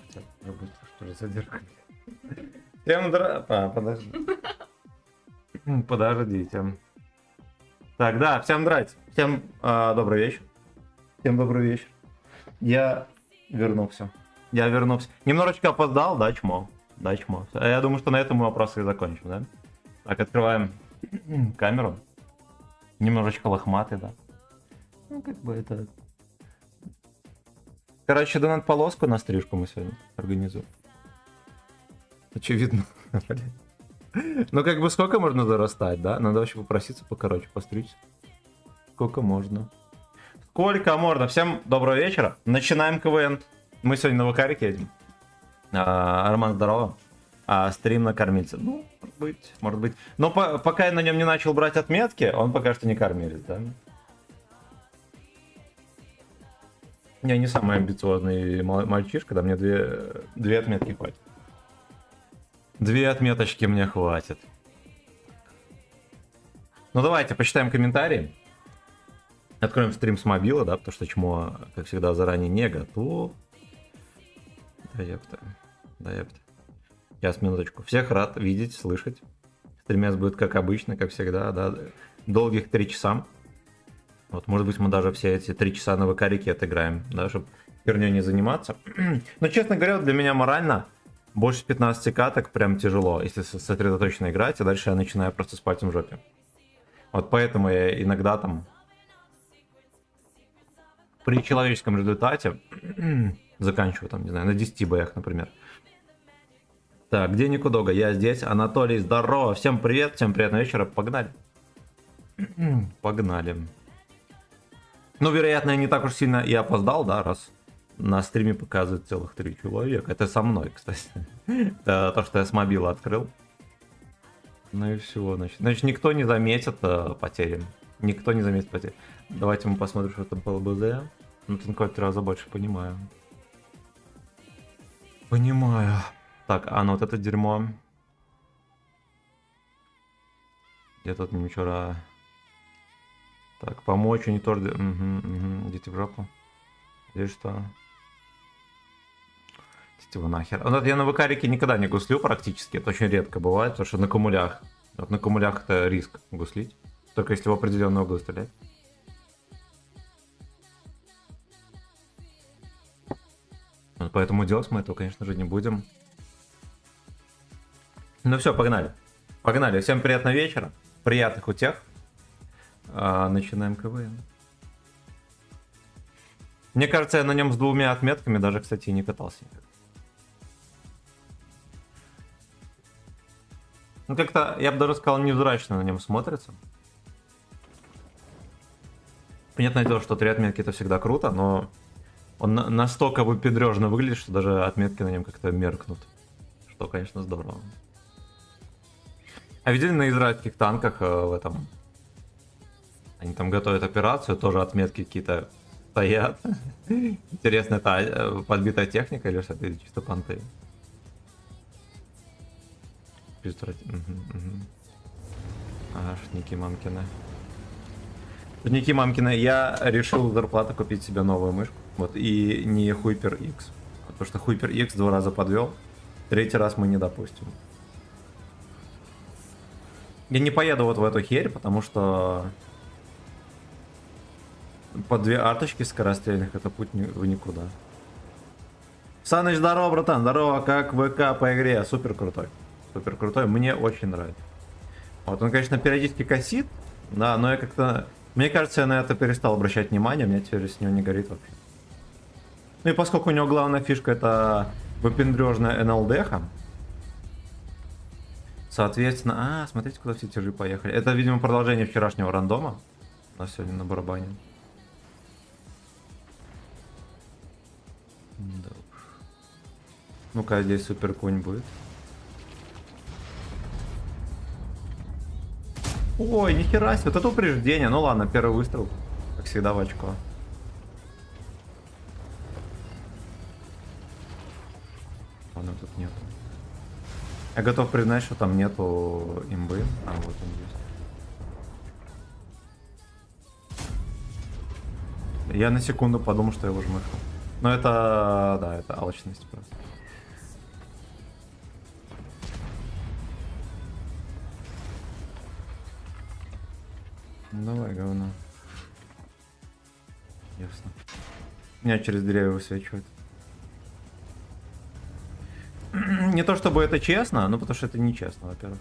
хотя бы быстро, что ли, задержка. Всем подожди. Подождите. Так, да, всем здрасте. Всем добрый вечер. Всем добрый вечер. Я вернулся. Немножечко опоздал, да, чмо? Да, чмо. Я думаю, что на этом мы вопросы и закончим, да? Так, открываем камеру. Немножечко лохматый, да. Ну, как бы это... Короче, донат-полоску на стрижку мы сегодня организуем. Очевидно. Ну, как бы сколько можно зарастать, да? Надо вообще попроситься покороче постричься. Сколько можно? Сколько можно? Всем доброго вечера. Начинаем КВН. Мы сегодня на ВКарике едем. Роман, здорово. Стрим на кормильце. Ну, может быть. Но пока я на нем не начал брать отметки, он пока что не кормилец, да? Я не самый амбициозный мальчишка, да, мне две отметки хватит. 2 отметочки мне хватит. Ну давайте почитаем комментарии. Откроем стрим с мобила, да, потому что чмо, как всегда, заранее не готов. Да ёпта. Сейчас, минуточку. Всех рад видеть, слышать. Стримец будет как обычно, как всегда, да. Долгих 3 часа. Вот, может быть, мы даже все эти 3 часа на ВКарике отыграем, да, чтобы херней не заниматься. Но, честно говоря, для меня морально больше 15 каток прям тяжело, если сосредоточенно играть, и дальше я начинаю просто спать в жопе. Вот поэтому я иногда там при человеческом результате заканчиваю там, не знаю, на 10 боях, например. Так, где Никудога? Я здесь. Анатолий, здорово. Всем привет, всем приятного вечера. Погнали. Погнали. Ну, вероятно, я не так уж сильно и опоздал, да, раз на стриме показывает целых 3 человека. Это со мной, кстати. Это то, что я с мобила открыл. Ну и все, значит, никто не заметит потери. Никто не заметит потери. Давайте мы посмотрим, что там по ЛБЗ. Ну, Тинкоин 3 раза больше, понимаю. Так, ну вот это дерьмо. Где тут ничего. Так, помочь уничтожить. Идите в жопу. Здесь что? Идите вы нахер. Вот я на ВКарике никогда не гуслю практически. Это очень редко бывает, потому что на комулях. Вот на комулях это риск гуслить. Только если в определенный угол стрелять. Вот поэтому делать мы этого, конечно же, не будем. Ну все, погнали. Погнали. Всем приятного вечера. Приятных утех. Начинаем КВН. Мне кажется, я на нем с 2 отметками даже, кстати, не катался. Ну, как-то, я бы даже сказал, невзрачно на нем смотрится. Понятное дело, что 3 отметки это всегда круто, но он настолько выпендрежно выглядит, что даже отметки на нем как-то меркнут. Что, конечно, здорово. А видели на израильских танках в этом... Они там готовят операцию, тоже отметки какие-то стоят. Интересно, это подбитая техника или что-то, или чисто понты? Шники мамкины. Шники мамкины. Я решил зарплату купить себе новую мышку. Вот, и не Хуйпер X. Потому что Хуйпер X 2 раза подвел. 3-й раз мы не допустим. Я не поеду вот в эту херь, потому что... По 2 арточки скорострельных это путь в никуда. Саныч, здорово, братан, здорово, как ВК по игре, супер крутой. Супер крутой, мне очень нравится. Вот он, конечно, периодически косит, да, но я как-то... Мне кажется, я на это перестал обращать внимание, у меня теперь с него не горит вообще. Ну и поскольку у него главная фишка это выпендрежная НЛД-ха, соответственно... смотрите, куда все тяжи поехали. Это, видимо, продолжение вчерашнего рандома. У нас сегодня на барабане. Да уж. Ну-ка, здесь супер конь будет. Ой, нихера себе, вот это упреждение. Ну ладно, первый выстрел, как всегда, в очко. Ладно, тут нету. Я готов признать, что там нету имбы. Вот он есть. Я на секунду подумал, что я его жмыхал. Но это, да, это алчность просто. Давай, говно. Ясно. Меня через деревья высвечивает. Не то чтобы это честно, но потому что это нечестно, во-первых.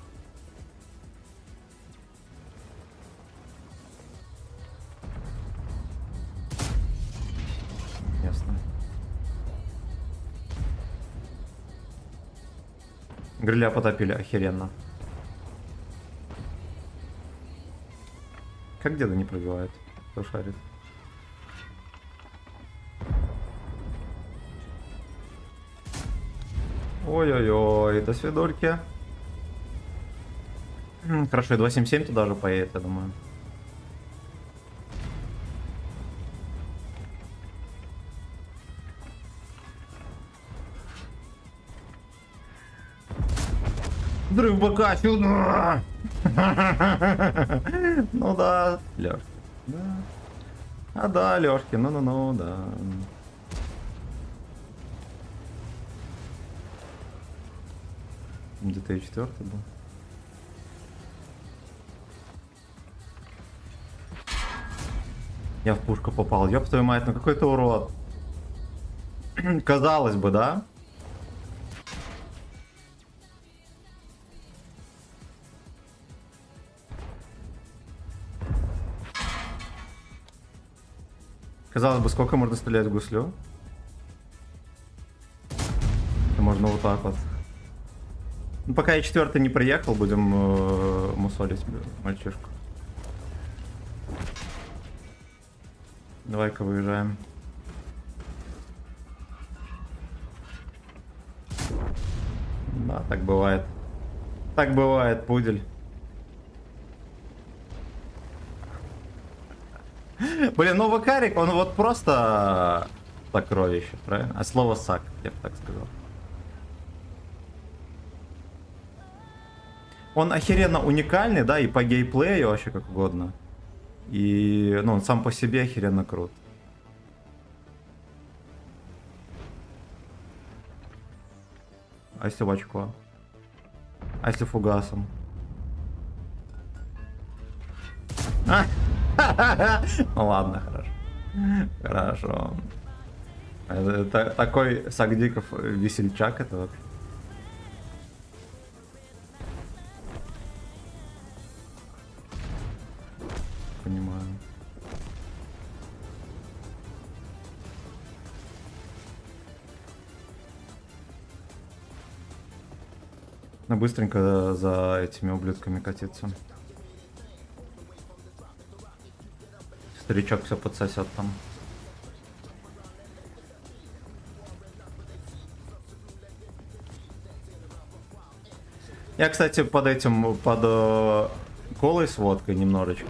Ясно. Гриля потопили, охеренно. Как деда не пробивает? Кто шарит? Ой-ой-ой, до свидульки. Хорошо, и 277 туда же поедет, я думаю. Дрыв бока сюда! Ну да, Лёшки. Да. А да, Лёшки, ну-ну-ну, да. Где-то и 4 был. Я в пушку попал. Ёб твою мать, ну какой ты урод. Казалось бы, да? Казалось бы, сколько можно стрелять в гуслю? Можно вот так вот. Ну, пока я 4 не приехал, будем мусолить мальчишку. Давай-ка выезжаем. Да, так бывает. Так бывает, пудель. Блин, ну Вакарик, он вот просто сокровище, правильно? А слово сак, я бы так сказал. Он охеренно уникальный, да, и по геймплею вообще как угодно. И, ну, он сам по себе охеренно крут. А если в очко? А если фугасом? Ну ладно, хорошо. Хорошо. Это такой Сагдиков весельчак это вот. Понимаю. Ну быстренько за этими ублюдками катиться. Старичок все подсосет там. Я, кстати, под этим, под колой с водкой немножечко.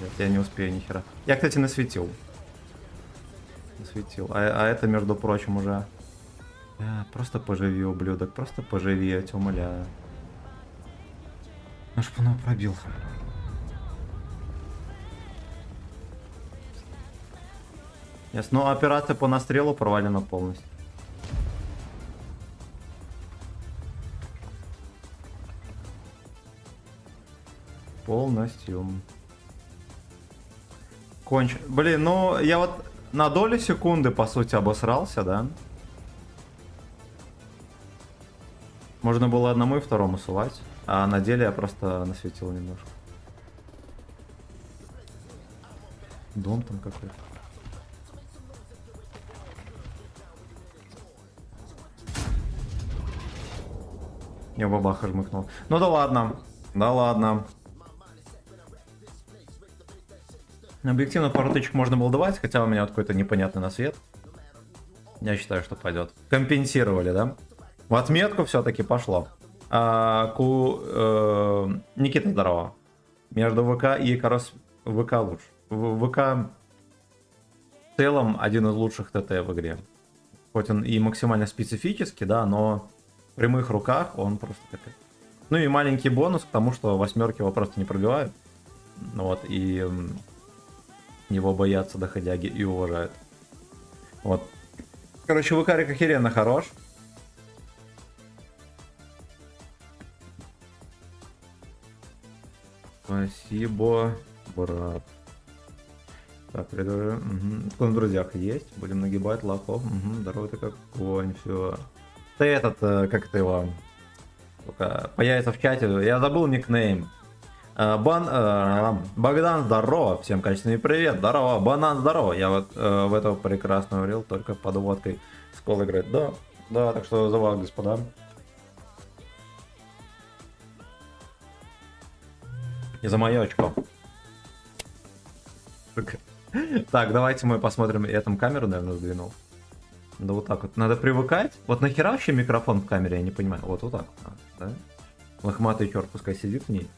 Нет, я не успею ни хера. Я, кстати, насветил. Насветил. А это, между прочим, уже... просто поживи, ублюдок. Просто поживи, я тебя умоляю. Ну, чтоб он его пробил. Ясно. Ну, операция по настрелу провалена полностью. Полностью. Конч. Блин, ну, я вот на долю секунды, по сути, обосрался, да? Можно было одному и второму сувать, а на деле я просто насветил немножко. Дом там какой-то. Я бабаха жмыкнул. Ну да ладно. Да ладно. Объективно пару тычек можно было давать, хотя у меня вот какой-то непонятный насвет. Я считаю, что пойдет. Компенсировали, да? В отметку все-таки пошло. Никита, здорово. Между ВК и Корос ВК лучше. ВК в целом один из лучших ТТ в игре. Хоть он и максимально специфический, да, но в прямых руках он просто такой. Ну и маленький бонус к тому, что восьмерки его просто не пробивают. Вот, и его боятся доходяги и уважают. Вот. Короче, выкарик охеренно хорош. Спасибо, брат. Так, Кто на друзьях есть? Будем нагибать лохов. Здорово ты как конь, все. Ты этот, как ты его? Только появится в чате. Я забыл никнейм. Богдан, здорово. Всем качественный привет. Здорово. Банан, здорово. Я вот в этого прекрасно говорил, только под водкой с колой играет. Да, да, так что за вас, господа. И за мое очко. Так, давайте мы посмотрим. Я там камеру, наверное, сдвинул. Да вот так вот. Надо привыкать. Вот нахера вообще микрофон в камере, я не понимаю. Вот так. Да? Лохматый черт пускай сидит в ней.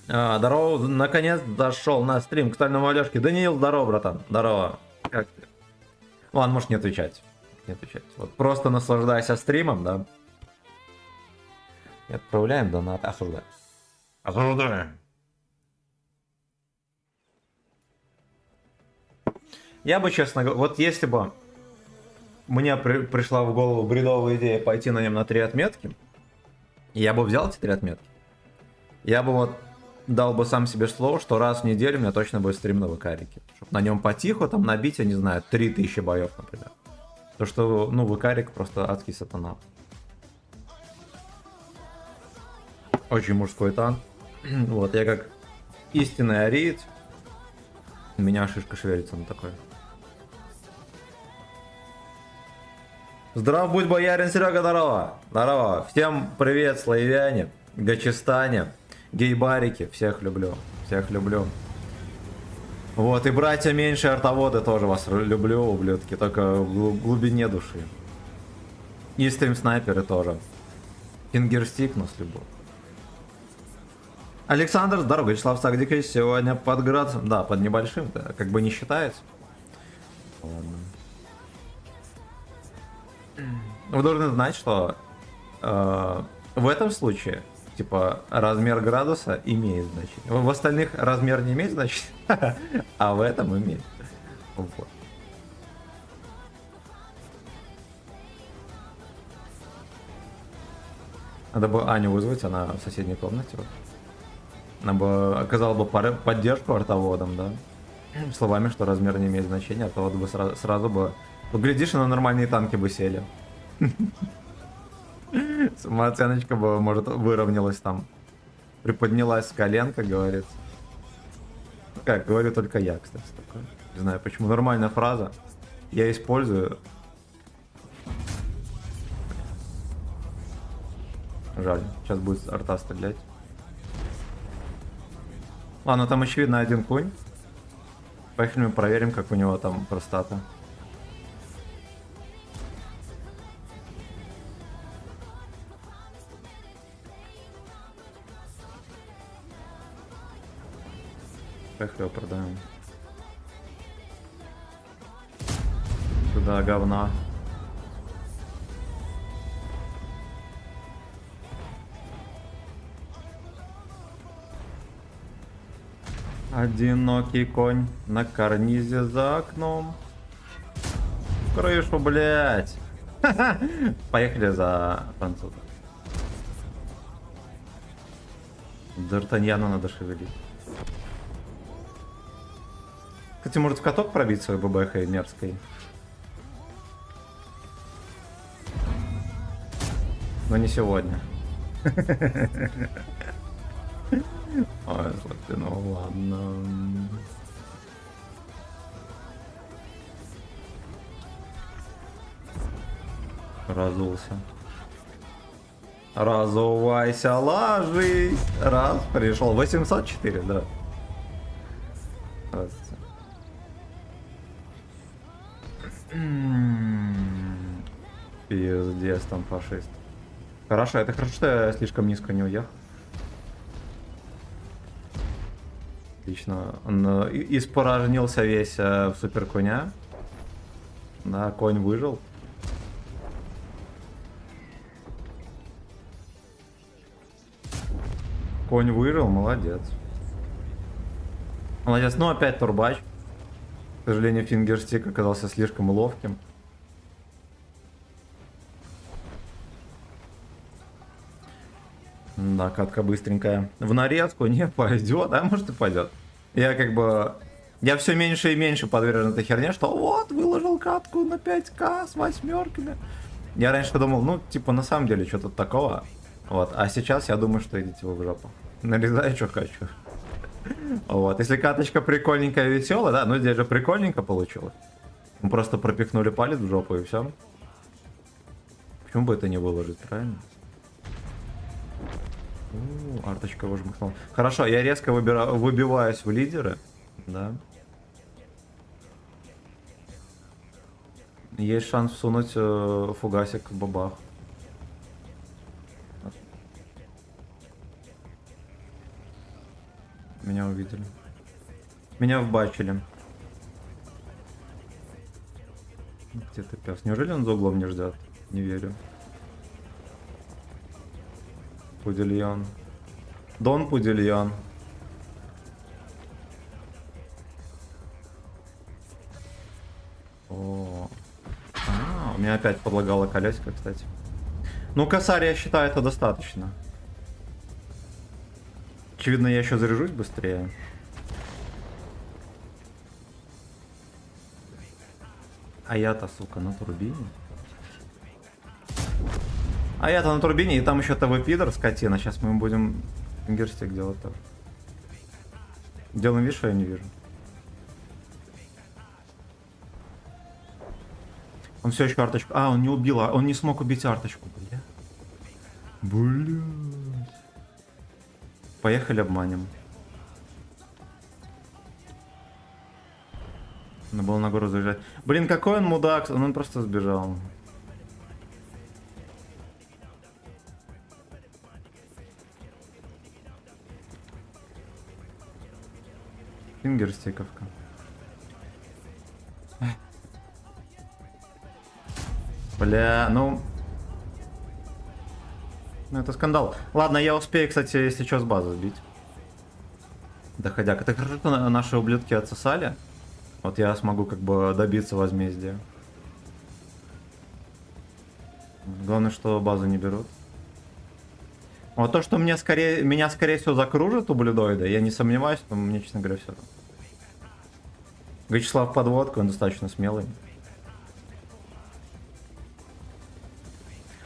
Здорово, наконец дошел на стрим к стальному Алешке. Даниил, здорово, братан. Здорово. Как ты? Ладно, можешь не отвечать. Не отвечать. Вот просто наслаждайся стримом, да? И отправляем донат. Осуждаем. Осуждаем. Я бы, честно говоря, вот если бы мне пришла в голову бредовая идея пойти на нем на 3 отметки, я бы взял эти 3 отметки. Я бы вот дал бы сам себе слово, что раз в неделю у меня точно будет стрим на ВКарике. Чтобы на нем потиху там набить, я не знаю, 3000 боев, например. То что, ну, ВКарик просто адский сатана. Очень мужской танк. Вот, я как истинный ариец. У меня шишка шевелится на такой. Здрав будь, боярин Серега, здорово. Здорово. Всем привет, славяне, гачестане, гейбарики. Всех люблю. Всех люблю. Вот, и братья меньше артоводы тоже вас люблю, ублюдки. Только в глубине души. И стрим-снайперы тоже. Фингерстик нас любовь. Александр, здорово, Вячеслав Сагдикович, сегодня под градусом, да, под небольшим, да, как бы не считается. Ладно. Вы должны знать, что в этом случае, типа, размер градуса имеет значение. В остальных размер не имеет значения, а в этом имеет. Вот. Надо бы Аню вызвать, она в соседней комнате. Вот. Она бы оказала бы поддержку артоводам, да? Словами, что размер не имеет значения, артоводы бы сразу бы... Ну, глядишь, и на нормальные танки бы сели. Самооценочка бы, может, выровнялась там. Приподнялась с колен, как говорится. Ну, как, говорю только я, кстати, такое. Не знаю, почему. Нормальная фраза. Я использую. Жаль, сейчас будет арта стрелять. Ладно, там очевидно один кунь. Поехали мы проверим, как у него там простата. Поехали его продаем. Сюда говна. Одинокий конь на карнизе за окном. Крышу, блять. Поехали за француза. Д'Артаньяна надо шевелить. Кстати, может в каток пробить свой ББХ мерзкой? Но не сегодня. Ой, слушайте, ну ладно. Разулся. Разувайся, ложись. Раз, пришел. 804, да. Пиздец, там фашист. Хорошо, это хорошо, что я слишком низко не уехал. Отлично. Он испорожнился весь в суперконя. Да, конь выжил. Конь выжил, молодец. Молодец, ну опять турбач. сожалению, фингерстик оказался слишком ловким. Да, катка быстренькая. В нарезку не пойдет, а может и пойдет. Я как бы... Я все меньше и меньше подвержен этой херне, что вот, выложил катку на 5К с 8-ками. Я раньше думал, ну, типа, на самом деле, что тут такого. Вот, а сейчас я думаю, что идите вы в жопу. Нарезаю, что хочу. Вот, если каточка прикольненькая, веселая, да, ну здесь же прикольненько получилось. Мы просто пропихнули палец в жопу и все. Почему бы это не выложить, правильно? Арточка его жмыхнула. Хорошо, я резко выбиваюсь в лидеры. Да. Есть шанс всунуть фугасик в бабах. Меня увидели. Меня вбачили. Где ты, пес? Неужели он за углом не ждет? Не верю. Пудильон. Дон Пудильон. О. У меня опять подлагало колесико, кстати. Ну, косарь, я считаю, это достаточно. Очевидно, я еще заряжусь быстрее. А я-то, сука, на турбине. А я-то на турбине, и там еще ТВ-пидор, скотина. Сейчас мы будем фингерстик делать тоже. Делаем вид, что я не вижу. Он все еще арточку... А, он не убил, он не смог убить арточку, бля. Блядь. Поехали обманем. Надо было на гору заезжать. Блин, какой он мудак, он просто сбежал. Фингерстиковка. Бля, ну... Ну, это скандал. Ладно, я успею, кстати, если что, с базы сбить. Доходяк. Это хорошо, что наши ублюдки отсосали. Вот я смогу как бы добиться возмездия. Главное, что базу не берут. Вот то, что меня скорее всего закружат ублюдоиды, я не сомневаюсь, но мне, честно говоря, все. Вячеслав подводка, он достаточно смелый.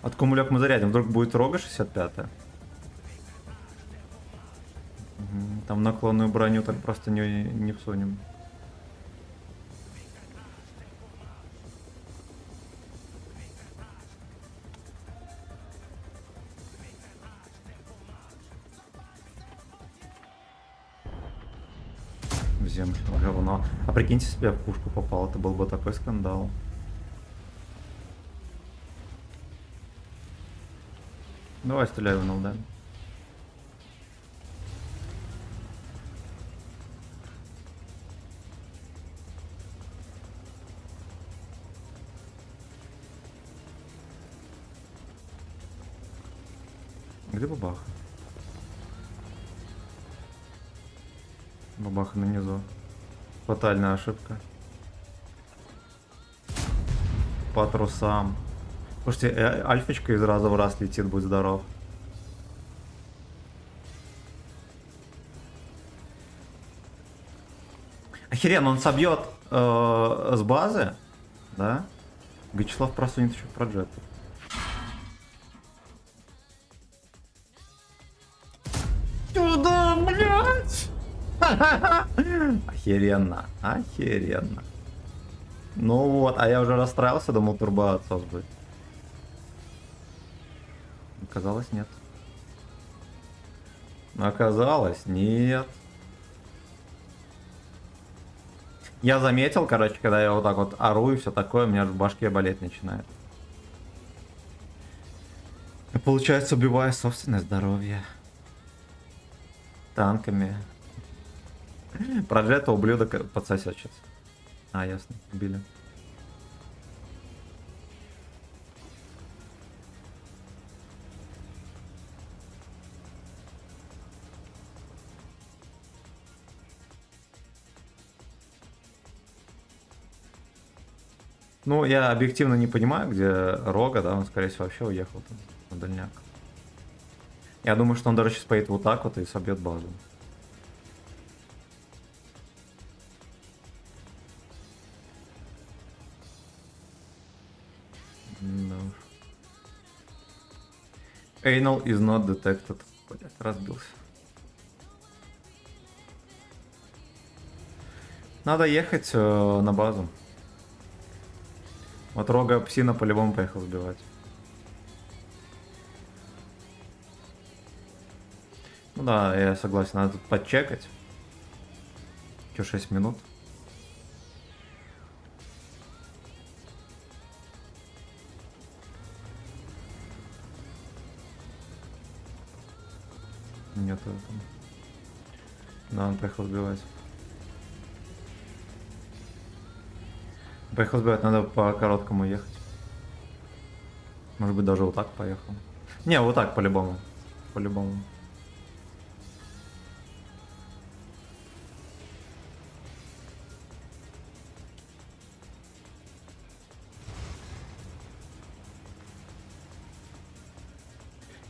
От кумулек мы зарядим. Вдруг будет рога 65-я. Там наклонную броню так просто не всунем. В землю, говно. А прикиньте, если бы я в пушку попал, это был бы такой скандал. Давай стреляй в НЛД. Где бабаха? Бабаха на низу. Фатальная ошибка. По трусам. Слушайте, альфочка из раза в раз летит, будь здоров. Охеренно, он собьет с базы, да? Вячеслав просунет еще про джет. Туда, блядь! Охеренно, охеренно. Ну вот, а я уже расстраивался, думал, турбо отсос будет. Оказалось, нет. Оказалось, нет. Я заметил, короче, когда я вот так вот ору и все такое, у меня в башке болеть начинает. И получается, убиваю собственное здоровье. Танками. Про джета ублюдок подсосет сейчас. А, ясно, убили. Ну, я объективно не понимаю, где Рога, да, он, скорее всего, вообще уехал там на дальняк. Я думаю, что он даже сейчас поедет вот так вот и собьет базу. Да уж. Anal is not detected. Блять, разбился. Надо ехать на базу. Вот Рога псина по-любому поехал сбивать. Ну да, я согласен, надо тут подчекать. Еще 6 минут. Нет этого. Да, он поехал сбивать. Поехал сбивать, надо по короткому ехать. Может быть, даже вот так поехал. Не, вот так по-любому. По-любому.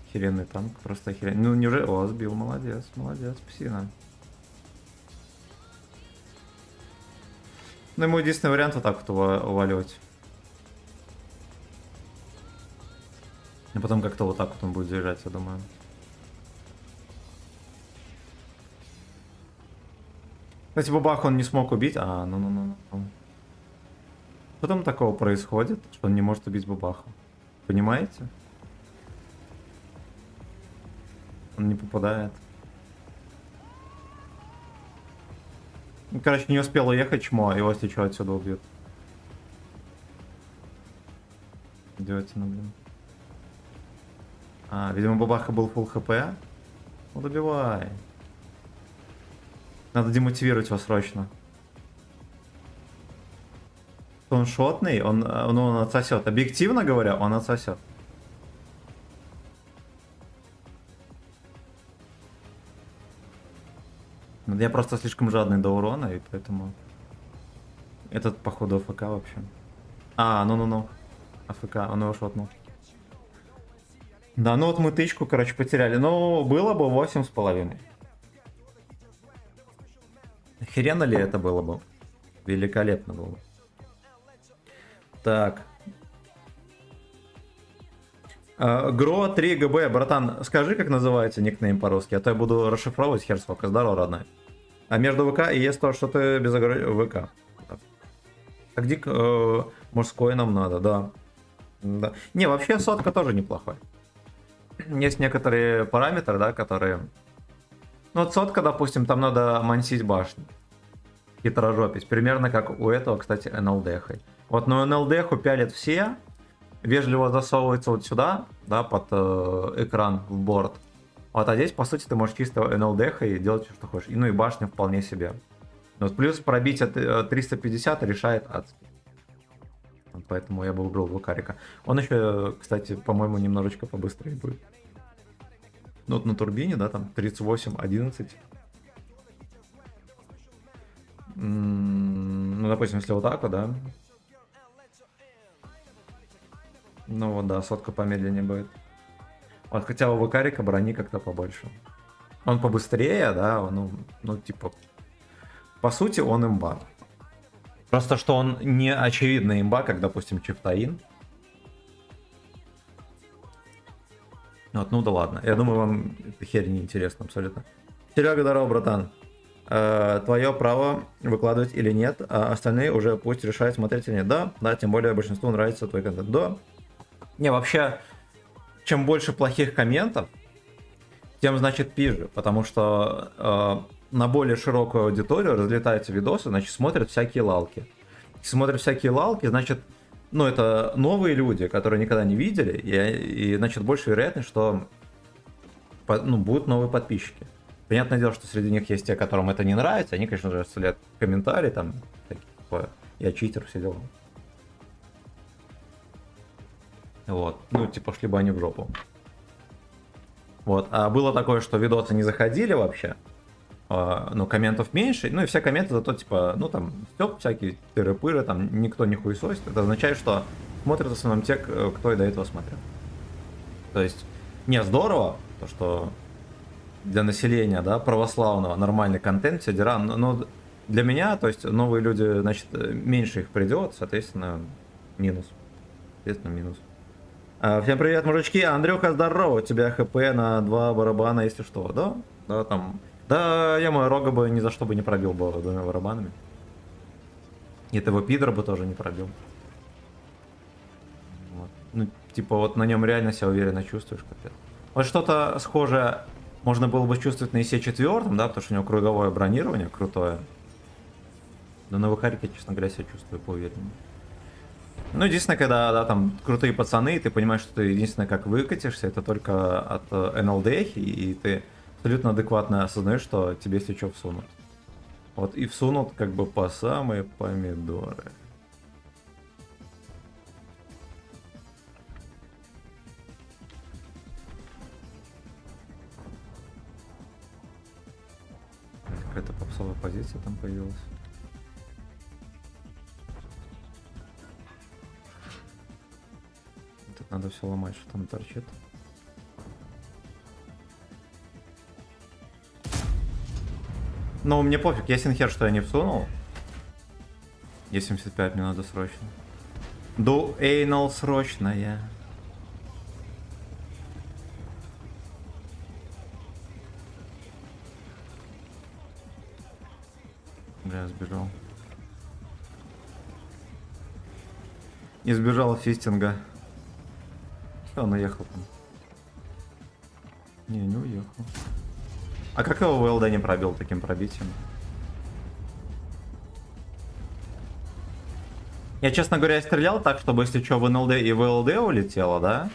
Охеренный танк, просто охеренный. Ну, неужели... О, сбил, молодец, молодец, псина. Ну, ему единственный вариант вот так вот уваливать. И потом как-то вот так вот он будет заезжать, я думаю. Кстати, бабах он не смог убить. А, ну. Что там такого происходит, что он не может убить бабаху? Понимаете? Он не попадает. Ну, короче, не успел уехать чмо, его если что отсюда убьют. Идиотина, блин. А, видимо, бабаха был full хп. Ну добивай. Надо демотивировать его срочно. Он шотный, он отсосет. Объективно говоря, он отсосет. Я просто слишком жадный до урона, и поэтому... Этот, походу, АФК вообще. А, ну. АФК, он его шотнул. Да, ну вот мы тычку, короче, потеряли. Ну, было бы 8,5. Охеренно ли это было бы? Великолепно было бы. Так. Гро 3 ГБ, братан, скажи, как называется никнейм по-русски, а то я буду расшифровывать, хер сколько. Здорово, родной. А между ВК и есть то, что ты без ВК. Так дик мужской нам надо, да. Да. Не, вообще сотка тоже неплохой. Есть некоторые параметры, да, которые... Ну вот сотка, допустим, там надо мансить башню. Хитрожопись. Примерно как у этого, кстати, НЛДХ. Вот на НЛДХу пялят все, вежливо засовывается вот сюда, да, под экран в борт. Вот, а здесь, по сути, ты можешь чисто НЛДХ и делать все, что хочешь. И, ну и башню вполне себе. Вот, плюс пробить от 350 решает адски. Вот поэтому я бы выбрал Вукарика. Он еще, кстати, по-моему, немножечко побыстрее будет. Ну вот на турбине, да, там 38-11. Ну, допустим, если вот так вот, да. Ну вот, да, сотка помедленнее будет. Вот, хотя у Вакарика брони как-то побольше. Он побыстрее, да, ну, типа, по сути, он имба. Просто, что он не очевидно имба, как, допустим, Чифтаин. Вот, ну да ладно. Я думаю, вам эта херь не интересна абсолютно. Серега, здорово, братан. Твое право выкладывать или нет, а остальные уже пусть решают, смотреть или нет. Да, тем более большинству нравится твой контент. Да. Не, вообще, чем больше плохих комментов, тем, значит, пизже, потому что на более широкую аудиторию разлетаются видосы, значит, смотрят всякие лалки. Смотрят всякие лалки, значит, ну, это новые люди, которые никогда не видели, и значит, больше вероятность, что будут новые подписчики. Понятное дело, что среди них есть те, которым это не нравится, они, конечно же, оставляют комментарии, там, такие, типа, я читер, все дела. Вот, ну, типа, шли бы они в жопу. Вот, а было такое, что видосы не заходили вообще, ну, комментов меньше, ну, и все комменты зато, типа, ну, там, стёб всякие, тыры-пыры, там, никто не хуесосит. Это означает, что смотрят в основном те, кто и до этого смотрел. То есть, не, здорово, то, что для населения, да, православного, нормальный контент, все дела, но для меня, то есть, новые люди, значит, меньше их придет, соответственно, минус. Соответственно, минус. Всем привет, мужички. Андрюха, здорово. У тебя хп на 2 барабана, если что. Да? Да, там. Да, я мой рога бы ни за что бы не пробил бы 2 барабанами. И этого пидора бы тоже не пробил. Вот. Ну, типа, вот на нем реально себя уверенно чувствуешь, капец. Вот что-то схожее можно было бы чувствовать на ИС-4, да, потому что у него круговое бронирование крутое. Но на ВХ-ке, честно говоря, себя чувствую поувереннее. Ну, единственное, когда, да, там, крутые пацаны, и ты понимаешь, что ты единственное, как выкатишься, это только от НЛД, и ты абсолютно адекватно осознаешь, что тебе если что всунут. Вот, и всунут, как бы, по самые помидоры. Какая-то попсовая позиция там появилась. Тут надо все ломать, что там торчит. Ну, мне пофиг, ясен хер, что я не всунул. Е75 мне надо срочно. Ду Эйнал срочная. Бля, сбежал. Не сбежал фистинга. Что, он уехал там? Не уехал. А как его ВЛД не пробил таким пробитием? Я, честно говоря, стрелял так, чтобы если что в НЛД и ВЛД улетело, да?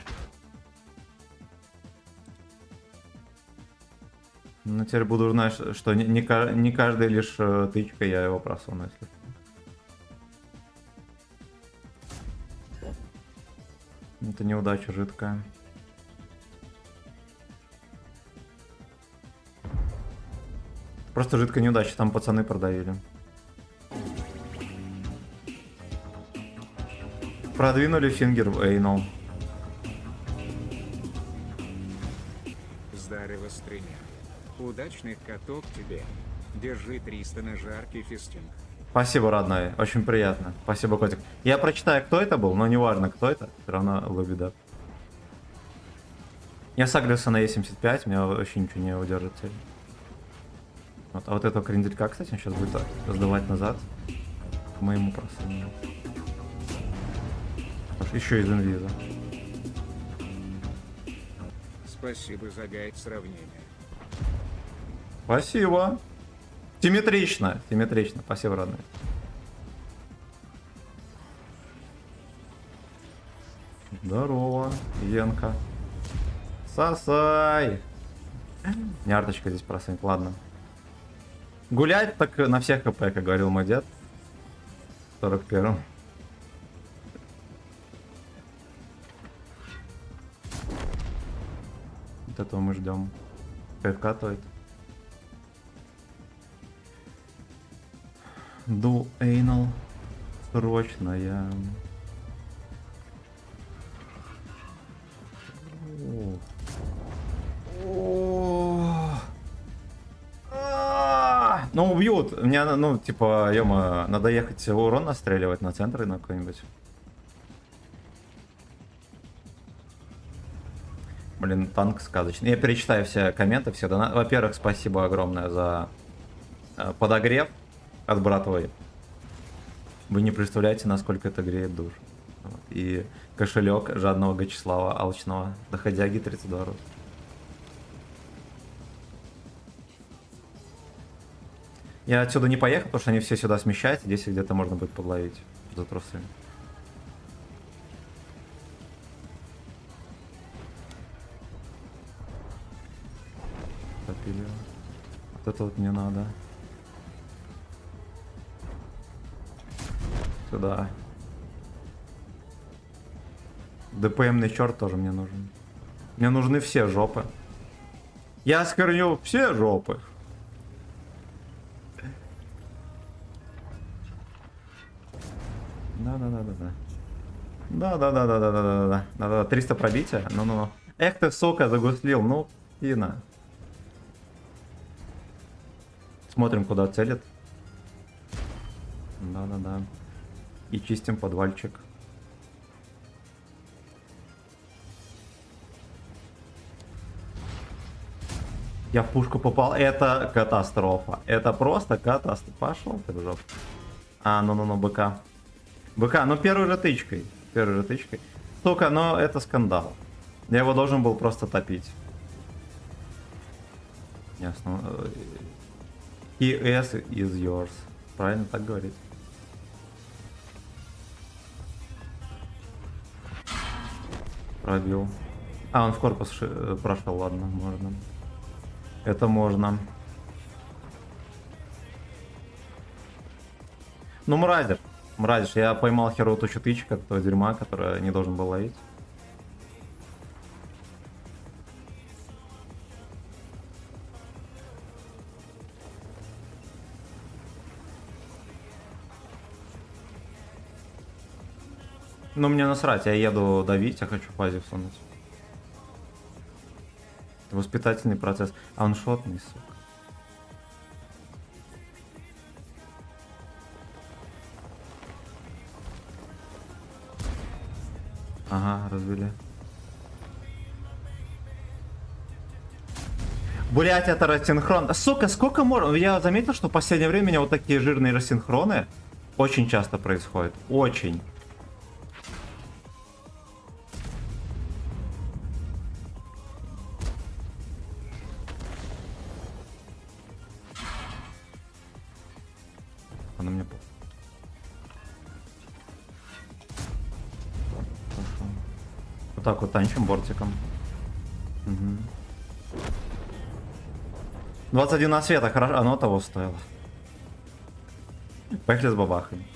Ну, теперь буду знать, что не каждый лишь тычка я его просуну, если. Это неудача жидкая. Просто жидкая неудача, там пацаны продавили. Продвинули фингер в Эйнол. Здорово, стример. Удачных каток тебе. Держи 300 на жаркий фистинг. Спасибо, родной, очень приятно. Спасибо, котик. Я прочитаю, кто это был, но неважно, кто это. Все равно лобида. Я сагрился на Е75, меня вообще ничего не удержит цель. Вот, а вот этого кренделька, кстати, он сейчас будет сдавать назад. К моему просунью. Еще из инвиза. Спасибо за гайд сравнения. Спасибо. Симметрично, симметрично. Спасибо, родной. Здорово, Енка. Сосай. Не арточка здесь просынет, ладно. Гулять так на всех ХП, как говорил мой дед. 41-м. Вот этого мы ждем. Вкатывает. Ду Эйнал. Срочная. Ну, убьют. Мне, ну, типа, ё-моё, надо ехать урон настреливать на центр на какой-нибудь. Блин, танк сказочный. Я перечитаю все комменты, все донаты. Во-первых, спасибо огромное за подогрев от братвы. Вы не представляете, насколько это греет душ. Вот. И кошелек жадного Гачеслава алчного. Доходяги 32 рубля. Я отсюда не поехал, потому что они все сюда смещаются. Здесь где-то можно будет подловить за трусы. Топили. Вот это вот мне надо. Сюда. ДПМный черт тоже мне нужен. Мне нужны все жопы. Я скорню все жопы. Да. 300 пробития. Ну. Эх ты, сука, загуслил. Ну, Тина. Смотрим, куда целит. Да. И чистим подвальчик. Я в пушку попал. Это катастрофа. Это просто катастрофа. Пошел ты в жопу. А, ну, БК. БК, ну первой же тычкой. Сука, но это скандал. Я его должен был просто топить. Ясно. ES is yours. Правильно так говорить? Пробил. А, он в корпус прошел, ладно, можно. Это можно. Ну, мразишь, я поймал херу тучу тычек от этого дерьма, которое не должен был ловить. Ну, мне насрать, я еду давить, я хочу фазе всунуть. Воспитательный процесс. А он шотный, сука. Ага, развели. Блять, это рассинхрон. Сука, сколько можно? Я заметил, что в последнее время у меня вот такие жирные рассинхроны очень часто происходят. Очень. Она мне по. Хорошо. Вот так вот танчим бортиком. Угу. 21 на света, хорошо, оно того стоило. Поехали с бабахой.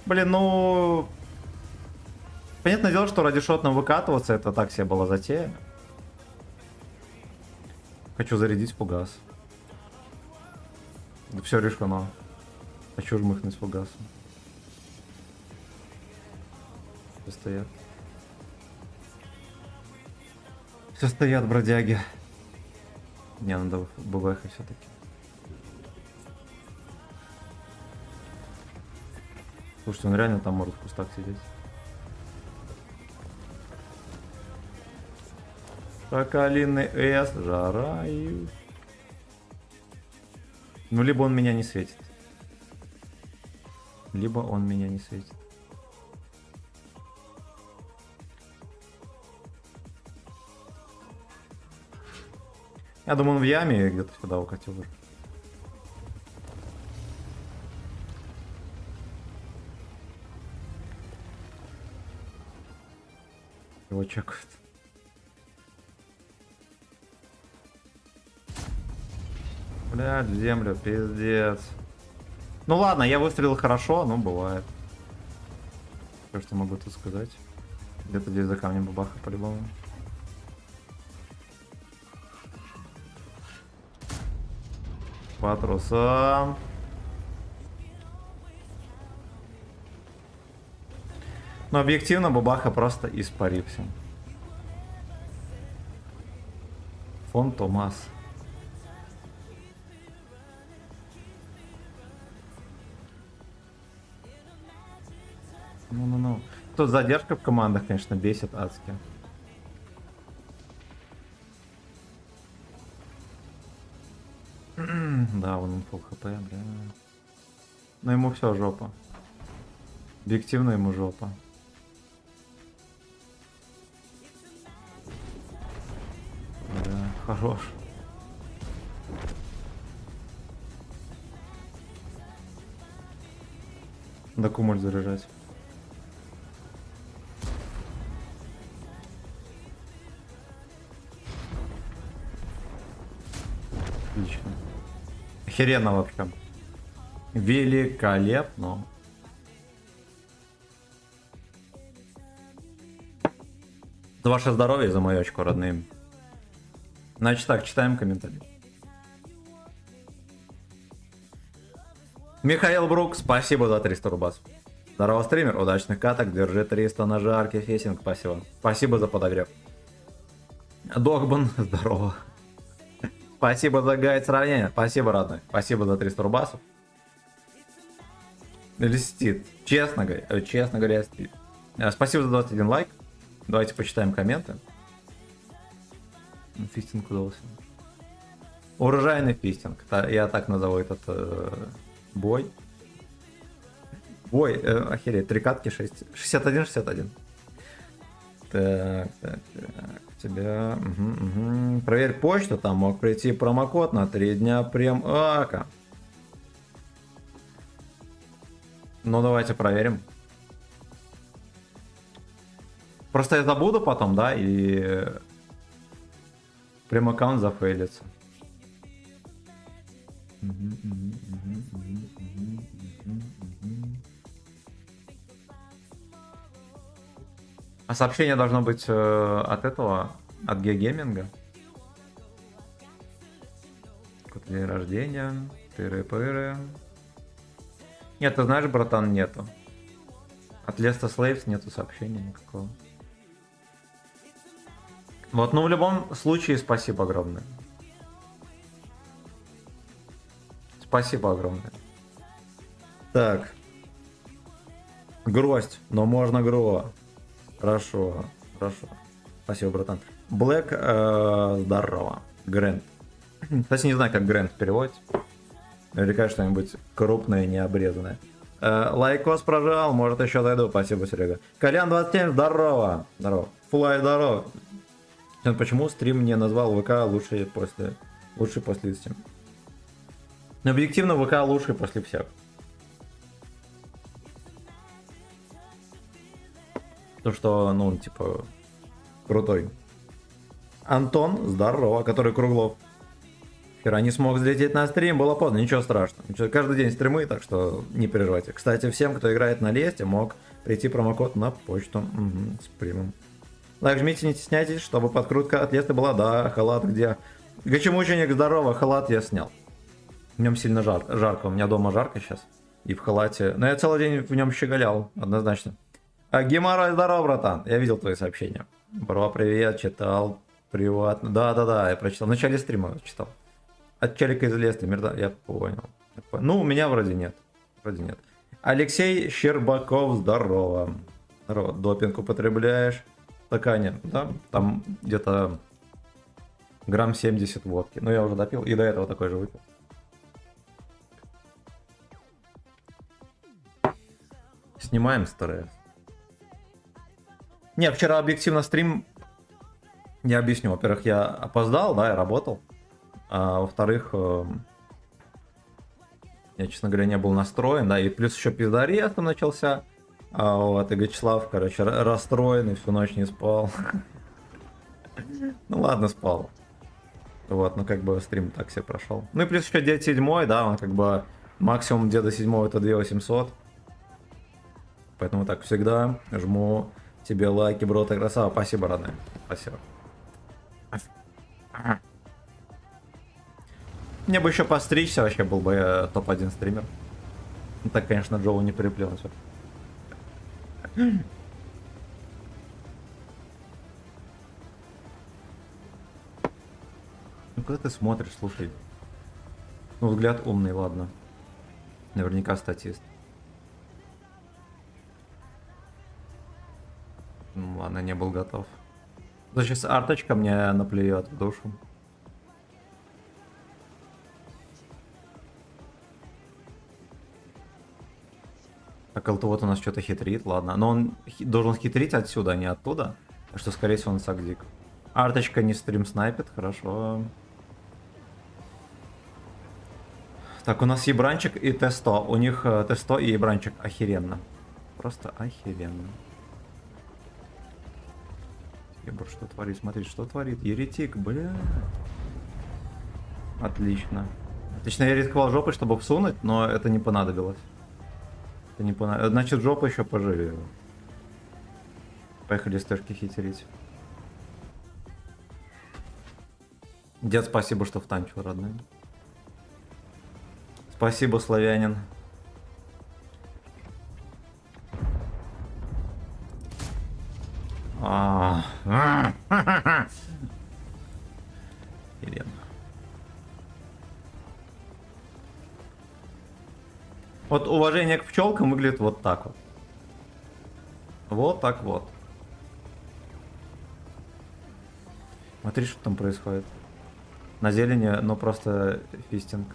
Блин, ну... Понятное дело, что ради шотного выкатываться, это так себе была затея. Хочу зарядить фугас. Да все решено. Хочу жмыхнуть фугасом. Все стоят. Все стоят, бродяги. Не, надо ББХ все-таки. Слушайте, он реально там может в кустах сидеть. Шоколиный С, жара и... Ну, либо он меня не светит. Либо он меня не светит. Я думаю, он в яме где-то сюда укатил уже. Его чекают. Блядь, в землю, пиздец. Ну ладно, я выстрелил хорошо, но бывает. Все, что могу тут сказать. Где-то здесь за камнем бабаха по-любому. По трусам. Но объективно бабаха просто испарился. Фон Томас. Ну. Тут задержка в командах, конечно, бесит адски. Да, он full хп, бля. Но ему все жопа. Объективно ему жопа. Да, хорош. Да кумуль заряжать. Отлично. Охеренно вообще. Великолепно. За ваше здоровье и за мою очко, родные. Значит так, читаем комментарии. Михаил Брук, спасибо за 300 рубасов. Здорово, стример, удачных каток, держи 300 на жарке, фейсинг, спасибо. Спасибо за подогрев. Догбан, здорово. Спасибо за гайд сравнения, спасибо, родной. Спасибо за 300 рубасов. Льстит. Честно говоря, льстит. Спасибо за 21 лайк. Давайте почитаем комменты. Фистинг удался. Урожайный фистинг. Я так назову этот бой. Бой, охереть, 3 катки 6. 61-61. Так. У тебя... Угу. Проверь почту, там мог прийти промокод на 3 дня прем ака. Ну, давайте проверим. Просто я забуду потом, да, и прем-аккаунт зафейлится. А сообщение должно быть от этого, от Гейминга. Код день рождения, тыры-пыры. Нет, ты знаешь, братан, нету. От Леста Слейвс нету сообщения никакого. Вот, ну в любом случае, спасибо огромное. Спасибо огромное. Так. Гроздь, но можно гро. Хорошо. Спасибо, братан. Блэк, здорово. Грэнд. Кстати, не знаю, как Грэнд переводить. Наверняка что-нибудь крупное, необрезанное. Лайкос прожал, может еще зайду. Спасибо, Серега. Колян 27, здорово. Флай, здорово. Почему стрим не назвал ВК лучший после Steam? Но объективно ВК лучший после всех. То, что, ну, типа, крутой. Антон, здорово, который Круглов. Вчера не смог взлететь на стрим, было поздно, ничего страшного. Каждый день стримы, так что не переживайте. Кстати, всем, кто играет на Лесте, мог прийти промокод на почту. Угу, с примом. Лайк жмите, не стесняйтесь, чтобы подкрутка от Леста была. Да, халат где? Гачемученик, здорово, халат я снял. В нем сильно жарко, у меня дома жарко сейчас. И в халате. Но я целый день в нем щеголял, однозначно. Геморрой, здорово, братан. Я видел твои сообщения. Бро, привет, читал. Приватно. Да, я прочитал. В начале стрима читал. От челика из Леста, да, я понял. Ну, у меня вроде нет. Алексей Щербаков, здорово. Допинг употребляешь? В стакане, да? Там где-то грамм 70 водки. Ну, я уже допил, и до этого такой же выпил. Снимаем стресс. Не, вчера объективно стрим... Я объясню. Во-первых, я опоздал, да, я работал. А во-вторых, я, честно говоря, не был настроен, да, и плюс еще пиздарез там начался. А вот, и Вячеслав, короче, расстроенный, всю ночь не спал. Ну ладно, спал. Вот, ну как бы стрим так себе прошел. Ну и плюс еще дед 7, да, он как бы максимум деда 7 это 2800. Поэтому так всегда жму тебе лайки, бро, ты красава. Спасибо, родная. Спасибо. Мне бы еще постричься, вообще был бы я топ-1 стример. Ну, так, конечно, Джоу не приплелся. Ну куда ты смотришь, слушай? Ну взгляд умный, ладно. Наверняка статист. Ну ладно, не был готов. Да сейчас арточка мне наплюет в душу. Так, вот у нас что-то хитрит, ладно. Но он должен хитрить отсюда, а не оттуда. Так что, скорее всего, он сагдик. Арточка не стрим снайпит, хорошо. Так, у нас Ебранчик и Т100. У них Т100 и Ебранчик охеренно. Просто охеренно. Ебр, что творит? Смотри, что творит. Еретик, бля. Отлично. Отлично, я рисковал жопой, чтобы всунуть, но это не понадобилось. Это не понадобилось. Значит, жопа еще поживет. Поехали стежки хитерить. Дед, спасибо, что втанчил, родной. Спасибо, славянин. А. Елена. Вот уважение к пчелкам выглядит вот так вот. Вот так вот. Смотри, что там происходит. На зелени, но просто фистинг.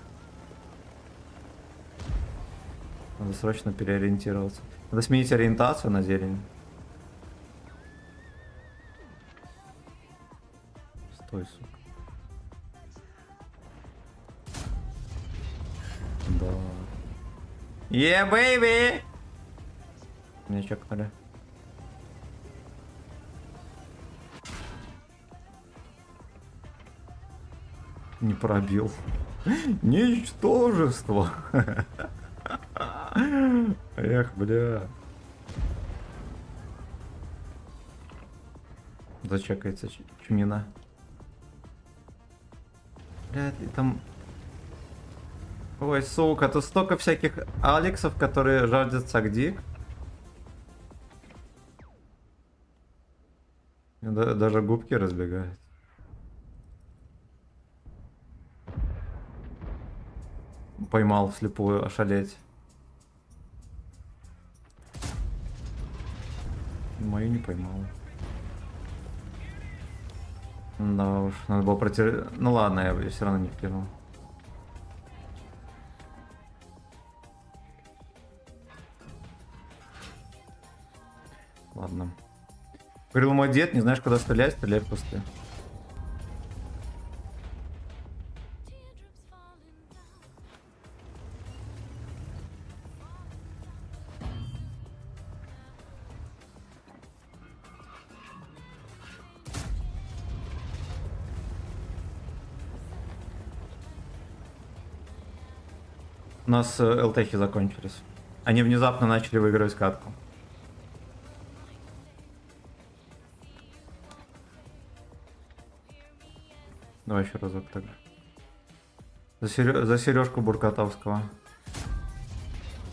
Надо срочно переориентироваться. Надо сменить ориентацию на зелень. Стой, сука. Да. Yeah, baby! Меня чекнули. Не пробил. Ничтожество. Эх, бля. Зачекается чумина. Бля, ты там... Ой, сука, тут столько всяких Алексов, которые жаждут сагдик. Даже губки разбегают. Поймал вслепую, ошалеть. Мою не поймал. Да уж, надо было против... Ну ладно, я все равно не вкинул. Ладно. Говорил мой дед, не знаешь, куда стрелять, стреляй в кусты. У нас ЛТХи закончились. Они внезапно начали выигрывать катку. Давай еще разок тогда. За Сережку Буркатовского.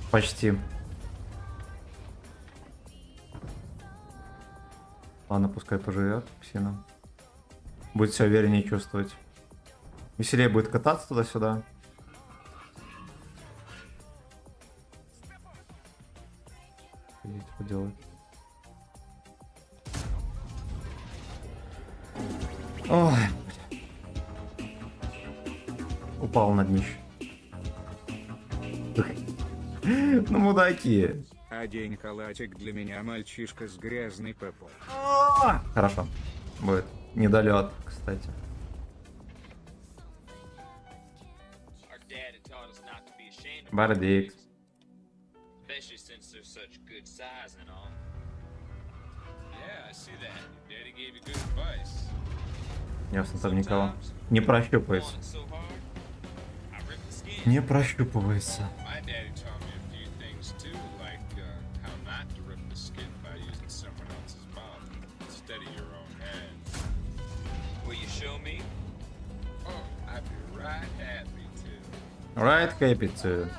Почти. Ладно, пускай поживет, псина. Будет себя увереннее чувствовать. Веселее будет кататься туда-сюда. Что делать? Ой, упал на днище. Ну, мудаки. Одень халатик для меня, мальчишка с грязной попой. Хорошо. Будет. Недолет, кстати. Бардик. Ясно, там никого. Не прощупывается. Не прощупывается. Right, happy to.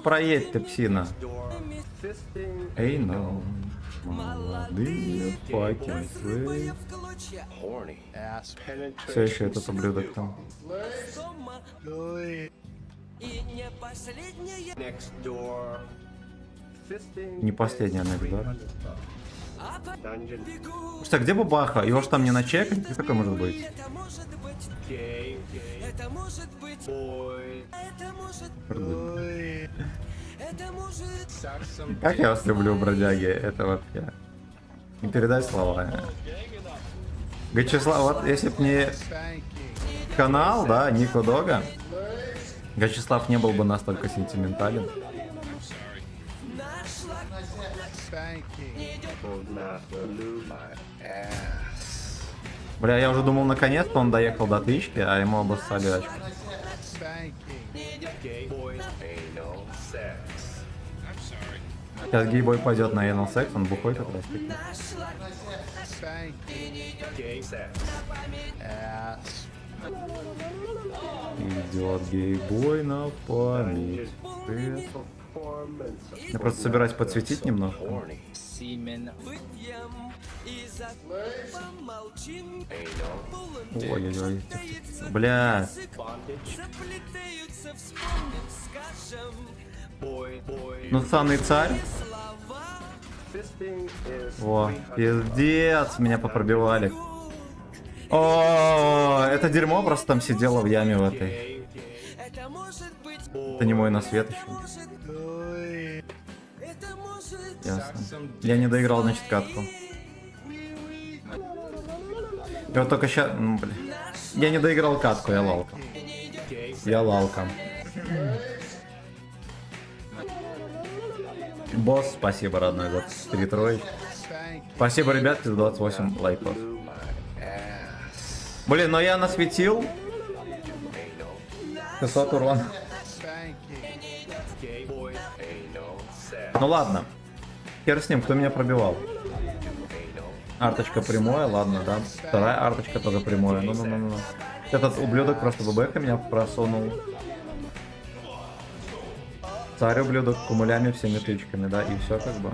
Проедь ты, псина. Эй, ну. Молодые факинг. Все еще этот ублюдок там. Не последняя Некдор. Что, где Бабаха? Его ж там не начекать? Как такое может быть? Это может быть. Это может быть. Это может. Как я вас люблю, бродяги, это вообще. Не передать слова. Гачеслав, вот если б не канал, да, Нико Дога, Гачеслав не был бы настолько сентиментален. Бля, я уже думал, наконец-то он доехал до тычки, а ему обоссали очко. Сейчас гейбой пойдет на anal секс, он бухой как раз таки. Идет гей-бой на память. Привет. Я просто собираюсь подсветить немного. Выпьем и за помолчим. Ой-ой-ой. Бля. Заплетаются, вспомним, скажем Ну, санный царь. слова. О, пиздец, меня попробивали. О, это дерьмо просто там сидело в яме в этой. Это может быть, Это не мой на свет еще. может, это может Ясно. Я не доиграл, значит, катку. Я вот только сейчас... Я не доиграл катку, я лалка. Я лалка. Босс, спасибо, родной, за 3 троечки. Спасибо, ребят, за 28 лайков. Блин, но я насветил. 600 урона. Ну ладно. Хер с ним, кто меня пробивал. Арточка прямое, ладно, да. Вторая арточка тоже прямое. Ну. Этот ублюдок просто ББХ меня просунул. Царь ублюдок, кумулями всеми тычками, да, и все как бы.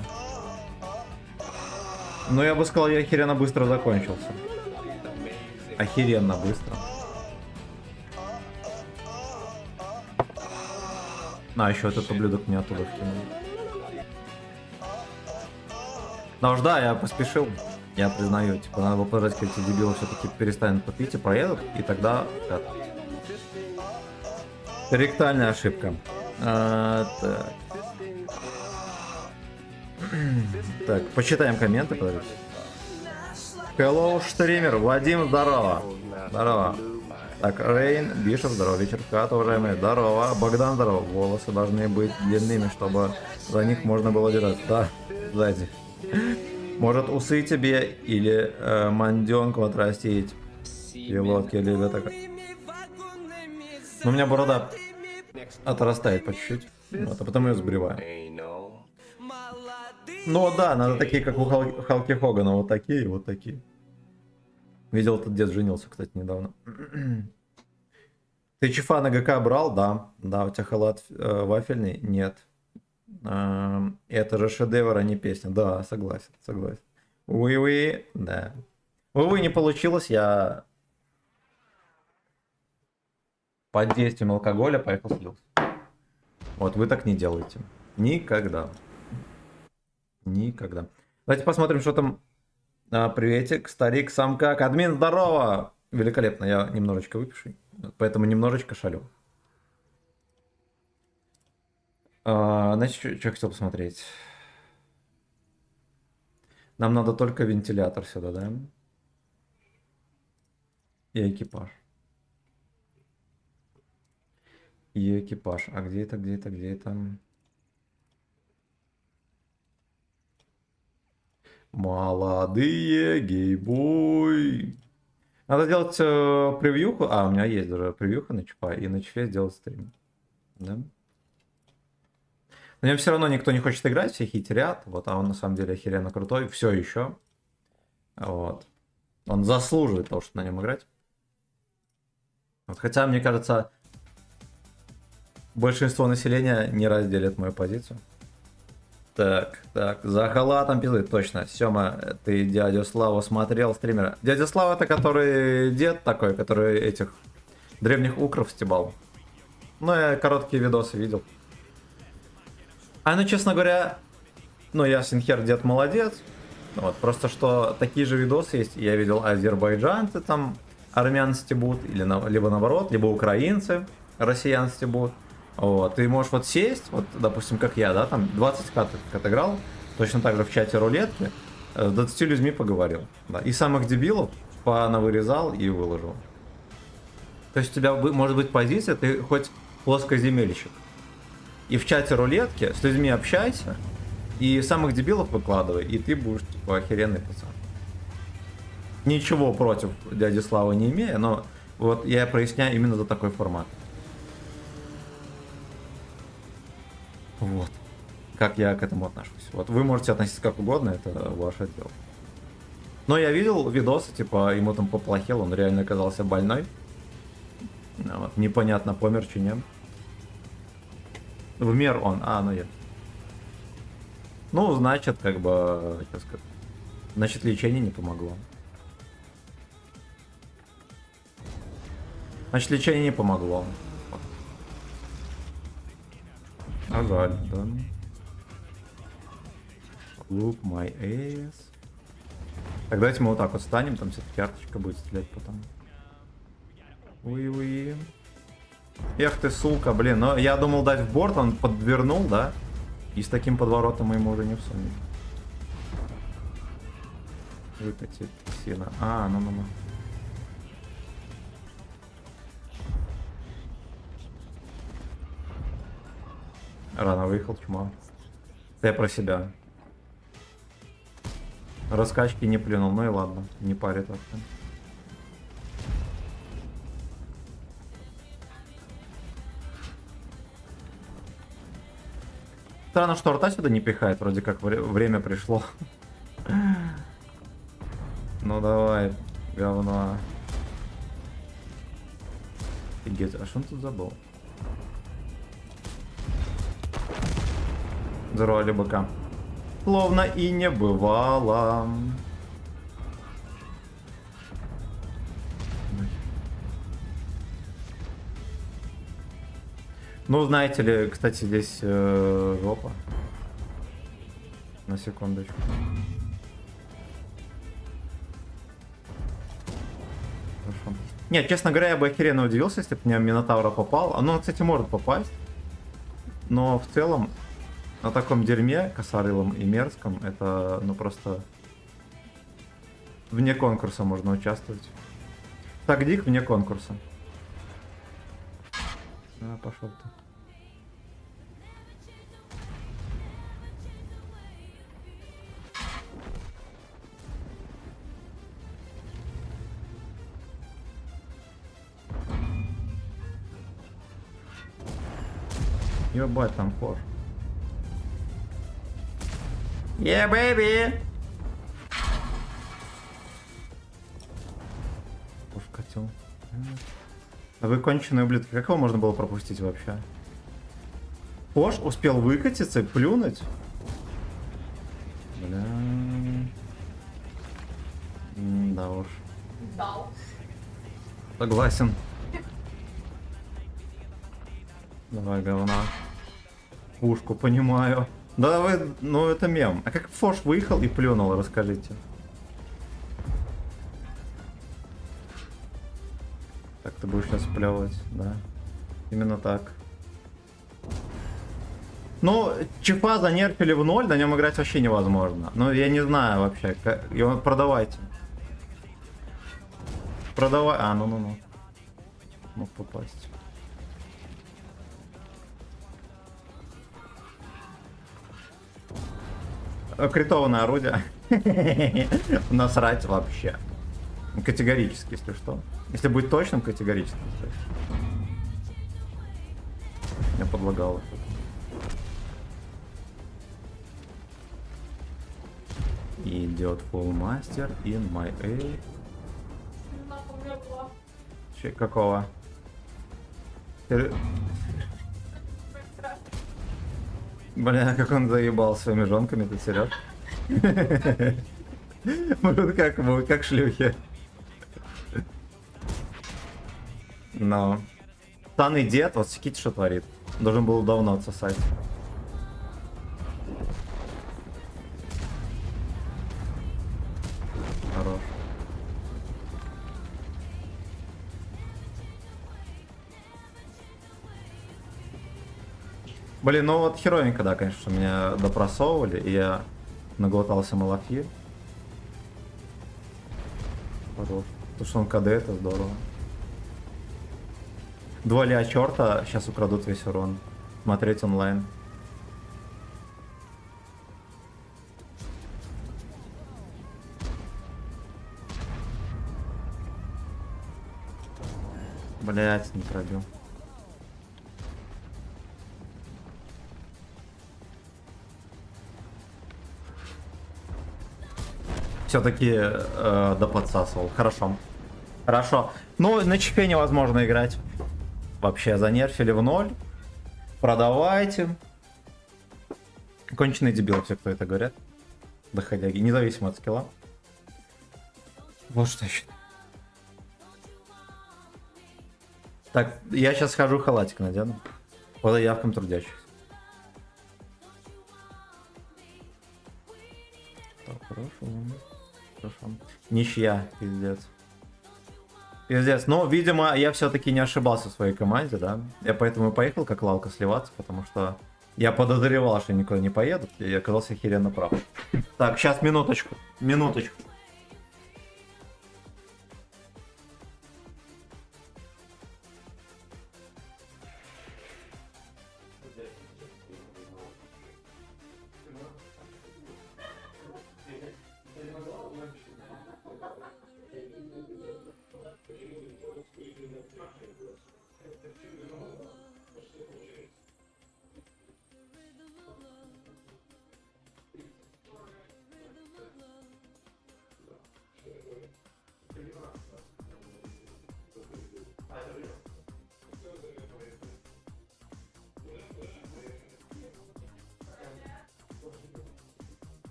Ну я бы сказал, я охеренно быстро закончился. Охеренно быстро. А, еще этот ублюдок меня оттуда вкинул. Да уж да, я поспешил. Я признаю, типа, надо было подождать, когда эти дебилы все-таки перестанут попить и проедут, и тогда... Ректальная ошибка. Так. Так, почитаем комменты, подождите. Hello, стример, Вадим, здорово. Здорово. Так, Рейн, Бишев, здорово. Вечер Кат, уважаемые, здорово. Богдан, здорово. Волосы должны быть длинными, чтобы за них можно было держать. Да, сзади. Может, усы тебе или манденку отрастить. Пилотки любят так. Ну, у меня борода отрастает по чуть-чуть. Вот, а потом ее сбриваю. Ну да, надо такие, как у Халки Хогана. Вот такие, вот такие. Видел, этот дед женился, кстати, недавно. Ты чифа на ГК брал? Да. Да, у тебя халат вафельный? Нет. Это же шедевр, а не песня. Да, согласен, согласен. Уи-уи, да. Увы, не получилось, я под действием алкоголя поехал слился. Вот, вы так не делаете. Никогда. Никогда. Давайте посмотрим, что там. Приветик, старик, сам как. Админ, здорово! Великолепно, я немножечко выпишу, поэтому немножечко шалю. Значит, что хотел посмотреть? Нам надо только вентилятор сюда, да? И экипаж. И экипаж. А где это, где это, где это? Молодые гейбой. Надо делать превьюху. А, у меня есть даже превьюха на ЧП. И на ЧП сделать стрим. Да? На нем все равно никто не хочет играть, все хитерят. Вот, а он на самом деле охеренно крутой. Все еще. Вот. Он заслуживает того, чтобы на нем играть. Вот, хотя, мне кажется, большинство населения не разделит мою позицию. Так, за халатом пизды, точно. Сёма, ты дядю Славу смотрел, стримера? Дядя Слава это который дед такой, который этих древних укров стебал. Ну, я короткие видосы видел. Ну, честно говоря, ну, ясен хер, дед молодец. Вот, просто что такие же видосы есть. Я видел азербайджанцы там, армян стебут, или либо наоборот, либо украинцы, россиян стебут. Вот, ты можешь вот сесть, вот, допустим, как я, да, там 20 каток отыграл, точно так же в чате рулетки, с 20 людьми поговорил, да, и самых дебилов понавырезал и выложил. То есть у тебя может быть позиция, ты хоть плоскоземельщик, и в чате рулетки с людьми общайся, и самых дебилов выкладывай, и ты будешь, типа, охеренный пацан. Ничего против дяди Славы не имея, но вот я проясняю именно за такой формат. Вот. Как я к этому отношусь. Вот вы можете относиться как угодно, это ваше дело. Но я видел видосы, типа, ему там поплохело, он реально оказался больной. Ну, вот, непонятно, помер чи нет. В мер он, ну нет. Ну, значит, как бы, как сказать, значит, лечение не помогло. Значит, лечение не помогло. А жаль, да. Look my ass. Так, давайте мы вот так вот станем, там все-таки карточка будет стрелять потом. Уи-уи. Эх ты, сука, блин. Но я думал дать в борт, он подвернул, да? И с таким подворотом мы ему уже не всунем. Выкатить сильно. Ну. Рано выехал, чума. Да я про себя. Раскачки не плюнул, ну и ладно, не парит вообще. Странно, что рта сюда не пихает, вроде как время пришло. Ну давай, говно. Офигеть, а что он тут забыл? Взорвали быка. Словно и не бывало. Ну, знаете ли, кстати, здесь жопа. На секундочку. Хорошо. Нет, честно говоря, я бы охеренно удивился, если бы мне Минотавра попал. Ну, он, кстати, может попасть. Но в целом, на таком дерьме, косорылом и мерзком, это, ну, просто вне конкурса можно участвовать. Так, Дик вне конкурса. Пошел ты. Ебать, там фор. Yeah, baby! Уж котел. А вы конченые ублюдки. Как его можно было пропустить вообще? Пош успел выкатиться и плюнуть? Бля. Да уж. Да уж. Согласен. Давай, говна. Пушку, понимаю. Да вы, ну это мем. А как Фош выехал и плюнул, расскажите. Так, ты будешь сейчас плевать, да? Именно так. Ну, Чифа занерфили в 0, на нем играть вообще невозможно. Ну, я не знаю вообще. Его продавайте. Продавай. Ну. Мог попасть. Критованное орудие. Насрать вообще. Категорически, если что. Если быть точным, категорически. Меня подлагало. Идет full master in my A. Че, какого? Бля, как он заебал своими жонками, ты Серег? Может, как шлюхи. Но. Танный дед, вот Секит что творит. Должен был давно отсосать. Хорош. Блин, ну вот херовенько, да, конечно, меня допросовывали, и я наглотался малафьи. Хорош. То, что он КД, это здорово. Два ля черта сейчас украдут весь урон. Смотреть онлайн. Блять, не пробил. Все-таки доподсасывал. Хорошо. Хорошо. Ну, на ЧП невозможно играть. Вообще занерфили в ноль. Продавайте. Конченые дебилы все, кто это говорят. Доходяги, независимо от скилла. Вот что еще. Так, я сейчас схожу, халатик надену. По заявкам трудящихся. Так, хорошо. Хорошо. Ничья, пиздец. Пиздец. Но, видимо, я все-таки не ошибался в своей команде, да. Я поэтому и поехал как лалка сливаться, потому что я подозревал, что никуда не поедут, и я оказался херенно прав. Так, сейчас минуточку. Минуточку.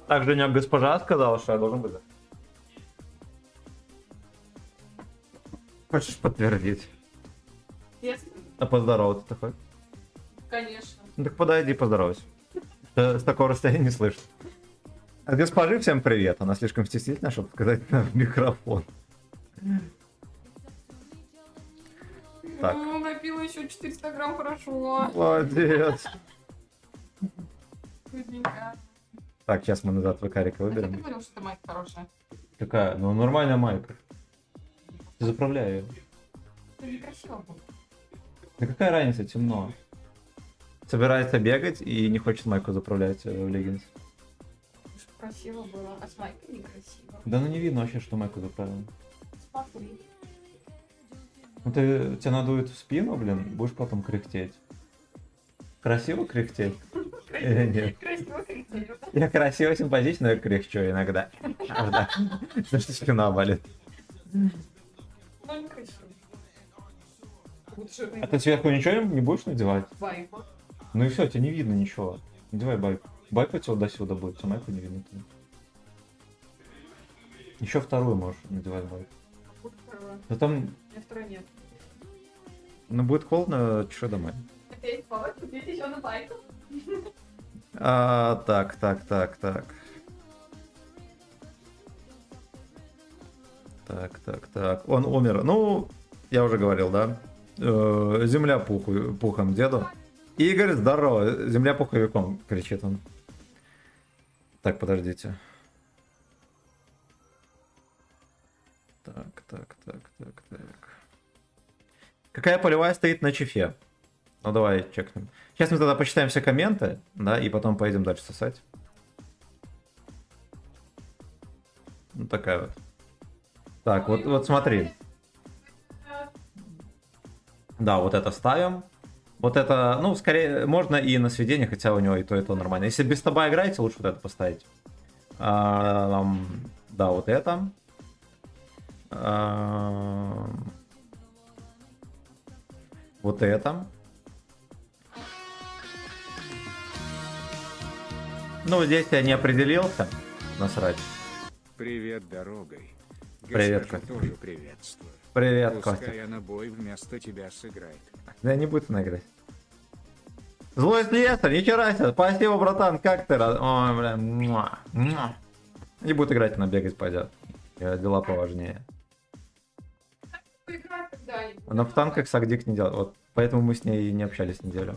Так, Женя, госпожа сказала, что я должен быть. Хочешь подтвердить? Если, А поздороваться ты хочешь? конечно. Ну так подойди, поздоровайся. С такого расстояния не слышно. От госпожи всем привет. Она слишком стеснительна, чтобы сказать в микрофон. Так. Ну, напила еще 400 грамм, хорошо. Молодец. Бедненько. Так, сейчас мы назад ВКарика А ты выберем. говорил, что майка хорошая. Какая? Ну, нормальная майка. Заправляю ее. Это некрасиво было. Да какая разница, темно. Собирается бегать и не хочет майку заправлять в леггинс. Чтобы красиво было, а с майкой некрасиво. Да ну не видно вообще, что майку заправил. Смотри. Ну ты, тебя надует в спину, блин, будешь потом кряхтеть. Красиво кряхтеть? Или нет? Красиво красиво. Я красиво, симпатично кряхчу иногда. Правда. Потому что спина болит. Ну, некрасиво. Вот жирный А ты сверху ничего не будешь надевать? байк. Ну и все, тебе не видно ничего. Надевай байку. Байку тебя до сюда будет, а майку не видно. Еще вторую можешь надевать байку. Вот второе. Но там, У меня второй нет. ну будет холодно, чё домой. Опять повод купить еще на байку. Так. Так. Он умер. Ну, я уже говорил, да? Земля пухом деду. Игорь, здорово. Земля пуховиком, кричит он. Так, подождите. Так. Какая полевая стоит на чефе? Ну, давай чекнем. Сейчас мы тогда почитаем все комменты, да, и потом поедем дальше сосать. Ну, такая вот. Так, вот смотри. Да, вот это ставим. Вот это, ну, скорее, можно и на сведение, хотя у него и то нормально. Если без таба играете, лучше вот это поставить. Да, вот это. Вот это. Ну, здесь я не определился. Насрать. Привет дорогой. Привет, Госпожа Катя. тоже приветствую. Привет, Пускай Костя. она бой вместо тебя сыграет. Да не будет она играть. Злой слесарь, ничего себе. Спасибо, братан, как ты? Ой, бля. Не будет играть, она бегать пойдет. Дела поважнее. Поиграть когда-нибудь. Она в танках сагдик не делает. Вот поэтому мы с ней не общались неделю.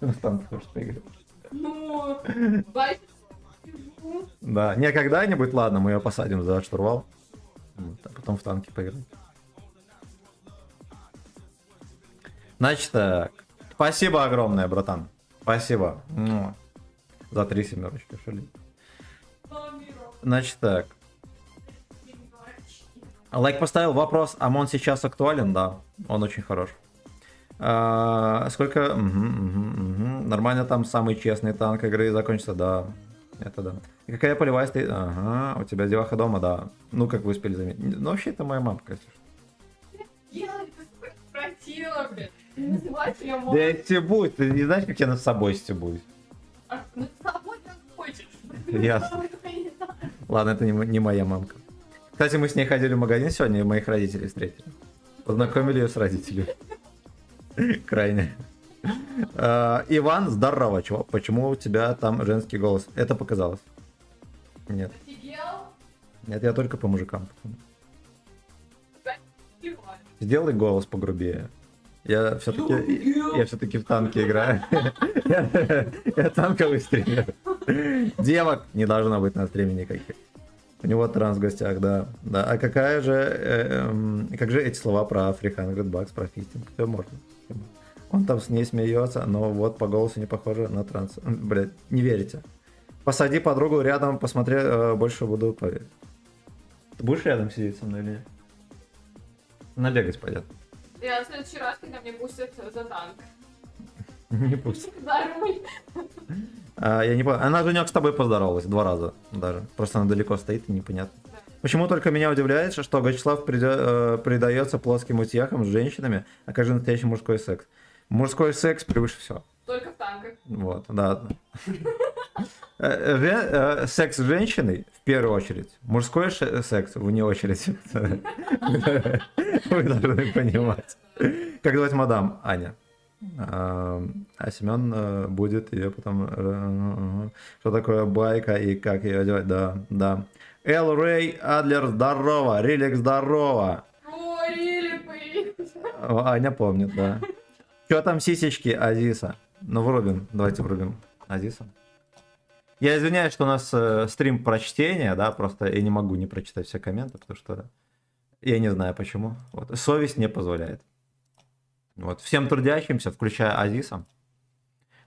В танках хочет поиграть. Ну, байк. Да, не когда-нибудь, ладно, мы ее посадим за штурвал. Вот, а потом в танки поиграем. Значит так. Спасибо огромное, братан. Спасибо. За 3 семерочки, шали. Значит так. Лайк поставил вопрос, ОМОН сейчас актуален? Да, он очень хорош. Сколько? Нормально, там самый честный танк игры закончится, да. Это да. И какая полевая стоит? Ага, у тебя деваха дома, да. Ну, как вы успели заметить. Ну, вообще, это моя мамка, если что. Делай, ты сука, спросила, блин. Не называйте ее Да мамой. я стебусь, ты не знаешь, как я над собой стебусь? А, ну, с собой как хочешь. Ясно. Ладно, это не моя мамка. Кстати, мы с ней ходили в магазин сегодня, и моих родителей встретили. Познакомили ее с родителями. Крайне. Иван, здорово, чувак. Почему у тебя там женский голос? Это показалось. Нет. Офигел? Нет, я только по мужикам. Плевать. Сделай голос погрубее. Я все-таки в танке играю. Я танковый стример. Девок не должно быть на стриме никаких. У него транс в гостях, да. Да. А какая же... как же эти слова про Free 100 Bucks, про фистинг? Все можно. Он там с ней смеется, но вот по голосу не похоже на транс. Блять, не верите. Посади подругу рядом, посмотри, больше буду поверить. Ты будешь рядом сидеть со мной или нет? Набегать пойдет. Я в следующий раз, когда мне пустят за танк. Не пусть. За руль. Я не понял. Она, Женек, с тобой поздоровалась 2 раза даже. Просто она далеко стоит и непонятно. Почему только меня удивляет, что Гачеслав предается плоским утехам с женщинами, а как же настоящий мужской секс? Мужской секс превыше всего. Только в танках. Вот, да. Секс с женщиной в первую очередь. Мужской секс вне очереди. Вы должны понимать. Как звать мадам? Аня. А Семен будет ее потом... Что такое байка и как ее одевать? Да, да. Эл Рэй Адлер, здорово. Релик, здорово. Ой, Рилипы. Аня помнит, да. Что там сисечки, Азиса? Ну, врубим. Давайте врубим Азиса. Я извиняюсь, что у нас стрим прочтения, да, просто я не могу не прочитать все комменты, потому что я не знаю почему. Вот. Совесть не позволяет. Вот. Всем трудящимся, включая Азиса,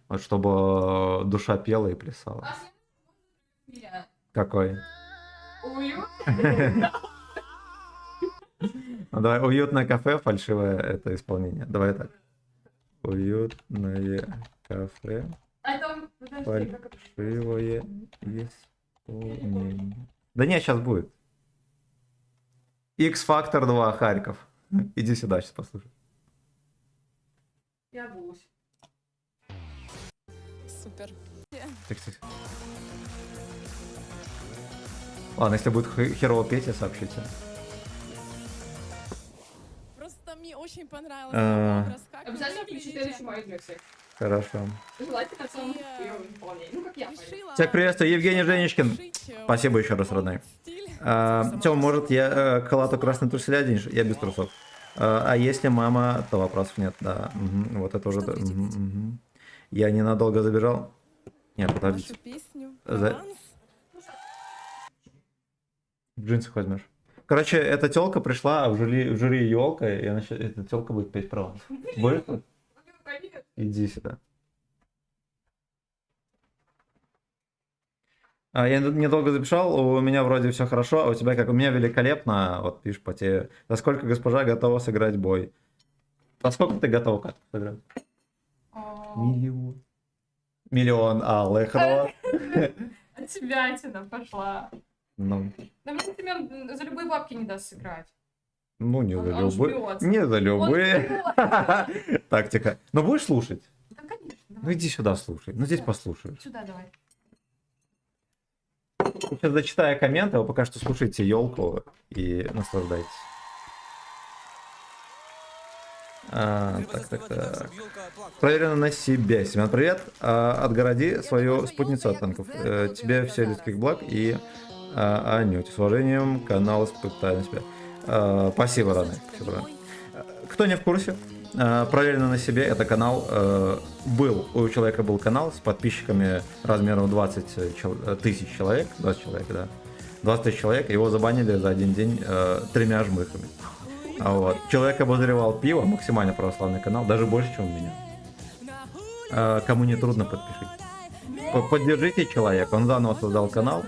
вот, чтобы душа пела и плясала. Какой? Уют. Ну, давай, уютное кафе, фальшивое это исполнение. Давай так. Уютное кафе, А там, подожди, как это? фальшивое исполнение. Да нет, сейчас будет. X-Factor 2, Харьков. Иди сюда, сейчас послушай. Я обулась. Супер. Тихо. Ладно, если будет херово петь, я сообщите. Просто мне очень понравился А. образ, как вы Обязательно включи выглядите. следующий мой Джекси. Хорошо. Желательно в самом И, первом исполнении. Ну, как я пойду. Решила Всех приветствую, Евгений Женечкин. решить, Спасибо еще раз, родной. стиль. Тём, может, я халату красный труселя оденешь? Я без трусов. А если мама, то вопросов нет, да. Мгм, вот это уже... Что будете петь? Я ненадолго забежал. Нет, подождите. Вашу песню. За- «Баланс». В джинсах возьмешь. Короче, эта телка пришла, а в жюри елка, и эта телка будет петь прованс. Будет? Ну, конечно. Иди сюда. Я недолго записал, у меня вроде все хорошо, а у тебя как? У меня великолепно, вот пишешь по тебе. За сколько госпожа готова сыграть бой? За сколько ты готова катку сыграть? О, Миллион. Миллион алых роз. От тебя тина пошла. Ну, Да мне, например, за любые бабки не даст сыграть. ну не за Он любые. жмётся. Не за Он любые. жмётся. Тактика. Ну будешь слушать? Да, конечно. Ну Давай. иди сюда слушай. Ну здесь Да. послушаешь. Сюда давай. Сейчас зачитаю комменты, вы пока что слушайте елку и наслаждайтесь. Так. Проверено на себе. Семен, привет. Отгороди свою спутницу от танков. Тебе все людских благ и Анют. С уважением, канал испытай на себя. Спасибо, родной. Спасибо, родной. Кто не в курсе, проверено на себе, это канал у человека был канал с подписчиками размером 20 тысяч человек, 20 человек, да, 20 тысяч человек, его забанили за один день 3 жмыхами. Вот. Человек обозревал пиво, максимально православный канал, даже больше, чем у меня. Кому не трудно, подпишитесь. Поддержите человека, он заново создал канал,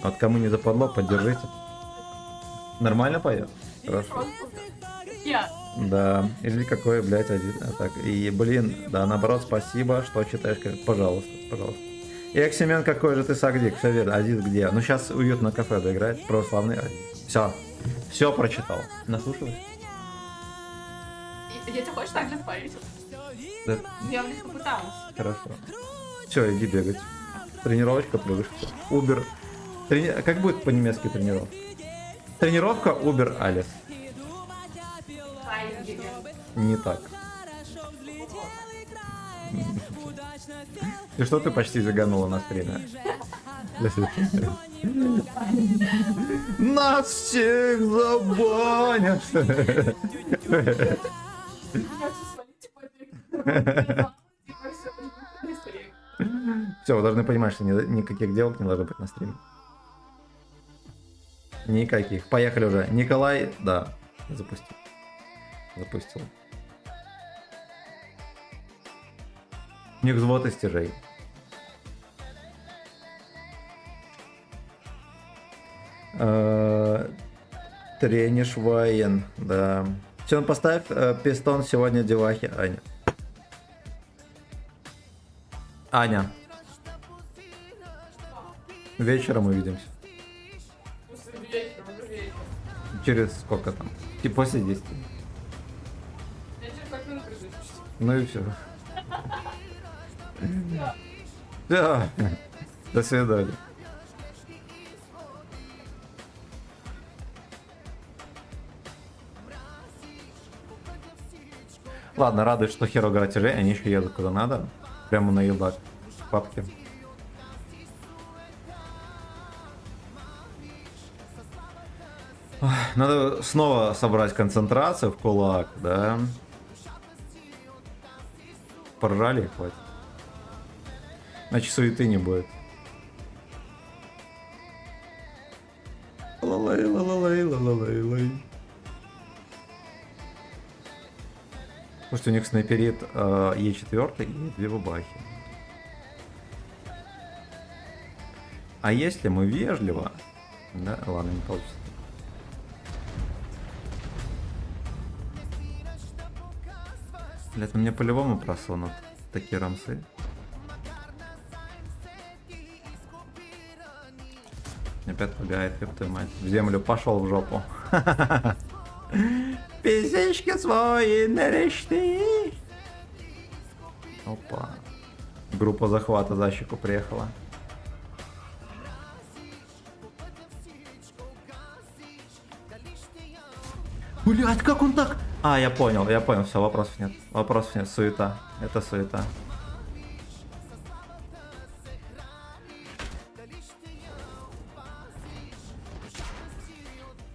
вот кому не западло, поддержите. Нормально поет? Хорошо. Я. Да, или какой, блядь, один. А так, и, блин, да, наоборот, спасибо, что читаешь. Пожалуйста, пожалуйста. И Оксимен, какой же ты сагдик, все верно. Азиз где? Ну, сейчас уютно кафе доиграть. Православный Азиз. Все прочитал. Наслушалась? Я тебя хочешь так же спалить? Да, Я близко пыталась. хорошо. Все, иди бегать. Тренировочка, прыгашка. Убер. Как будет по-немецки тренировка? Тренировка Убер Алис. Не так. И что ты почти заганула на стриме? Нас всех забанят. Все, вы должны понимать, что никаких девок не должно быть на стриме. Никаких. Поехали уже. Николай, да, запустил. Запустил. Не взвод и стяжей. Трениш воен, да. Все, поставь пистон сегодня девахи, Аня. Аня. Вечером увидимся. Через сколько там? Типа после 10. Ну и все. Да. До свидания. Ладно, радует, что Hero гратежей, они еще едут куда надо. Прямо на ебак. Папки. Ой, надо снова собрать концентрацию в кулак, да? Поржали и хватит. Значит, суеты не будет. Лалай, лалай, лалай, лалай. Слушайте, у них снайперит Е4 и 2 бабахи. А если мы вежливо... Да, ладно, не получится. Блять, ну мне по-любому просунут такие рамсы. Опять пугает, ёб твою мать. В землю пошел в жопу. Писечки свои наречты. Опа. Группа захвата за щеку приехала. Блять, как он так? А, я понял, все, вопросов нет. Вопросов нет, суета. Это суета.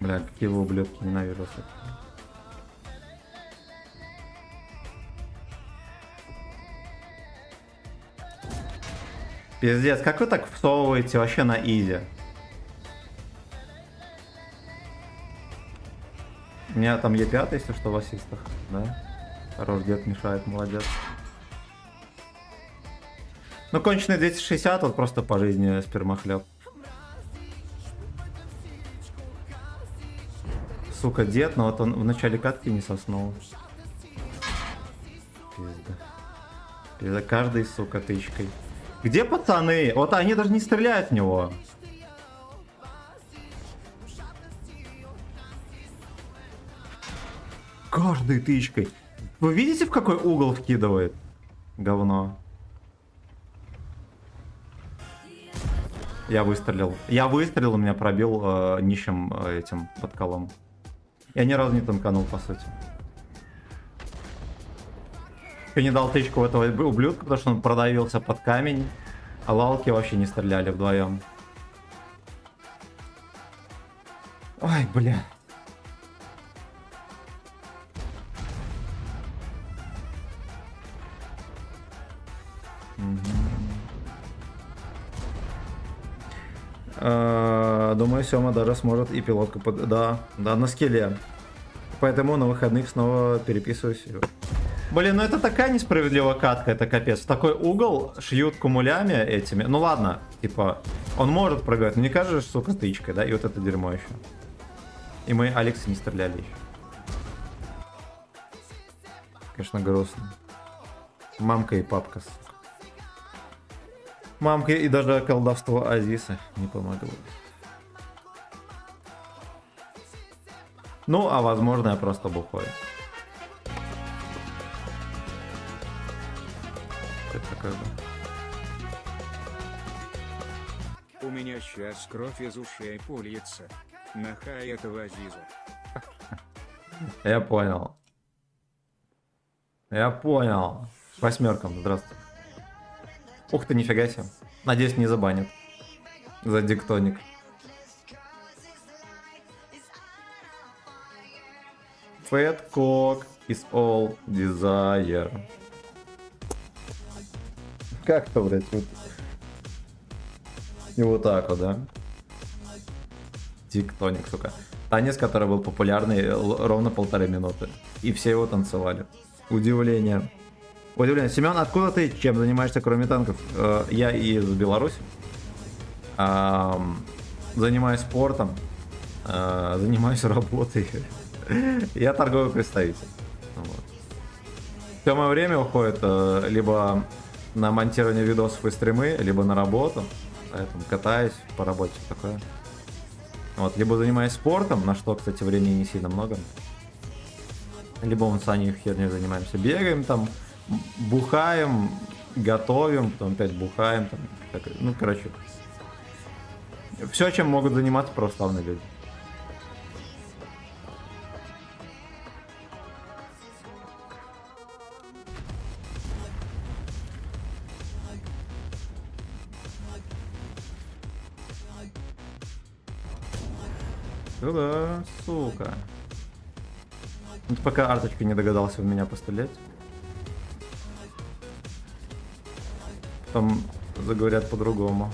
Бля, какие вы ублюдки, ненавижу. Пиздец, как вы так всовываете вообще на изи? У меня там Е5, если что, в ассистах, да? Хорош, дед мешает, молодец. Ну, конченый 260, вот просто по жизни спермохлеб. Сука, дед, но вот он в начале катки не соснул. Пизда. Пизда, каждый, сука, тычкой. Где пацаны? Вот они даже не стреляют в него. Каждой тычкой. Вы видите, в какой угол вкидывает? Говно. Я выстрелил. Я выстрелил, меня пробил нищим этим подколом. Я ни разу не танканул, по сути. Я не дал тычку в этого ублюдка, потому что он продавился под камень. А лалки вообще не стреляли вдвоем. Ой, бля. Думаю, Сёма даже сможет и пилотку под... Да, на скилле. Поэтому на выходных снова переписываюсь. Блин, ну это такая несправедливая катка, это капец. В такой угол шьют кумулями этими. Ну ладно, типа, он может прыгать, но не кажется, сука, тычкой, да? И вот это дерьмо еще. И мы Алекса не стреляли еще. конечно, грустно. Мамка и папка, сука. Мамка и даже колдовство Азиса не помогло. Ну, а возможно, я просто бухой. Это как бы... У меня сейчас кровь из ушей пульется. Нахай этого Азиза. Я понял. Я понял. Восьмеркам, здравствуй. Ух ты, нифига себе. Надеюсь, не забанят. За диктоник. Fat cock is all desire. Как-то, блядь, вот. И вот так вот, да? Диктоник, сука. Танец, который был популярный ровно 1,5 минуты. И все его танцевали. Удивление. Удивление. Семен, откуда ты? Чем занимаешься, кроме танков? Я из Беларуси. Занимаюсь спортом. Занимаюсь работой. Я торговый представитель. Вот. Все мое время уходит либо на монтирование видосов и стримы, либо на работу. Поэтому катаюсь по работе, такое. Вот, либо занимаюсь спортом, на что, кстати, времени не сильно много. Либо мы с Аней херней занимаемся. Бегаем там, бухаем, готовим, потом опять бухаем. Там, так, ну, короче. Все, чем могут заниматься православные люди. Сюда, сука. Вот пока Арточка не догадался в меня пострелять. Потом заговорят по-другому.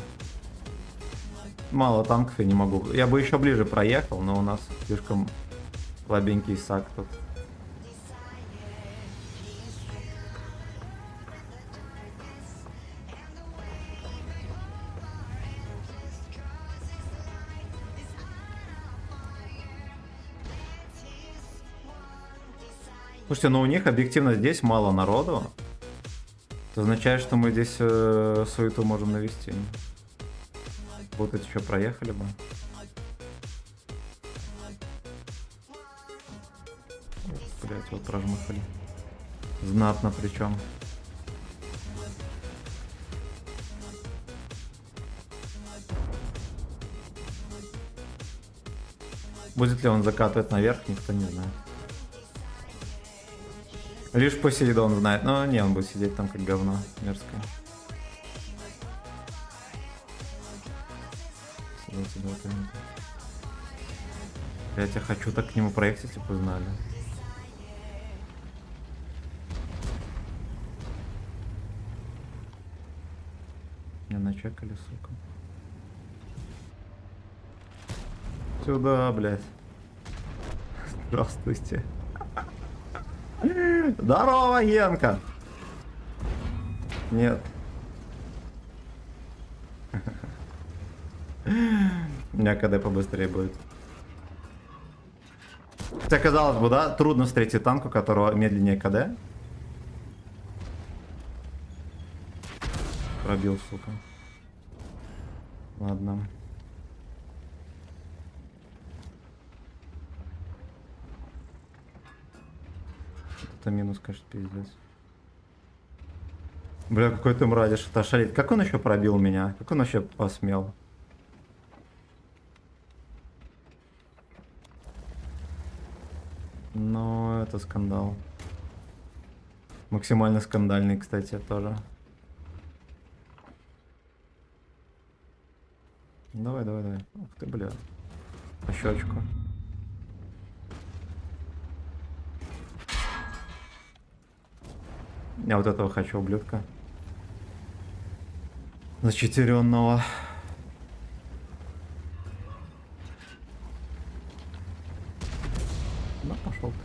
Мало танков, я не могу. Я бы еще ближе проехал, но у нас слишком слабенький сак тут. Слушайте, ну у них объективно здесь мало народу. Это означает, что мы здесь суету можем навести. Вот эти еще проехали бы. Блять, вот прожмыхали. Знатно причем. Будет ли он закатывать наверх, никто не знает. Лишь Посейдон знает, но не, он будет сидеть там как говно мерзкое. 22 минуты. Я хочу так к нему проехать, если бы знали. Меня начекали, сука. Сюда, блядь. Здравствуйте. Здорово, Генка! Нет. У меня КД побыстрее будет. Хотя, казалось бы, да, трудно встретить танк, у которого медленнее КД. Пробил, сука. Ладно. Это минус, конечно, пиздец. Бля, какой ты мразь, что-то шалит. Как он еще пробил меня? Как он вообще посмел? Ну, это скандал. Максимально скандальный, кстати, тоже. Давай, давай, давай. Ух ты, бля. По щечку. Я вот этого хочу, ублюдка. Зачетеренного. Да, пошел ты.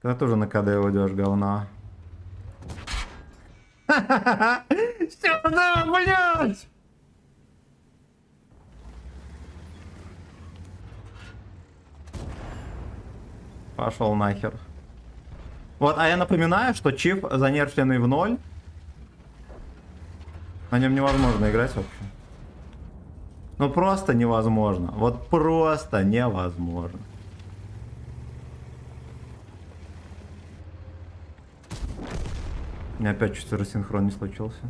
Когда тоже на КД уйдешь, говна. Сюда, блядь! Пошел нахер. Вот, а я напоминаю, что чип занерфленный в 0. На нем невозможно играть вообще. Ну просто невозможно. Вот просто невозможно. У меня опять чуть рассинхрон не случился.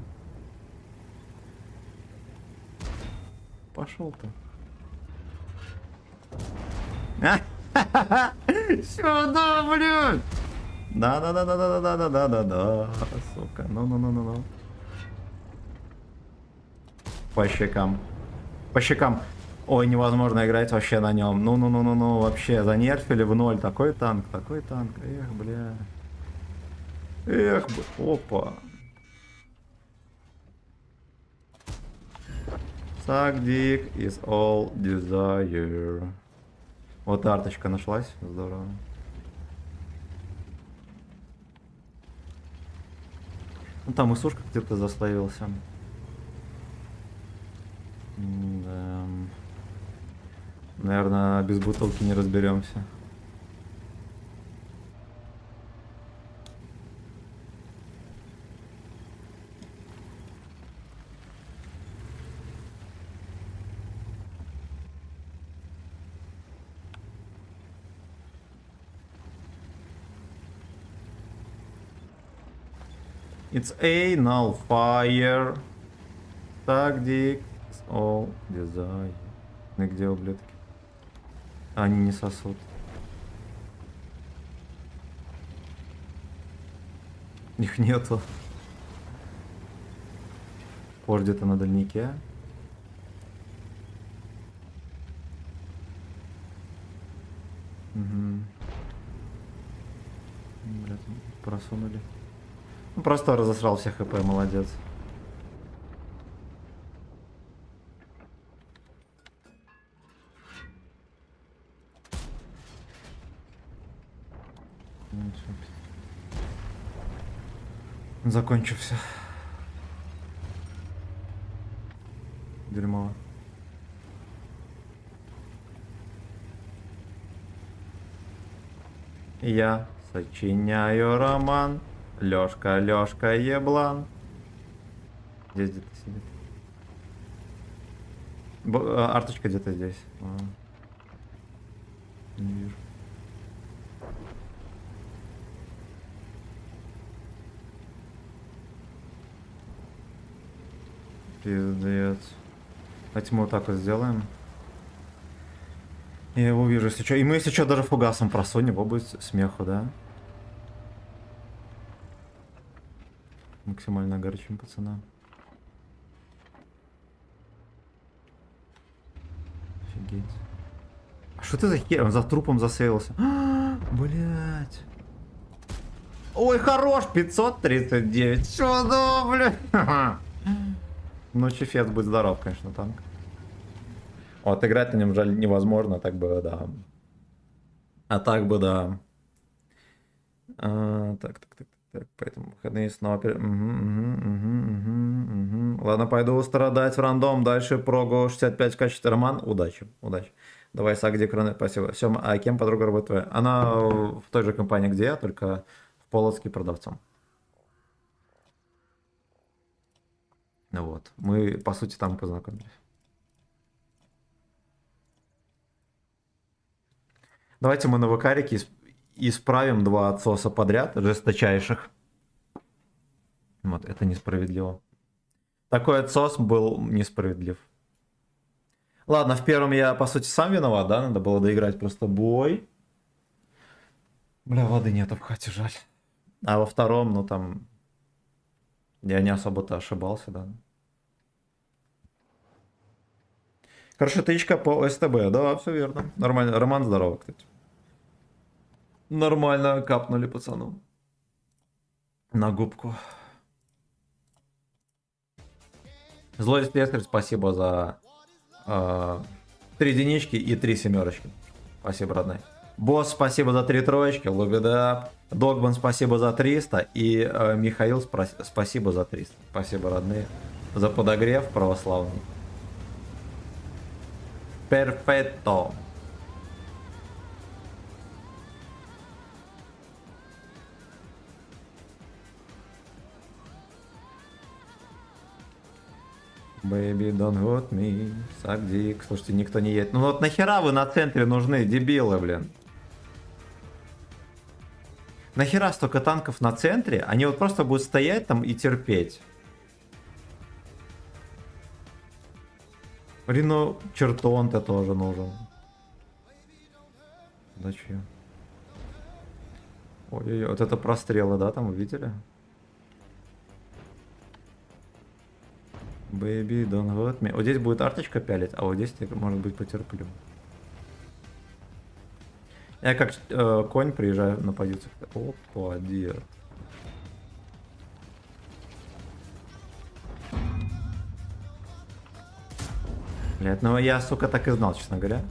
Пошел ты. Сюда, блядь! Да, сука. Ну. По щекам. По щекам. Ой, невозможно играть вообще на нем. Ну, вообще, занерфили в 0. Такой танк. Эх, бля. Эх, опа. Suck dick is all desire. Вот арточка нашлась. Здорово. Ну там и сушка где-то заслоился. Да. Наверное, без бутылки не разберемся. It's anal fire. Tactics all desire. Ну где, ублюдки? Они не сосут. Их нету. Пор где-то на дальнике. Угу. Блядь, просунули. Ну, просто разосрал всех хп, молодец. Закончился. Дерьмо. Я сочиняю роман. Лёшка, еблан. Здесь где-то сидит. Арточка где-то здесь. Не вижу. Пиздец. Давайте мы вот так вот сделаем. Я его вижу, если что. И мы, если что, даже фугасом просунем, его будет смеху, да? Максимально огорчим пацана. Офигеть. А что ты за хер? Он за трупом засеялся. Блять. Ой, хорош, 539. Что, да, блядь? Ну, чефец, будь здоров, конечно, танк. Вот, играть на нем, жаль, невозможно, так бы, да. А так бы, да. Так, поэтому выходные снова... Ладно, пойду страдать в рандом, дальше прогу 65 в качестве роман. Удачи. Давай, Сагди, краны, спасибо. Сёма, а кем подруга работает? Она в той же компании, где я, только в Полоцке продавцом. Ну вот, мы, по сути, там познакомились. Давайте мы на ВКарике исправим 2 отсоса подряд, жесточайших. Вот, это несправедливо. Такой отсос был несправедлив. Ладно, в первом я, по сути, сам виноват, да? Надо было доиграть просто бой. Бля, воды нету в хате, жаль. А во втором, ну там... Я не особо-то ошибался, да. Короче, тычка по СТБ, да, все верно. Нормально. Роман, здорово, кстати. Нормально капнули пацану. На губку. Злой слесарь, спасибо за 3 единички и 3 семерочки. Спасибо, родной. Босс, спасибо за 3 троечки. Лобида. Догбан, спасибо за 300. И Михаил, спасибо за 300. Спасибо, родные. За подогрев православный. Перфетто. Baby, don't hurt me. Suck dick. Слушайте, никто не едет. Ну вот нахера вы на центре нужны, дебилы, блин? Нахера столько танков на центре? Они вот просто будут стоять там и терпеть. Блин, ну чертон-то тоже нужен. Да че? Ой-ой-ой, вот это прострелы, да, там вы видели? Baby, don't hurt me. Вот здесь будет арточка пялить, а вот здесь я, может быть, потерплю. Я как конь приезжаю на позицию. Опа, дед. Блядь, ну я, сука, так и знал, честно говоря.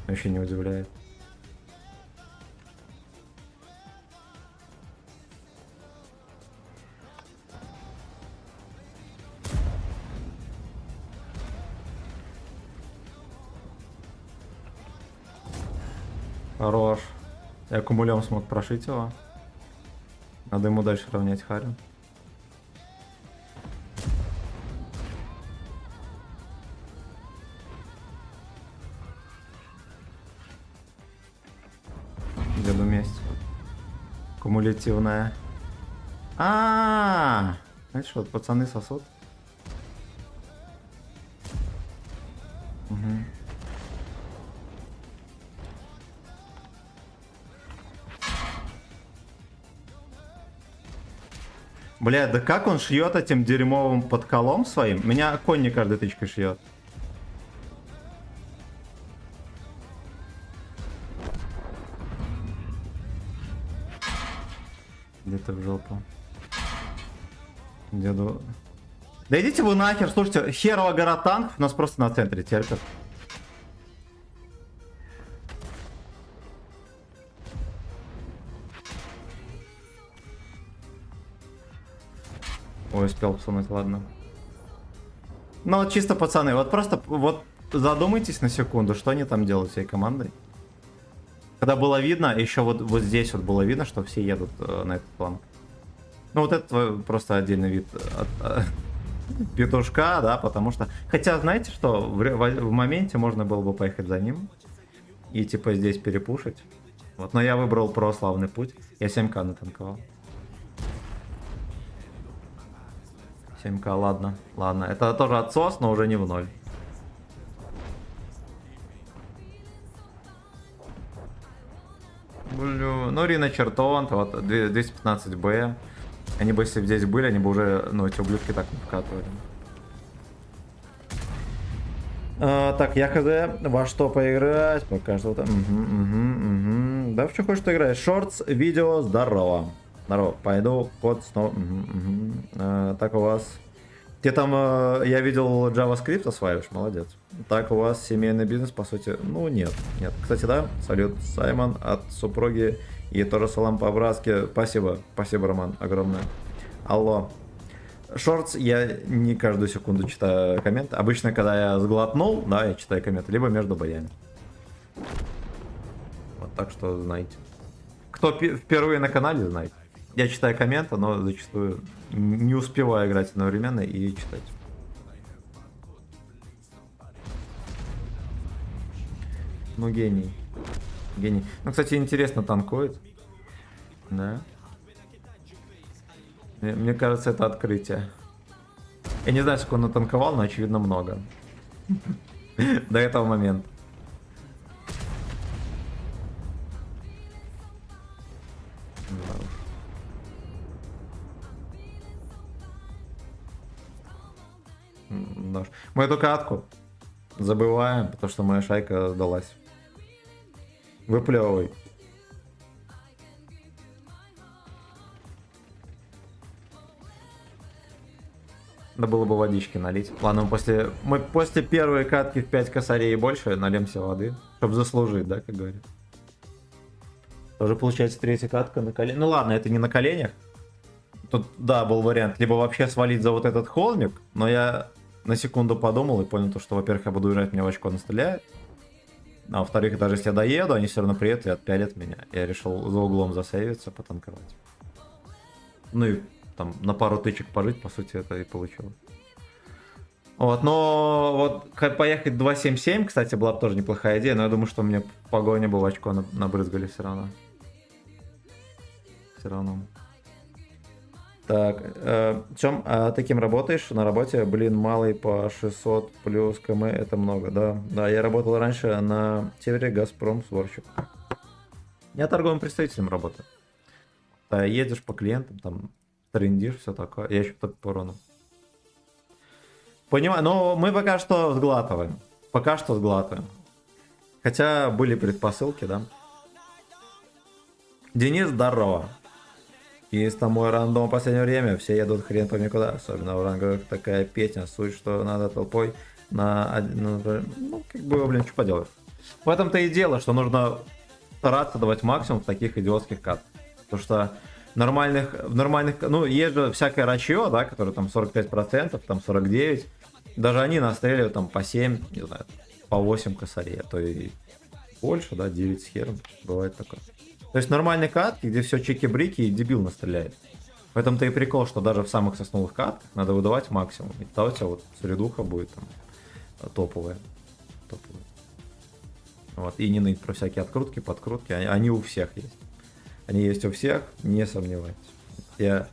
Вообще не удивляет. Хорош. Я кумулем смог прошить его. Надо ему дальше равнять Харин. Деду месть. Кумулятивная. Знаете что, вот пацаны сосут. Угу. Бля, да как он шьет этим дерьмовым подколом своим? Меня конь не каждой тычкой шьет. Где-то в жопу. Деду. Да идите вы нахер, слушайте, херова гора танков у нас просто на центре терпят. Ой, успел всунуть, ладно. Ну вот чисто, пацаны, вот просто вот задумайтесь на секунду, что они там делают всей командой. Когда было видно, еще вот здесь вот было видно, что все едут на этот фланг. Ну вот это просто отдельный вид от петушка, да, потому что... Хотя, знаете что, в моменте можно было бы поехать за ним и типа здесь перепушить. Вот, но я выбрал православный путь. Я 7к натанковал. 7к, ладно, ладно. Это тоже отсос, но уже не в ноль. Блю, ну Рина Чертон, вот 215Б. Они бы, если бы здесь были, они бы уже, ну, эти ублюдки так не вкатывали. Так, я хз, во что поиграть? Пока что там. Да в что хочешь, что играешь? Шортс, видео, здорово. Здорово, пойду, код снова. Так, у вас... Ты там, я видел, JavaScript осваиваешь, молодец. Так, у вас семейный бизнес, по сути, ну нет, нет. Кстати, да, салют, Саймон, от супруги, и тоже салам по-братски. Спасибо, спасибо, Роман, огромное. Алло. Шортс, я не каждую секунду читаю комменты. Обычно, когда я сглотнул, да, я читаю комменты, либо между боями. Вот так что знаете. Кто впервые на канале, знает. Я читаю комменты, но зачастую не успеваю играть одновременно и читать. Ну, гений. Гений. Ну, кстати, интересно танкует. Да. Мне кажется, это открытие. Я не знаю, сколько он натанковал, но очевидно много. До этого момента. Мы эту катку забываем, потому что моя шайка сдалась. Выплевывай. Надо было бы водички налить. Ладно, мы после первой катки в 5 косарей и больше налемся воды, чтобы заслужить, да, как говорят. Тоже получается третья катка на коленях. Ну ладно, это не на коленях. Тут, да, был вариант либо вообще свалить за вот этот холмик, но я на секунду подумал и понял, что, во-первых, я буду играть, мне в очко настреляет. А во-вторых, даже если я доеду, они все равно приедут и отпялят меня. Я решил за углом засейвиться, потанковать. Ну и там на пару тычек пожить, по сути, это и получилось. Вот, но вот поехать 2.77, кстати, была бы тоже неплохая идея, но я думаю, что мне погоня бы в очко набрызгали все равно. Все равно. Так, Тём, а ты кем работаешь на работе? Блин, малый по 600 плюс км, это много, да. Да, я работал раньше на севере, Газпром, сборщик. Я торговым представителем работаю. Да, едешь по клиентам, там, трендишь, все такое. Я еще только по урону. Понимаю, но мы пока что сглатываем. Пока что сглатываем. Хотя были предпосылки, да. Денис, здорово. Есть там мой рандом в последнее время, все едут хрен пойми куда, особенно в ранговых такая песня, суть, что надо толпой ну, как бы, блин, что поделаешь. В этом-то и дело, что нужно стараться давать максимум в таких идиотских катах. Потому что в нормальных, ну, есть же всякое рачье, да, которое там 45%, там 49%, даже они настреливают там по 7, не знаю, по 8 косарей, а то и больше, да, 9 с хером, бывает такое. То есть нормальные катки, где все чики-брики и дебил настреляет. В этом-то и прикол, что даже в самых сосновых катках надо выдавать максимум. И тогда у тебя вот средуха будет там топовая. Вот. И не ныть про всякие открутки, подкрутки. Они у всех есть. Они есть у всех, не сомневайтесь. Я,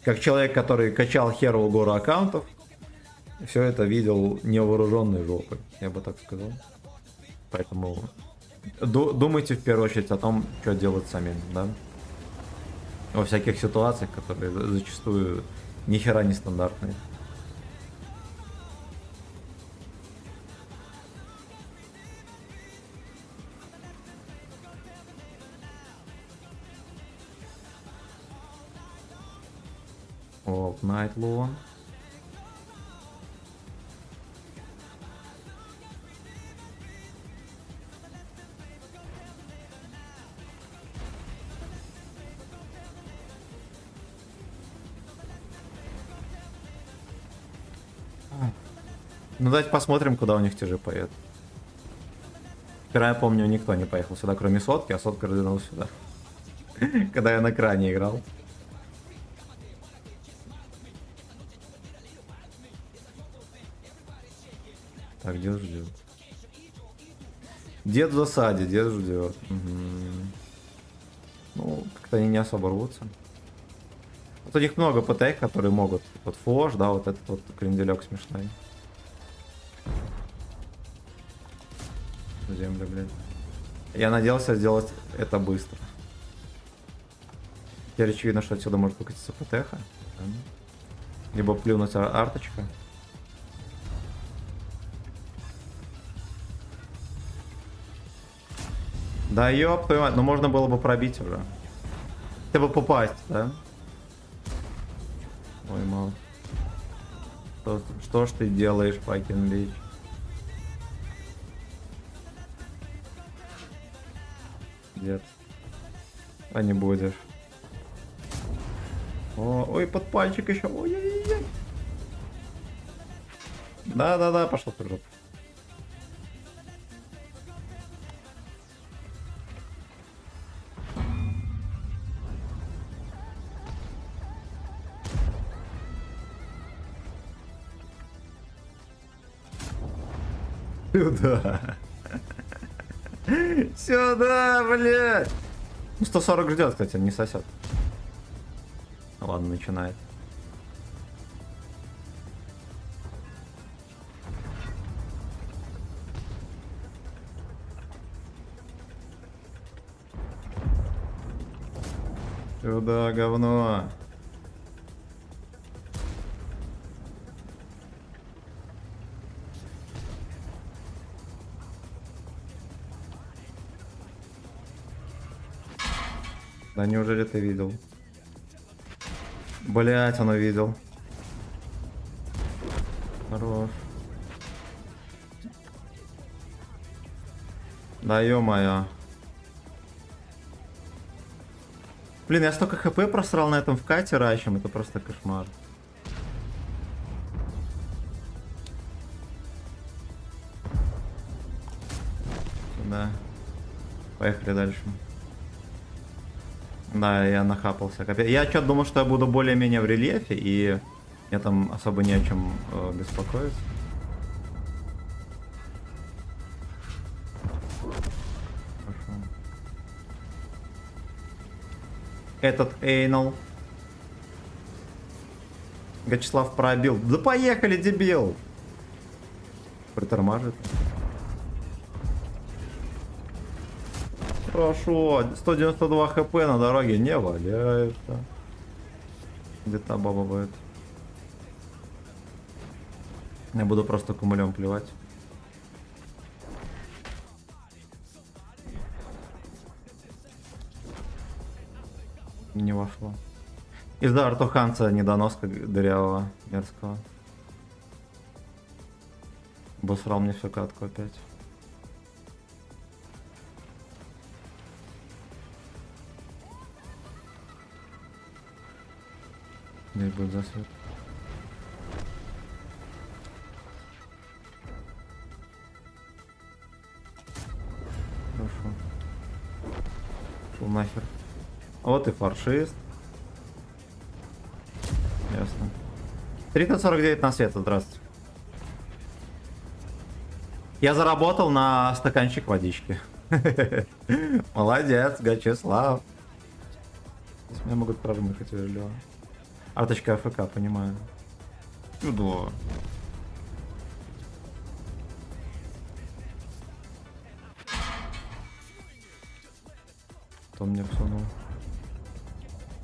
как человек, который качал херовую гору аккаунтов, все это видел невооруженной жопой, я бы так сказал. Поэтому думайте в первую очередь о том, что делать самим, да? Во всяких ситуациях, которые зачастую ни хера не стандартные. О, Night Loan. Ну давайте посмотрим, куда у них тяжи поедут. Вчера, я помню, никто не поехал сюда, кроме сотки, а сотка развернулась сюда. Когда я на кране играл. Так, дед ждет. Дед в засаде, дед ждет. Угу. Ну, как-то они не особо рвутся. Вот у них много ПТХ, которые могут. Вот фош, да, вот этот вот кренделек смешной. Землю, блядь. Я надеялся сделать это быстро. Теперь очевидно, что отсюда может выкатиться ПТХ. Либо плюнуть арточка. Да ёб твою мать, ну можно было бы пробить уже. Хотя бы попасть, да? Ой, мало. Что ж ты делаешь, Пакин Бич? Дед. А не будешь. О, ой, под пальчик еще. Ой-ой-ой. Да-да-да, пошел ты в жопу. Сюда. Сюда, блядь. Ну, 140 ждет, кстати, не сосет. Ладно, начинает. Сюда, говно. Да неужели ты видел? Блять, он увидел. Хорош. Да ё-моё. Блин, я столько хп просрал на этом вкате ращем, это просто кошмар. Да. Поехали дальше. Да, я нахапался. Я что-то думал, что я буду более-менее в рельефе, и Мне там особо не о чем беспокоиться. Хорошо. Этот Эйнол. Гачеслав пробил. Да поехали, дебил! Притормаживает. Хорошо. 192 хп на дороге не валяется. Где-то баба будет. Я буду просто кумулем плевать. Не вошло. Из-за артуханца недоноска дырявого, мерзкого. Босрал мне всю катку опять. Здесь будет засвет. Хорошо. Шел нахер. Вот и фаршист. Ясно. 349 на свет, здравствуйте. Я заработал на стаканчик водички. Молодец, Гачеслав. Здесь меня могут прожмыхать вежливо. Арточка АФК, понимаю. Чудо. Кто мне всунул?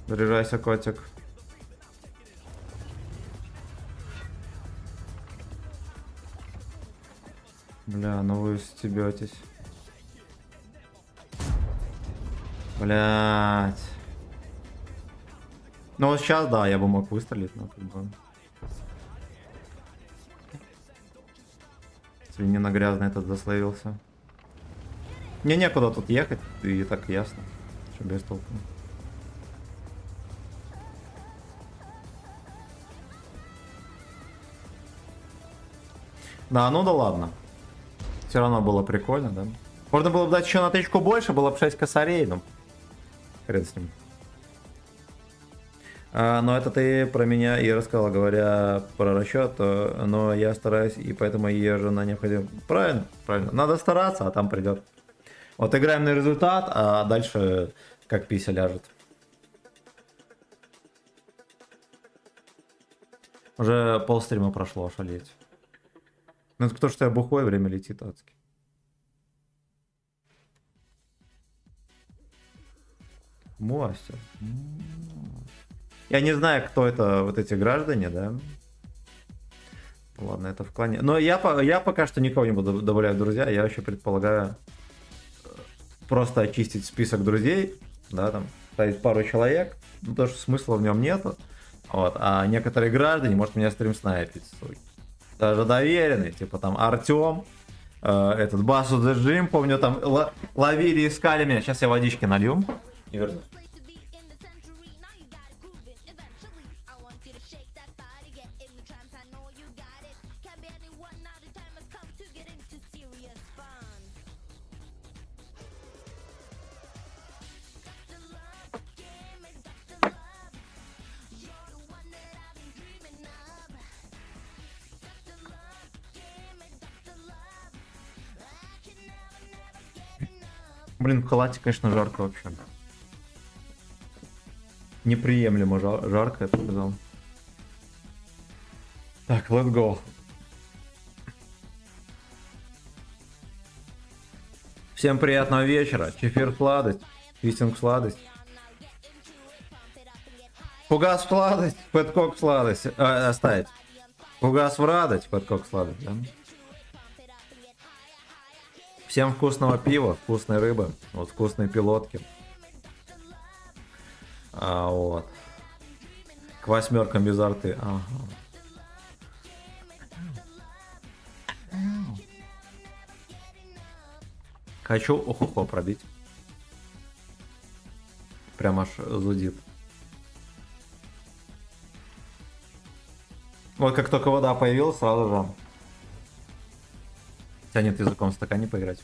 Заряжайся, котик. Бля, ну вы стебетесь. Блять. Ну вот сейчас, да, я бы мог выстрелить, но как бы... Свинина грязный этот засловился. Мне некуда тут ехать, и так ясно. Что без толку. Да, ну да ладно. Все равно было прикольно, да? Можно было бы дать еще на тычку больше, было бы 6 косарей, но... Хрен с ним. Но это ты про меня и рассказал, говоря про расчет, но я стараюсь, и поэтому езжу на необходимый... Правильно, правильно. Надо стараться, а там придет. Вот играем на результат, а дальше как пися ляжет. Уже полстрима прошло, ошалеть. Ну это потому что я бухой, время летит адски. Мастер. Я не знаю, кто это, вот эти граждане, да? Ладно, это в клане. Но я пока что никого не буду добавлять в друзья. Я вообще предполагаю просто очистить список друзей, да, там, ставить пару человек. Ну, потому что смысла в нем нету. Вот. А некоторые граждане, может, меня стрим снайпить. Даже доверенный, типа там Артем, этот Басу The Gym, помню, там ловили, искали меня. Сейчас я водички налью и вернусь. Блин, в халате, конечно, жарко вообще. Неприемлемо жарко, я бы сказал. Так, let's go. Всем приятного вечера. Чефир сладость, твистинг сладость. Фугас в сладость, пэткок в сладость. Оставить. Фугас в радость, пэткок в сладость, да? Всем вкусного пива, вкусной рыбы, вот вкусные пилотки. Вот. К 8 без арты. Ага. Хочу ухухо пробить. Прям аж зудит. Вот как только вода появилась, сразу же тянет языком в стакане поиграть.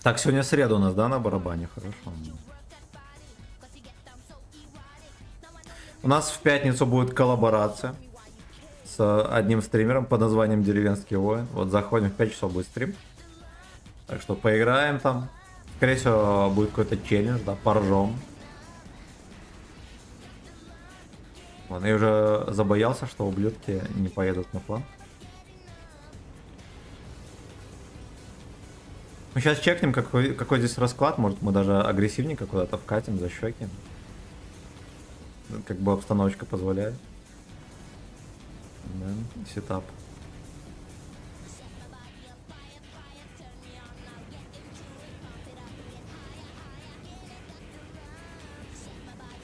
Так, сегодня среда у нас, да, на барабане? Хорошо. У нас в пятницу будет коллаборация с одним стримером под названием Деревенский воин. Вот заходим, в 5 часов будет стрим. Так что поиграем там. Скорее всего, будет какой-то челлендж, да, поржем. Ладно, я уже забоялся, что ублюдки не поедут на план. Мы сейчас чекнем, какой здесь расклад. Может, мы даже агрессивненько куда-то вкатим, защеким. Как бы обстановочка позволяет. Да, сетап.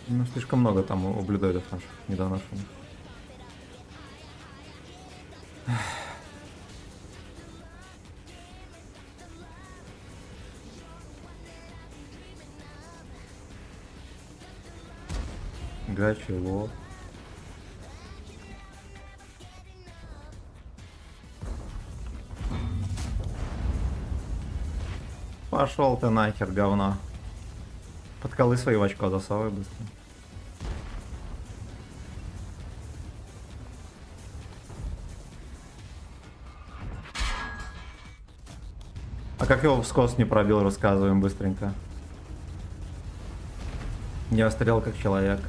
Ну, слишком много там ублюдоидов наших недоношенных. Гачи, ло. Пошел ты нахер, говно. Подколы свои в очко засовывай быстро. А как его в скос не пробил, рассказываем быстренько. Я стрелял как человек.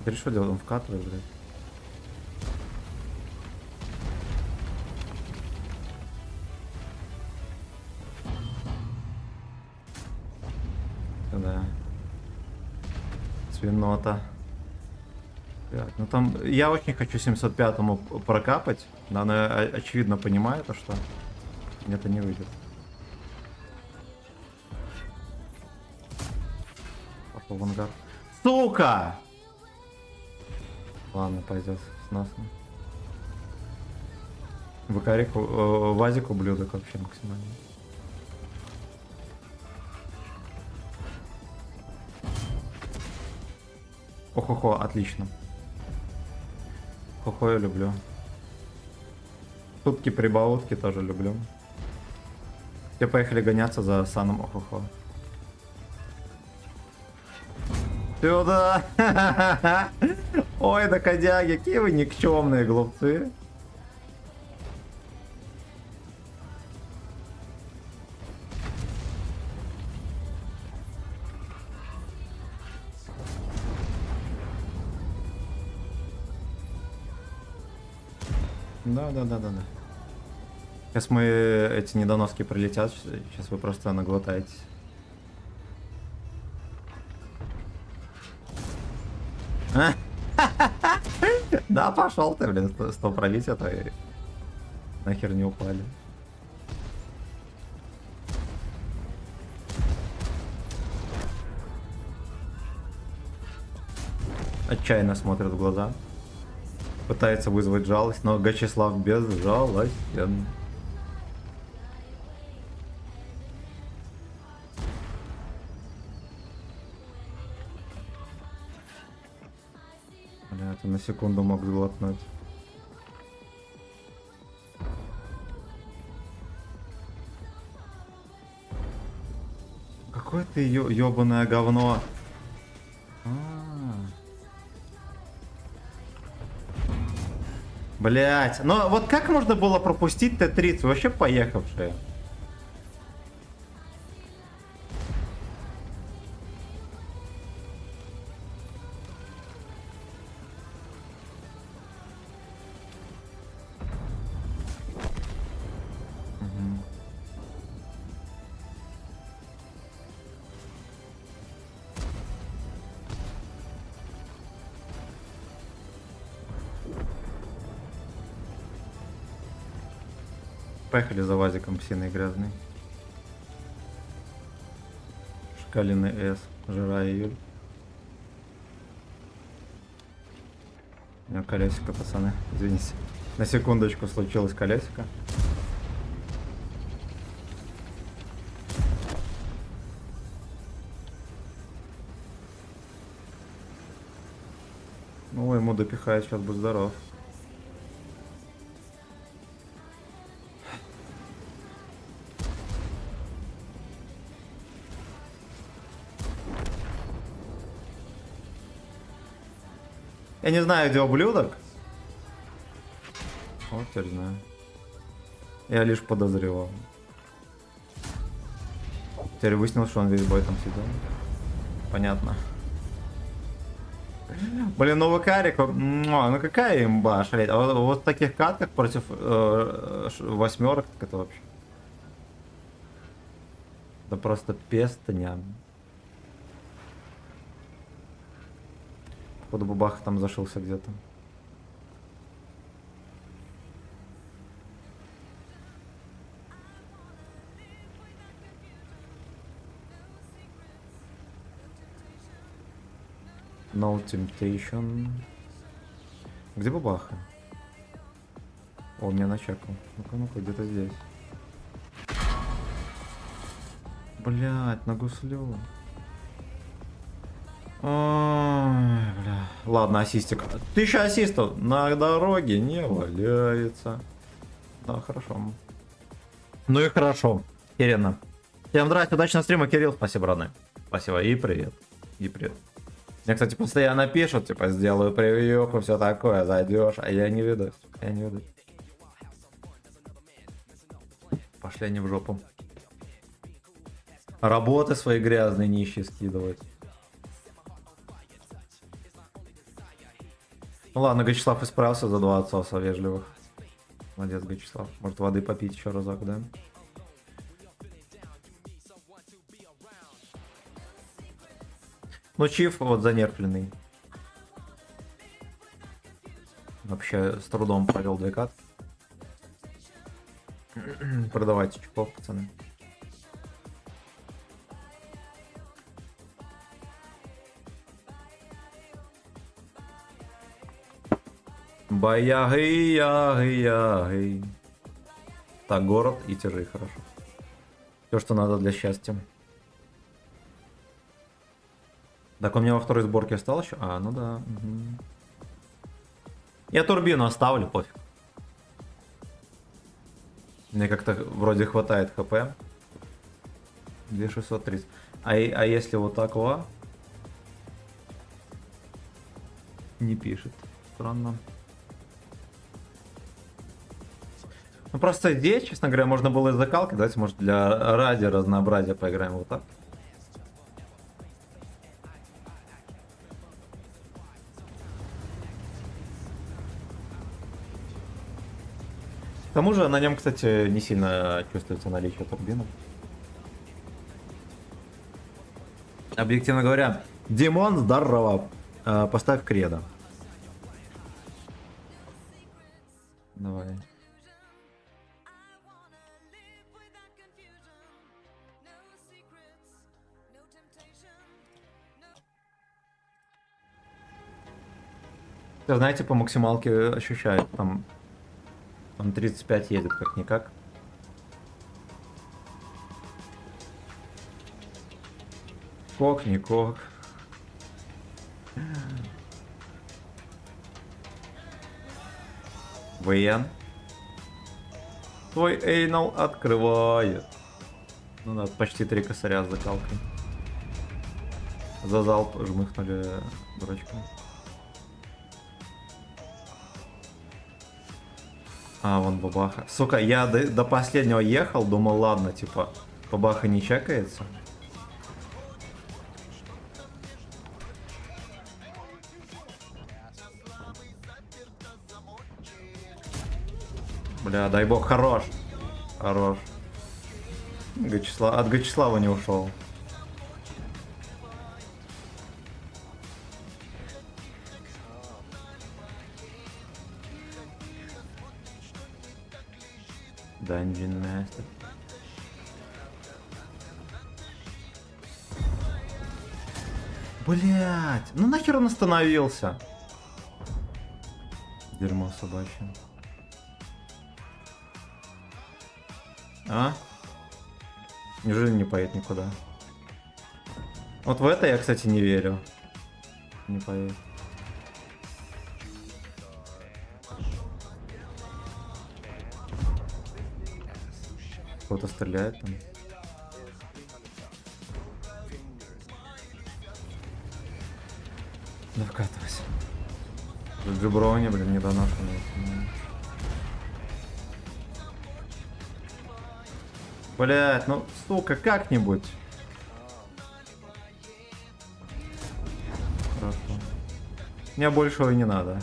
Ты что делал? Он вкатывает, блядь. Да. Свинота. Так, ну там я очень хочу 705-му прокапать, но она очевидно понимает, что это не выйдет. Пошел в ангар. Сука! Ладно, пойдет с нас. Вакарику, Вазик ублюдок вообще максимально. Охо-хо, отлично. Хо-хо я люблю. Шутки-прибаутки тоже люблю. Все поехали гоняться за Саном Охо-хо. Сюда! Ой, да кодяги, какие вы никчемные глупцы. Да. Сейчас мы эти недоноски прилетят, сейчас вы просто наглотаетесь. Да, пошел ты, блин, 100 пролетят, а нахер не упали. Отчаянно смотрят в глаза. Пытается вызвать жалость, но Гачеслав безжалостен. Бля, ты на секунду мог сглотнуть. Какое ты ёбаное говно. Блять, ну вот как можно было пропустить Т-30? Вообще поехавшие. Поехали за Вазиком псиной грязный. Шкалины С, Жира июль. У меня колесико, пацаны, извините. На секундочку случилось колесико. Ну, ему допихает, сейчас будь здоров. Я не знаю, где ублюдок. Вот теперь знаю. Я лишь подозревал. Теперь выяснил, что он весь бой там сидел. Понятно. Блин, ну ВКарик, ну какая имба, шалеть. А вот в таких катках против восьмерок, так это вообще. Да просто пестня. Походу бабаха там зашился где-то. No Temptation. Где бабаха? О, меня начекал. Ну-ка, ну-ка, где-то здесь. Блять, на гуслю. Ой, бля. Ладно, ассистик. 1000 ассистов на дороге не валяется. Да, хорошо. Ну и хорошо. Кирина. Всем здрасте, удачного стрима, Кирилл. Спасибо, родной. Спасибо и привет. И привет. Мне, кстати, постоянно пишут, типа, сделаю превьюху, все такое, зайдешь, а я не ведусь. Я не ведусь. Пошли они в жопу. Работы свои грязные, нищие скидывать. Ну ладно, Гачеслав исправился за 2 отсоса вежливых. Молодец, Гачеслав. Может, воды попить еще разок, да? Ну, Чиф вот занерфленный. Вообще с трудом провел 2 кат. Продавайте чипов, пацаны. Баягы, ягы, ягы. Так, город и тяжи, хорошо. Все, что надо для счастья. Так, у меня во второй сборке осталось еще? А, ну да. Угу. Я турбину оставлю, пофиг. Мне как-то вроде хватает хп. 2630. А если вот так ва? Не пишет. Странно. Ну просто здесь, честно говоря, можно было и закалки. Давайте, может, ради разнообразия поиграем вот так. К тому же на нем, кстати, не сильно чувствуется наличие турбины. Объективно говоря, Димон, здорово. Поставь кредо. Давай. Знаете, по максималке ощущает там. Он 35 едет, как-никак. Кок, не кок. ВН. Твой эйнал открывает. Ну да, почти 3 косаря с закалкой. За залп жмыхнули дурачка. А, вон бабаха. Сука, я до последнего ехал, думал, ладно, типа, бабаха не чекается. Бля, дай бог, хорош. Хорош. От Гачеслава не ушел. Dungeon Master. Блять, ну нахер он остановился? Дерьмо собачье. А? Неужели не поедет никуда? Вот в это я, кстати, не верю. Не поедет. Кто-то стреляет там. Да вкатывайся. Джиброни, блин, не донашенный. Блять, ну, сука, как-нибудь. Хорошо. Мне большего и не надо.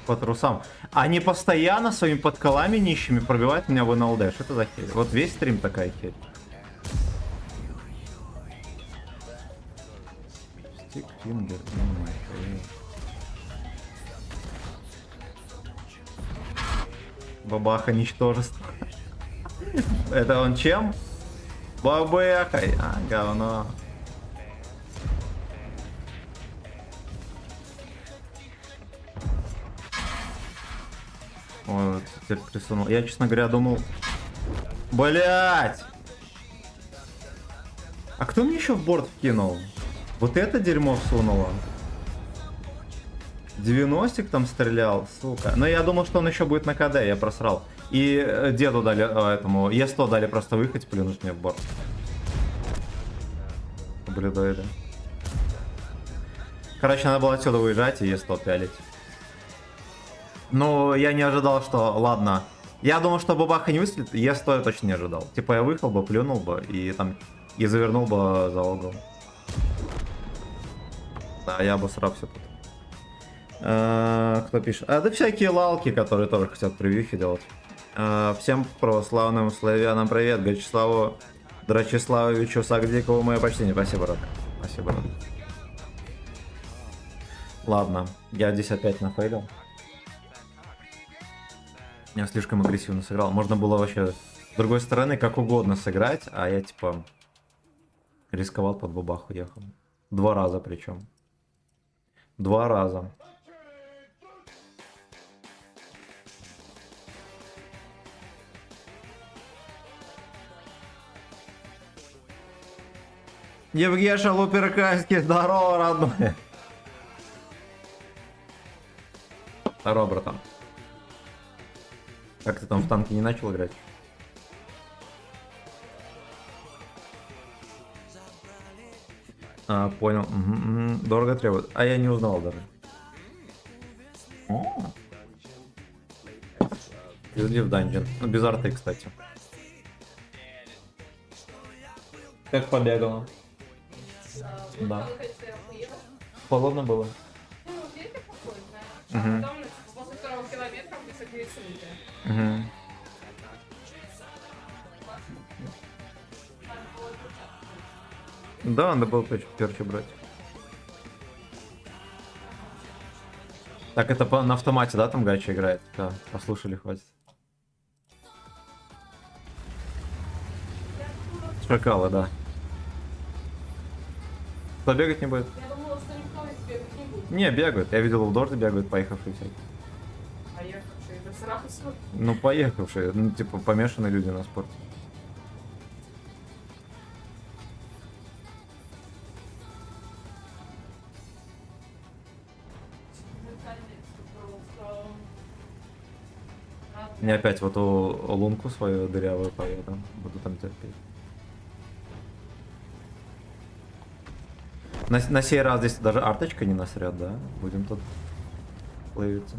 По трусам. Они постоянно своими подколами нищими пробивают меня в НЛД. Что это за херь? Вот весь стрим такая херь. Стикфингер. Бабаха ничтожество. Это он чем? Бабахой. А, говно. Ой, вот теперь присунул. Я, честно говоря, думал... Блять! А кто мне еще в борт вкинул? Вот это дерьмо всунуло. 90-ик там стрелял, сука. Но я думал, что он еще будет на КД, я просрал. И деду дали, этому, Е100 дали просто выехать, плюнуть мне в борт. Блюдоиды. Короче, надо было отсюда выезжать и Е100 пялить. Ну, я не ожидал, что... Ладно. Я думал, что бабаха не выстрелит, Е100 я точно не ожидал. Типа я выехал бы, плюнул бы и там... И завернул бы за угол. Да, я бы срал все тут. Кто пишет? Да всякие лалки, которые тоже хотят превьюхи делать. Всем православным славянам привет. Гачеславу Драчеславовичу Сагдикову мое почтение. Спасибо, брат. Спасибо, брат. Ладно, я здесь опять нафейлил. Я слишком агрессивно сыграл. Можно было вообще с другой стороны как угодно сыграть, а я типа рисковал, под бабаху ехал. 2 раза причем. 2 раза. Евгеша Луперкальский, здорово, родной. Здорово, братан. Как ты там в танке не начал играть? А, понял. Угу. Дорого требует. А я не узнал даже. Везли в данжен. Ну, без арты, кстати. Как побегало? Да. Холодно было. Ну, ветер такой, знаешь. Мгм. А потом, после 2 километра мы согреется ветер. Угу. Да, надо было перчу брать. Так, это на автомате, да, там гача играет? Да, послушали, хватит. Шакалы, да. Кто бегать не будет? Я думала, что никто из бегать не будет. Не, бегают. Я видел, в дождь бегают, поехавшие всякие. Поехавшие до сразу. Ну, поехавшие. Ну, типа, помешанные люди на спорте. Не опять вот у лунку свою дырявую поеду. Буду там терпеть. На сей раз здесь даже арточка не насрет, да? Будем тут плавиться.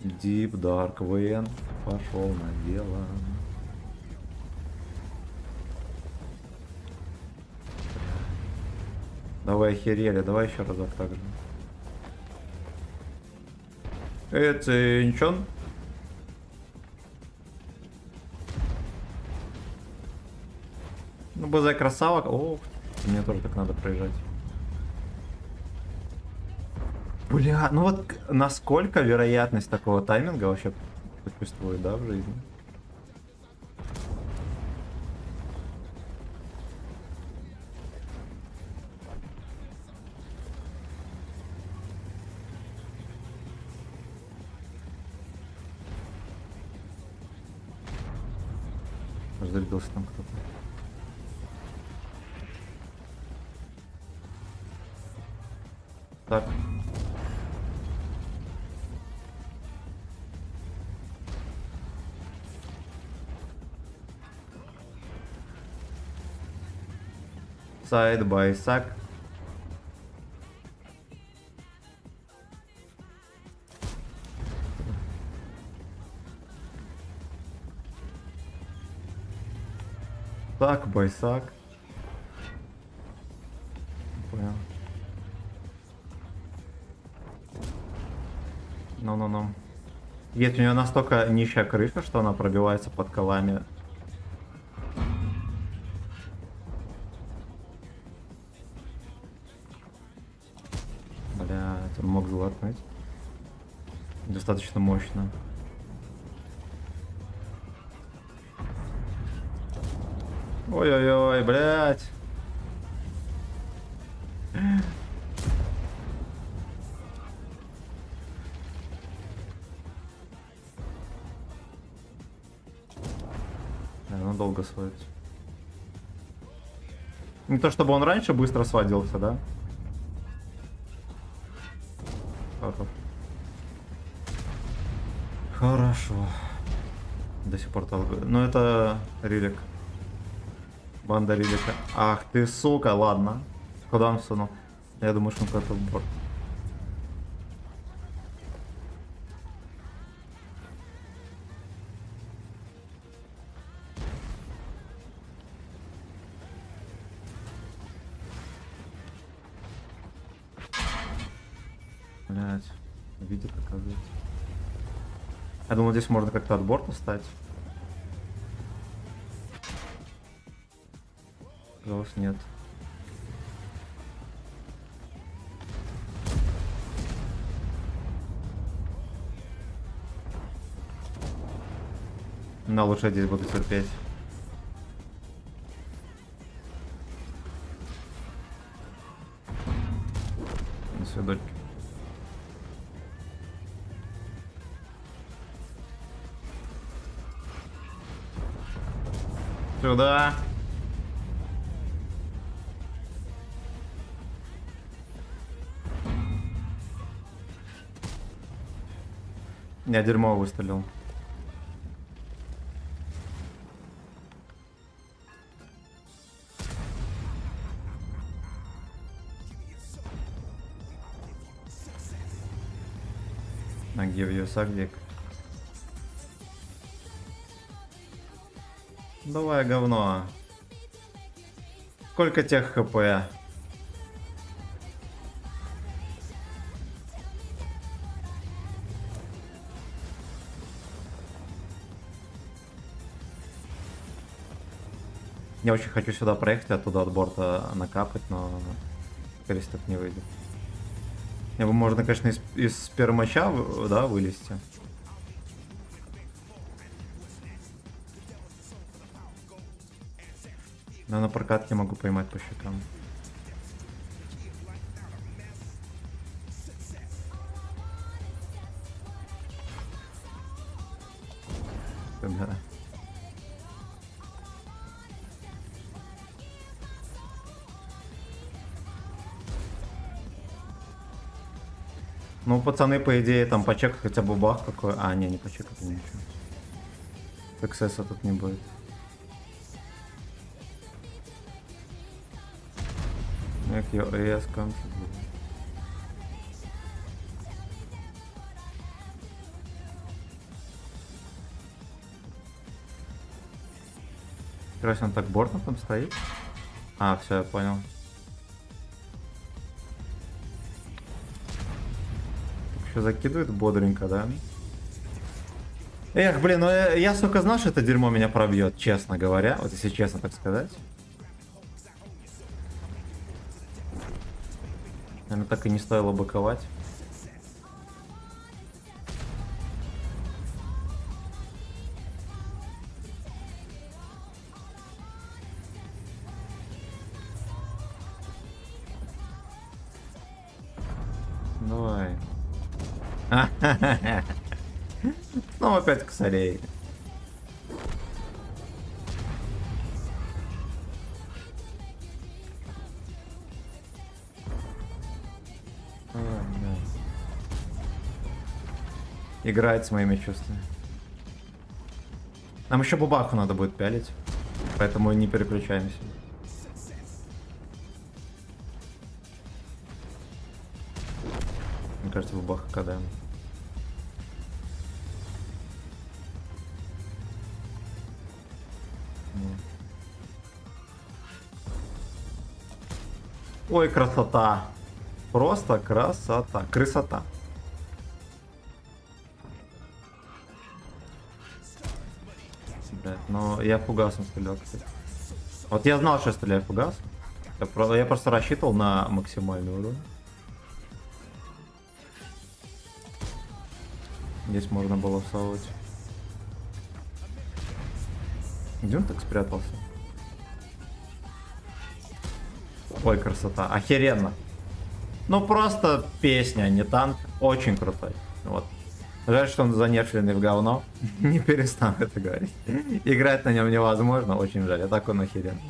Deep Dark Vein пошел на дело. Давай охерели, давай еще разок так же. Это ничего? Ну, БЗ красавок. О, мне тоже так надо проезжать. Бля, ну вот насколько вероятность такого тайминга вообще существует, да, в жизни? Зарядился там кто-то. Так. Side by side. Так, байсак. Понял. Ну-ну-ну. Есть у нее настолько нищая крыша, что она пробивается под колами. Блядь, он мог залатнуть. Достаточно мощно. Ой-ой-ой, блядь. Она долго сводится. Не то чтобы он раньше быстро сводился, да? Хорошо. До сих пор толкаю. Но это Рилик. Банда Рилика. Ах ты, сука, ладно. Куда он сунул? Я думаю, что он куда-то в борт. Блять, видит, оказывается. Я думал, здесь можно как-то от борта стать. Казалось, нет. Но лучше я здесь буду терпеть. До свидания. Сюда. Я дерьмо выстрелил. I give you сагдик. Давай, говно. Сколько тех хп? Я очень хочу сюда проехать, оттуда от борта накапать, но скорее всего так не выйдет. Его можно, конечно, из пермача, да, вылезти. Но на прокатке могу поймать по щекам. Да. Ну, пацаны, по идее, там почекать хотя бы бах какой. А, не почекать ничего. Эксцесса тут не будет. Make your ass comfortable. Раз он так бортом там стоит. А, все, я понял. Еще закидывает бодренько, да? Эх, блин, ну я, сука, знал, что это дерьмо меня пробьет, честно говоря. Вот если честно так сказать. Наверное, так и не стоило быковать. Давай. Ну, опять косарей. Играет с моими чувствами. Нам еще бабаху надо будет пялить. Поэтому не переключаемся. Мне кажется, бабаха кадаем. Ой, красота. Просто красота. Красота. Блядь, но я фугасом стрелял, кстати. Вот я знал, что я стреляю фугас. Я просто рассчитывал на максимальный урон. Здесь можно было всовывать. Где он так спрятался? Ой, красота. Охеренно. Ну просто песня, не танк. Очень крутой. Вот. Жаль, что он занерфленный в говно. Не перестану это говорить. Играть на нем невозможно, очень жаль. А так он охеренный.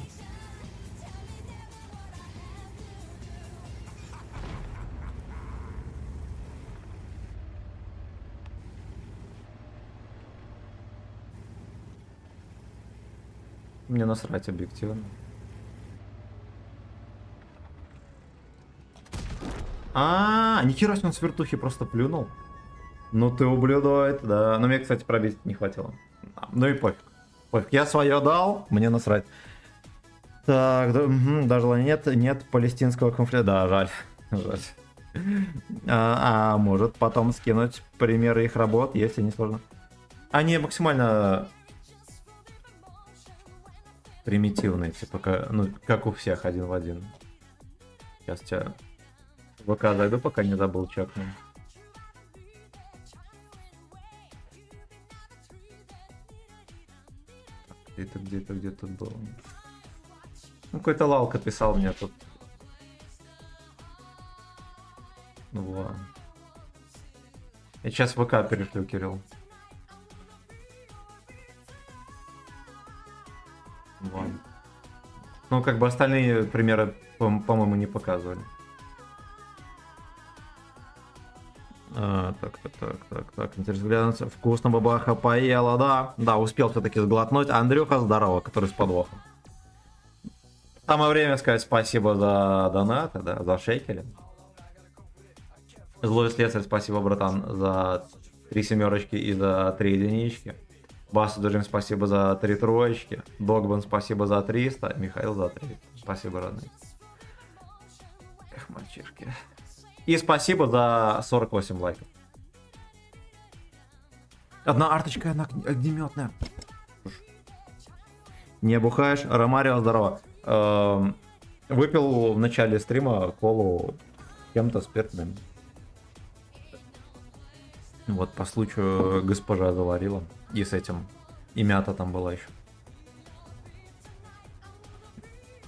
Мне насрать объективно. Нихера себе он с вертухи просто плюнул. Ну ты ублюдок, да. Но мне, кстати, пробить не хватило. Ну и пофиг. Пофиг. Я свое дал, мне насрать. Так, да, желания нет палестинского конфликта. Да, жаль. Жаль. Может потом скинуть примеры их работ, если не сложно. Они максимально примитивные, типа, ну, как у всех, один в один. Сейчас тебя в ВК зайду, пока не забыл чекнуть. Где тут было? Ну, какой-то лалка писал мне тут. Ну ладно. Я сейчас в ВК перешлю, Кирилл. Ладно. Ну, как бы остальные примеры, по-моему, не показывали. Так. Интересно глянуться. Вкусно бабаха поела, да. Да, успел все-таки сглотнуть. Андрюха, здорово, который с подвохом. Самое время сказать спасибо за донаты, да, за шекели. Злой слесарь, спасибо, братан, за 3 семерочки и за 3 единички. Басу Дурим, спасибо за 3 троечки. Догбан, спасибо за 300. Михаил за 300. Спасибо, родные. Эх, мальчишки. И спасибо за 48 лайков. Одна арточка, она огнеметная. Не бухаешь? Ромарио, здорово. Выпил в начале стрима колу кем-то спиртным. Вот по случаю госпожа заварила. И с этим. И мята там была еще.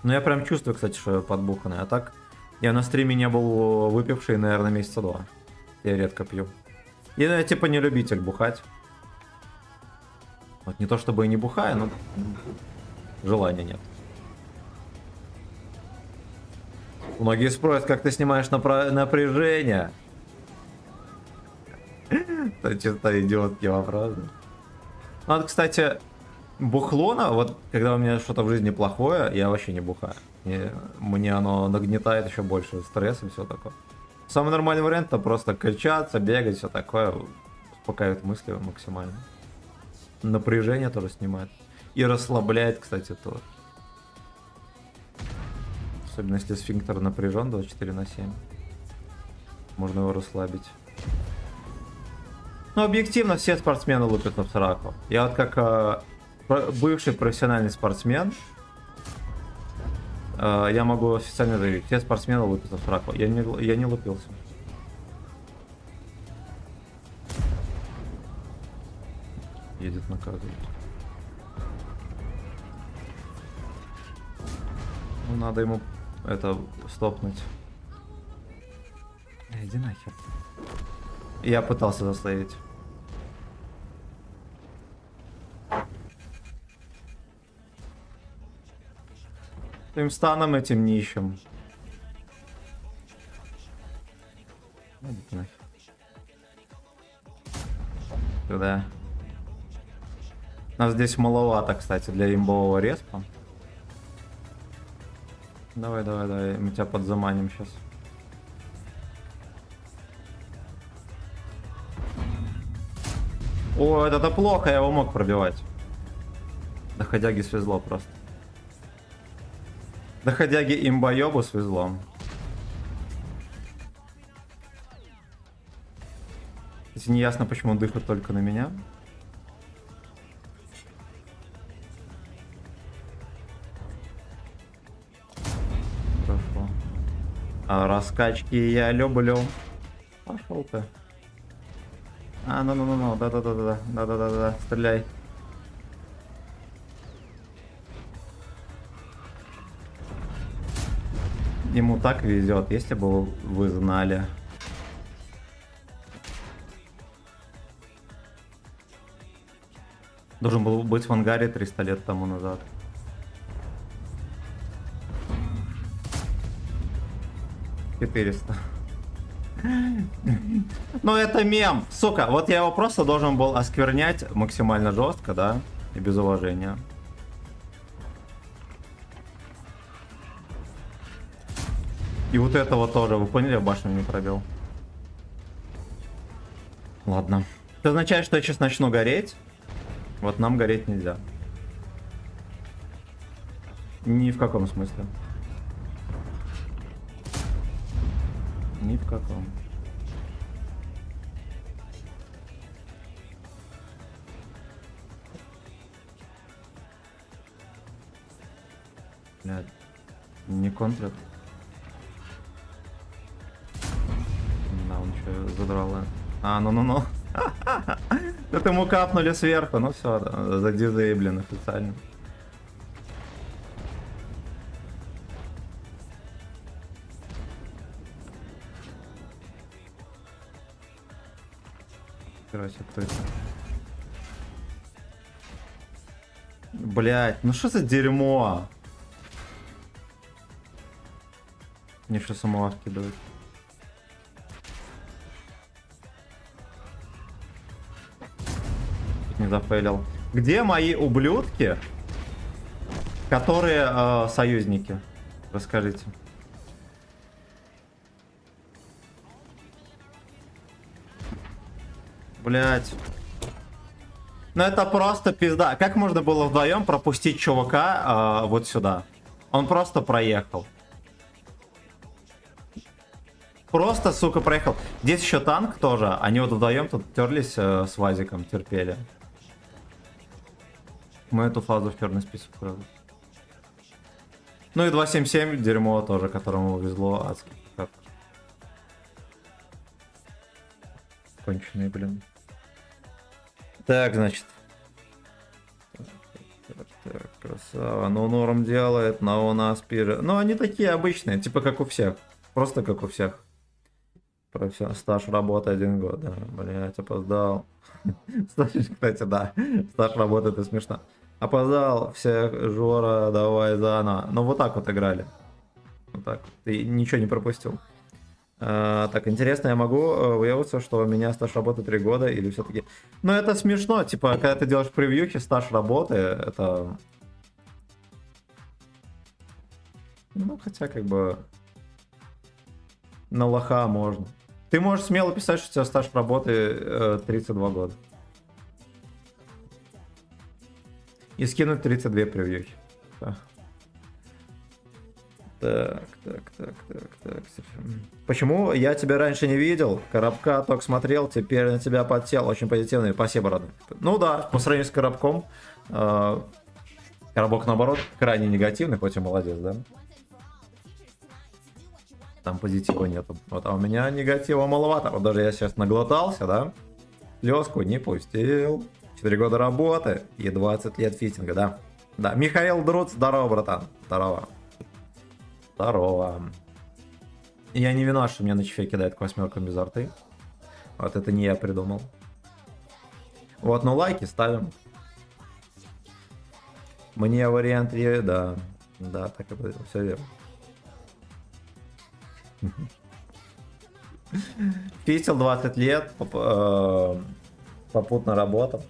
Ну я прям чувствую, кстати, что я подбуханный. А так, я на стриме не был выпивший, наверное, месяца 2. Я редко пью. И я типа не любитель бухать. Вот не то чтобы и не бухаю, но желания нет. Многие спросят, как ты снимаешь напряжение. Это чисто идиотский вопрос. Ну, вот, кстати, бухло, вот когда у меня что-то в жизни плохое, я вообще не бухаю. Мне оно нагнетает еще больше стресса и все такое. Самый нормальный вариант — это просто качаться, бегать, все такое. Успокаивает мысли максимально. Напряжение тоже снимает. И расслабляет, кстати, тоже. Особенно если сфинктер напряжен 24/7. Можно его расслабить. Ну, объективно, все спортсмены лупят в сраку. Я вот как бывший профессиональный спортсмен, я могу официально заявить, все спортсмены лупят в сраку. Я не лупился. Едет наказывать. Ну, надо ему это стопнуть. Иди нахер. Я пытался засловить. Твоим станом этим нищим. Иди нахер. Нас здесь маловато, кстати, для имбового респа. Давай, давай, давай, мы тебя подзаманим сейчас. О, это плохо, я его мог пробивать. Доходяги свезло просто. Доходяги имбоёбу свезло. Кстати, не ясно, почему он дыхает только на меня. Хорошо. А раскачки я люблю. Пошел ты. А, ну, да, стреляй. Ему так везет, если бы вы знали. Должен был быть в ангаре 300 лет тому назад. $400. Ну это мем, сука. Вот я его просто должен был осквернять максимально жестко, да, и без уважения. И вот этого тоже, вы поняли, я башню не пробил. Ладно. Это означает, что я сейчас начну гореть. Вот нам гореть нельзя. Ни в каком смысле. Ни в каком. Блядь. Не контрят. Да, он что, задрал. А, ну. Это ему капнули сверху, ну все, да, задизейблен официально. Короче, кто это? Блять, ну что за дерьмо? Мне что самого вкидывают? Не зафейлил. Где мои ублюдки, которые союзники? Расскажите. Блять. Ну это просто пизда. Как можно было вдвоем пропустить чувака вот сюда? Он просто проехал. Просто, сука, проехал. Здесь еще танк тоже. Они вот вдвоем тут терлись с Вазиком, терпели. Мы эту фазу в черный список сразу. Ну и 277 дерьмо тоже, которому везло адски. Конченые, блин. Так, значит. Так, красава. Ну, норм делает, но у нас пиже. Ну, они такие обычные, типа как у всех. Просто как у всех. Стаж работы 1 год, да. Блять, опоздал. Стаж, кстати, да. Стаж работы, это смешно. Опоздал, всех, Жора, давай заново. Ну, вот так вот играли. Вот так. Ты ничего не пропустил. Так, интересно, я могу выявиться, что у меня стаж работы 3 года или все-таки... Ну, это смешно, типа, когда ты делаешь превьюхи, стаж работы, это... Ну, хотя, как бы... На лоха можно. Ты можешь смело писать, что у тебя стаж работы 32 года. И скинуть 32 превьюхи. Так. Почему я тебя раньше не видел? Коробка только смотрел, теперь на тебя подсел. Очень позитивный. Спасибо, родной. Ну да, по сравнению с коробком. Коробок, наоборот, крайне негативный, хоть и молодец, да? Там позитива нету. Вот, а у меня негатива маловато. Вот даже я сейчас наглотался, да? Слезку не пустил. 4 года работы и 20 лет фитинга, да? Да, Михаил Друц, здорово, братан. Здорово. Здорово. Я не виноват, что меня на чефе кидает к 8 без арты. Вот это не я придумал. Вот, ну лайки ставим. Мне вариант, да. Да, так и будет, все верно. Фитил 20 лет, попутно работал.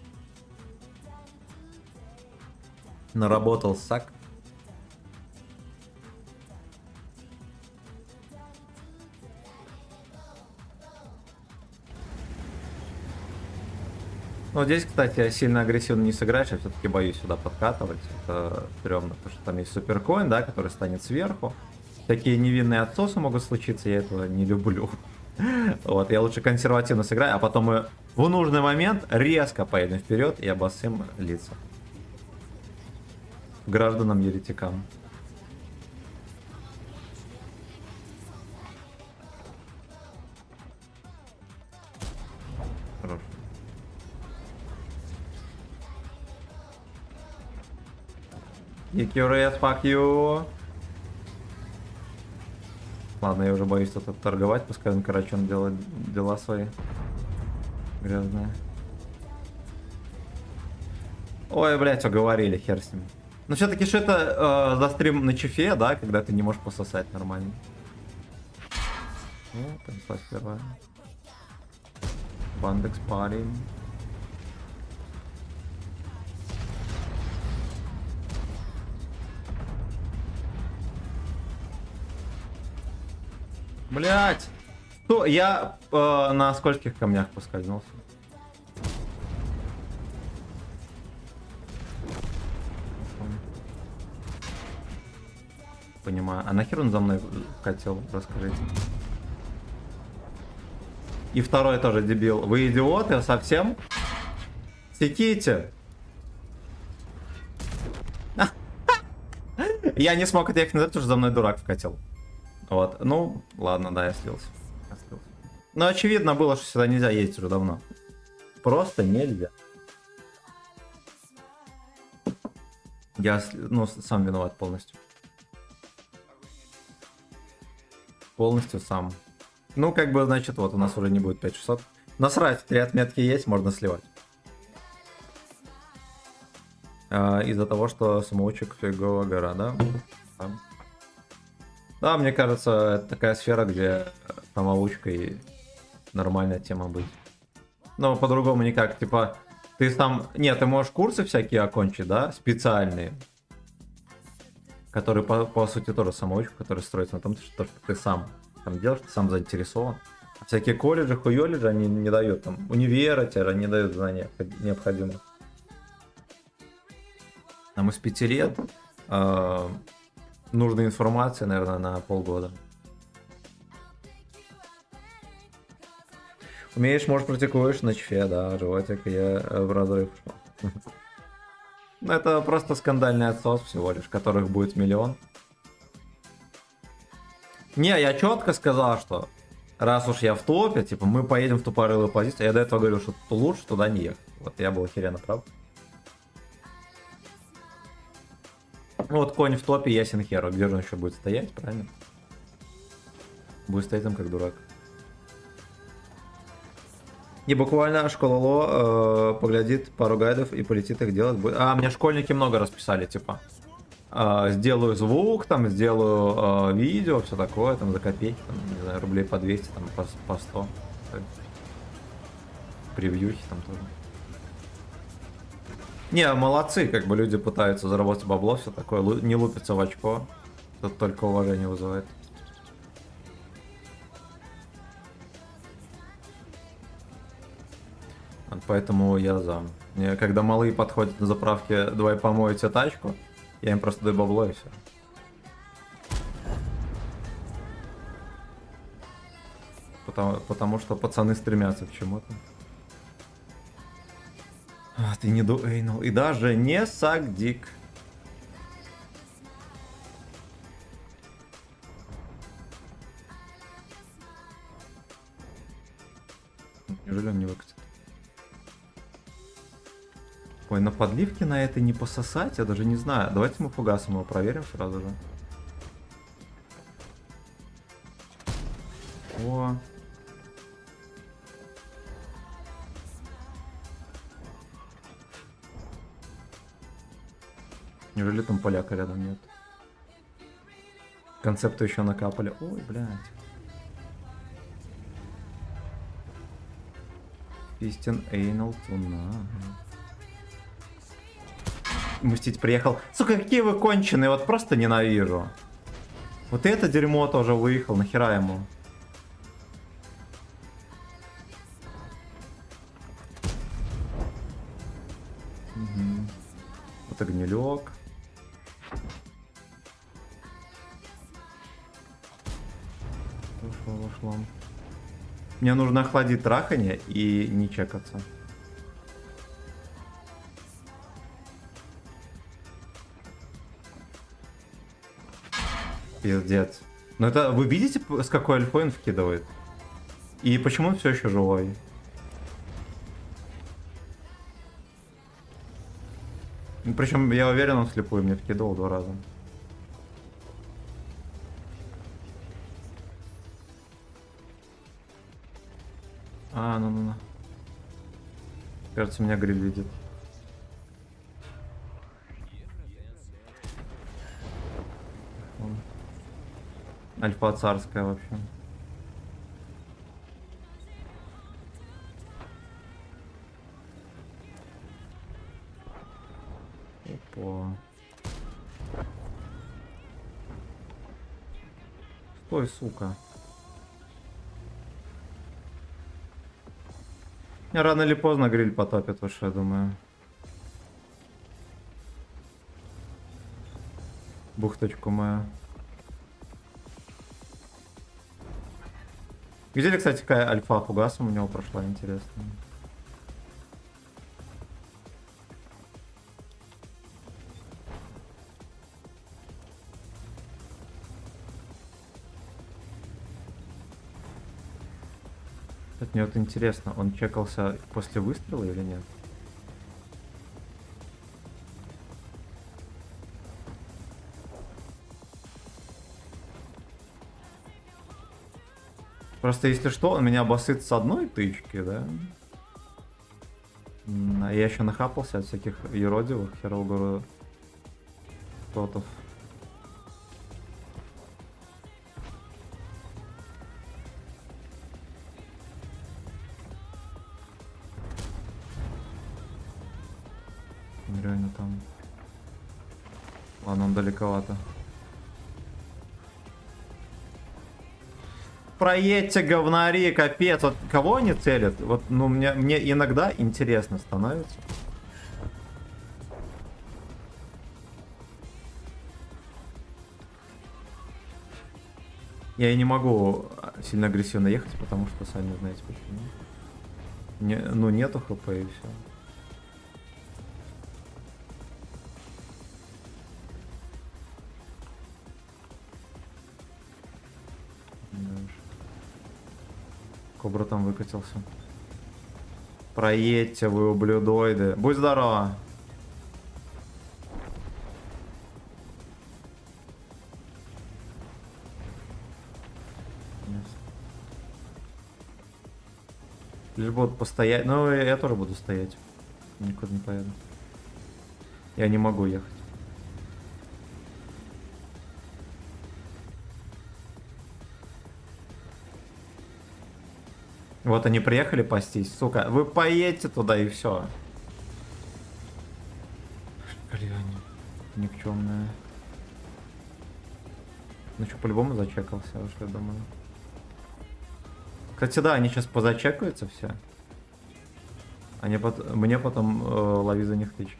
Наработал сак. Ну, здесь, кстати, я сильно агрессивно не сыграешь, я все-таки боюсь сюда подкатывать. Это стрёмно, потому что там есть суперкоин, да, который станет сверху. Такие невинные отсосы могут случиться, я этого не люблю. Вот, я лучше консервативно сыграю, а потом мы в нужный момент резко поедем вперед и обоссым лица. Гражданам-еретикам. Хорош. EQRS, fuck you. Ладно, я уже боюсь тут торговать, пускай он, короче, он делает дела свои грязные. Ой, блять, уговорили, хер с ним. Но все-таки что это за стрим на чефе, да, когда ты не можешь пососать нормально. О, понеслась первая. Бандекс парень. Блять! Что? Я на скольких камнях поскользнулся? Понимаю. А нахер он за мной хотел? Расскажите. И второй тоже дебил. Вы идиоты совсем? Секите! Я не смог отъехать назад, потому что за мной дурак вкатил. Вот, ну, ладно, да, я слился. Но очевидно было, что сюда нельзя ездить уже давно. Просто нельзя. Я, ну, сам виноват полностью. Полностью сам. Ну, как бы, значит, вот у нас уже не будет 5600. Насрать, 3 отметки есть, можно сливать. Из-за того, что самоучек фиговая гора, да? Да, мне кажется, это такая сфера, где самоучкой нормальная тема быть. Но по-другому никак, типа, ты сам... Нет, ты можешь курсы всякие окончить, да, специальные. Которые, по сути, тоже самоучка, которые строятся на том, что ты сам там делаешь, ты сам заинтересован. Всякие колледжи, хуёлледжи, они не дают, там, универы тебе не дают знания необходимых. Нам из 5 лет нужна информация, наверное, на полгода. Умеешь, может, практикуешь на чефе, да, животик, я в разрыв. Ну, это просто скандальный отсос всего лишь, которых будет миллион. Не, я четко сказал, что раз уж я в топе, типа, мы поедем в тупорылую позицию. Я до этого говорил, что лучше туда не ехать. Вот я был охеренно прав. Ну вот конь в топе, ясен хер. Где же он еще будет стоять, правильно? Будет стоять там как дурак. И буквально школа Ло поглядит пару гайдов и полетит их делать. А, мне школьники много расписали, типа. Сделаю звук, там, сделаю видео, все такое, там, за копейки, там, не знаю, рублей по 200, там, по 100. Превьюхи там тоже. Не, молодцы, как бы люди пытаются заработать бабло, все такое, не лупятся в очко. Тут только уважение вызывает. Поэтому я за. Мне, когда малые подходят на заправке, давай помоете тачку, я им просто даю бабло и все. Потому что пацаны стремятся к чему-то. А, ты не дуэйнул. И даже не сагдик. Неужели он не выкатит? Ой, на подливке на это не пососать, я даже не знаю. Давайте мы фугасом его проверим сразу же. О. Неужели там поляка рядом нет? Концепты еще накапали. Ой, блядь. Фистин Эйнал Туна. мстить приехал. Сука, какие вы конченые, вот просто ненавижу. Вот это дерьмо тоже выехал, нахера ему? Угу. Вот и гнилек. Вошло. Мне нужно охладить трахание и не чекаться. Пиздец. Но это вы видите, с какой альфой он вкидывает? И почему он все еще живой? Причем я уверен, он вслепую мне вкидывал 2 раза. А, ну. Кажется, меня гриль видит. Альфа царская вообще. Опа. Стой, сука. Меня рано или поздно гриль потопит, уж я думаю. Бухточку мою. Видели, кстати, какая альфа фугасом у него прошла, интересно. Это мне вот интересно, он чекался после выстрела или нет? Просто если что, он меня обоссыт с одной тычки, да? А я еще нахапался от всяких еродивых херового тотов. Реально там. Ладно, он далековато. Проедьте, говнари, капец. Вот кого они целят? Вот, ну, мне иногда интересно становится. Я и не могу сильно агрессивно ехать, потому что сами знаете почему. Ну, нету хп и все. Кобра там выкатился. Проедьте, вы ублюдоиды. Будь здорова. Лишь будут постоять. Ну, я тоже буду стоять. Никуда не поеду. Я не могу ехать. Вот они приехали пастись, сука. Вы поедете туда и все. Блин, никчемная. Ну что, по-любому зачекался, уж я думаю. Кстати, да, они сейчас позачекаются все. Мне потом лови за них тычки.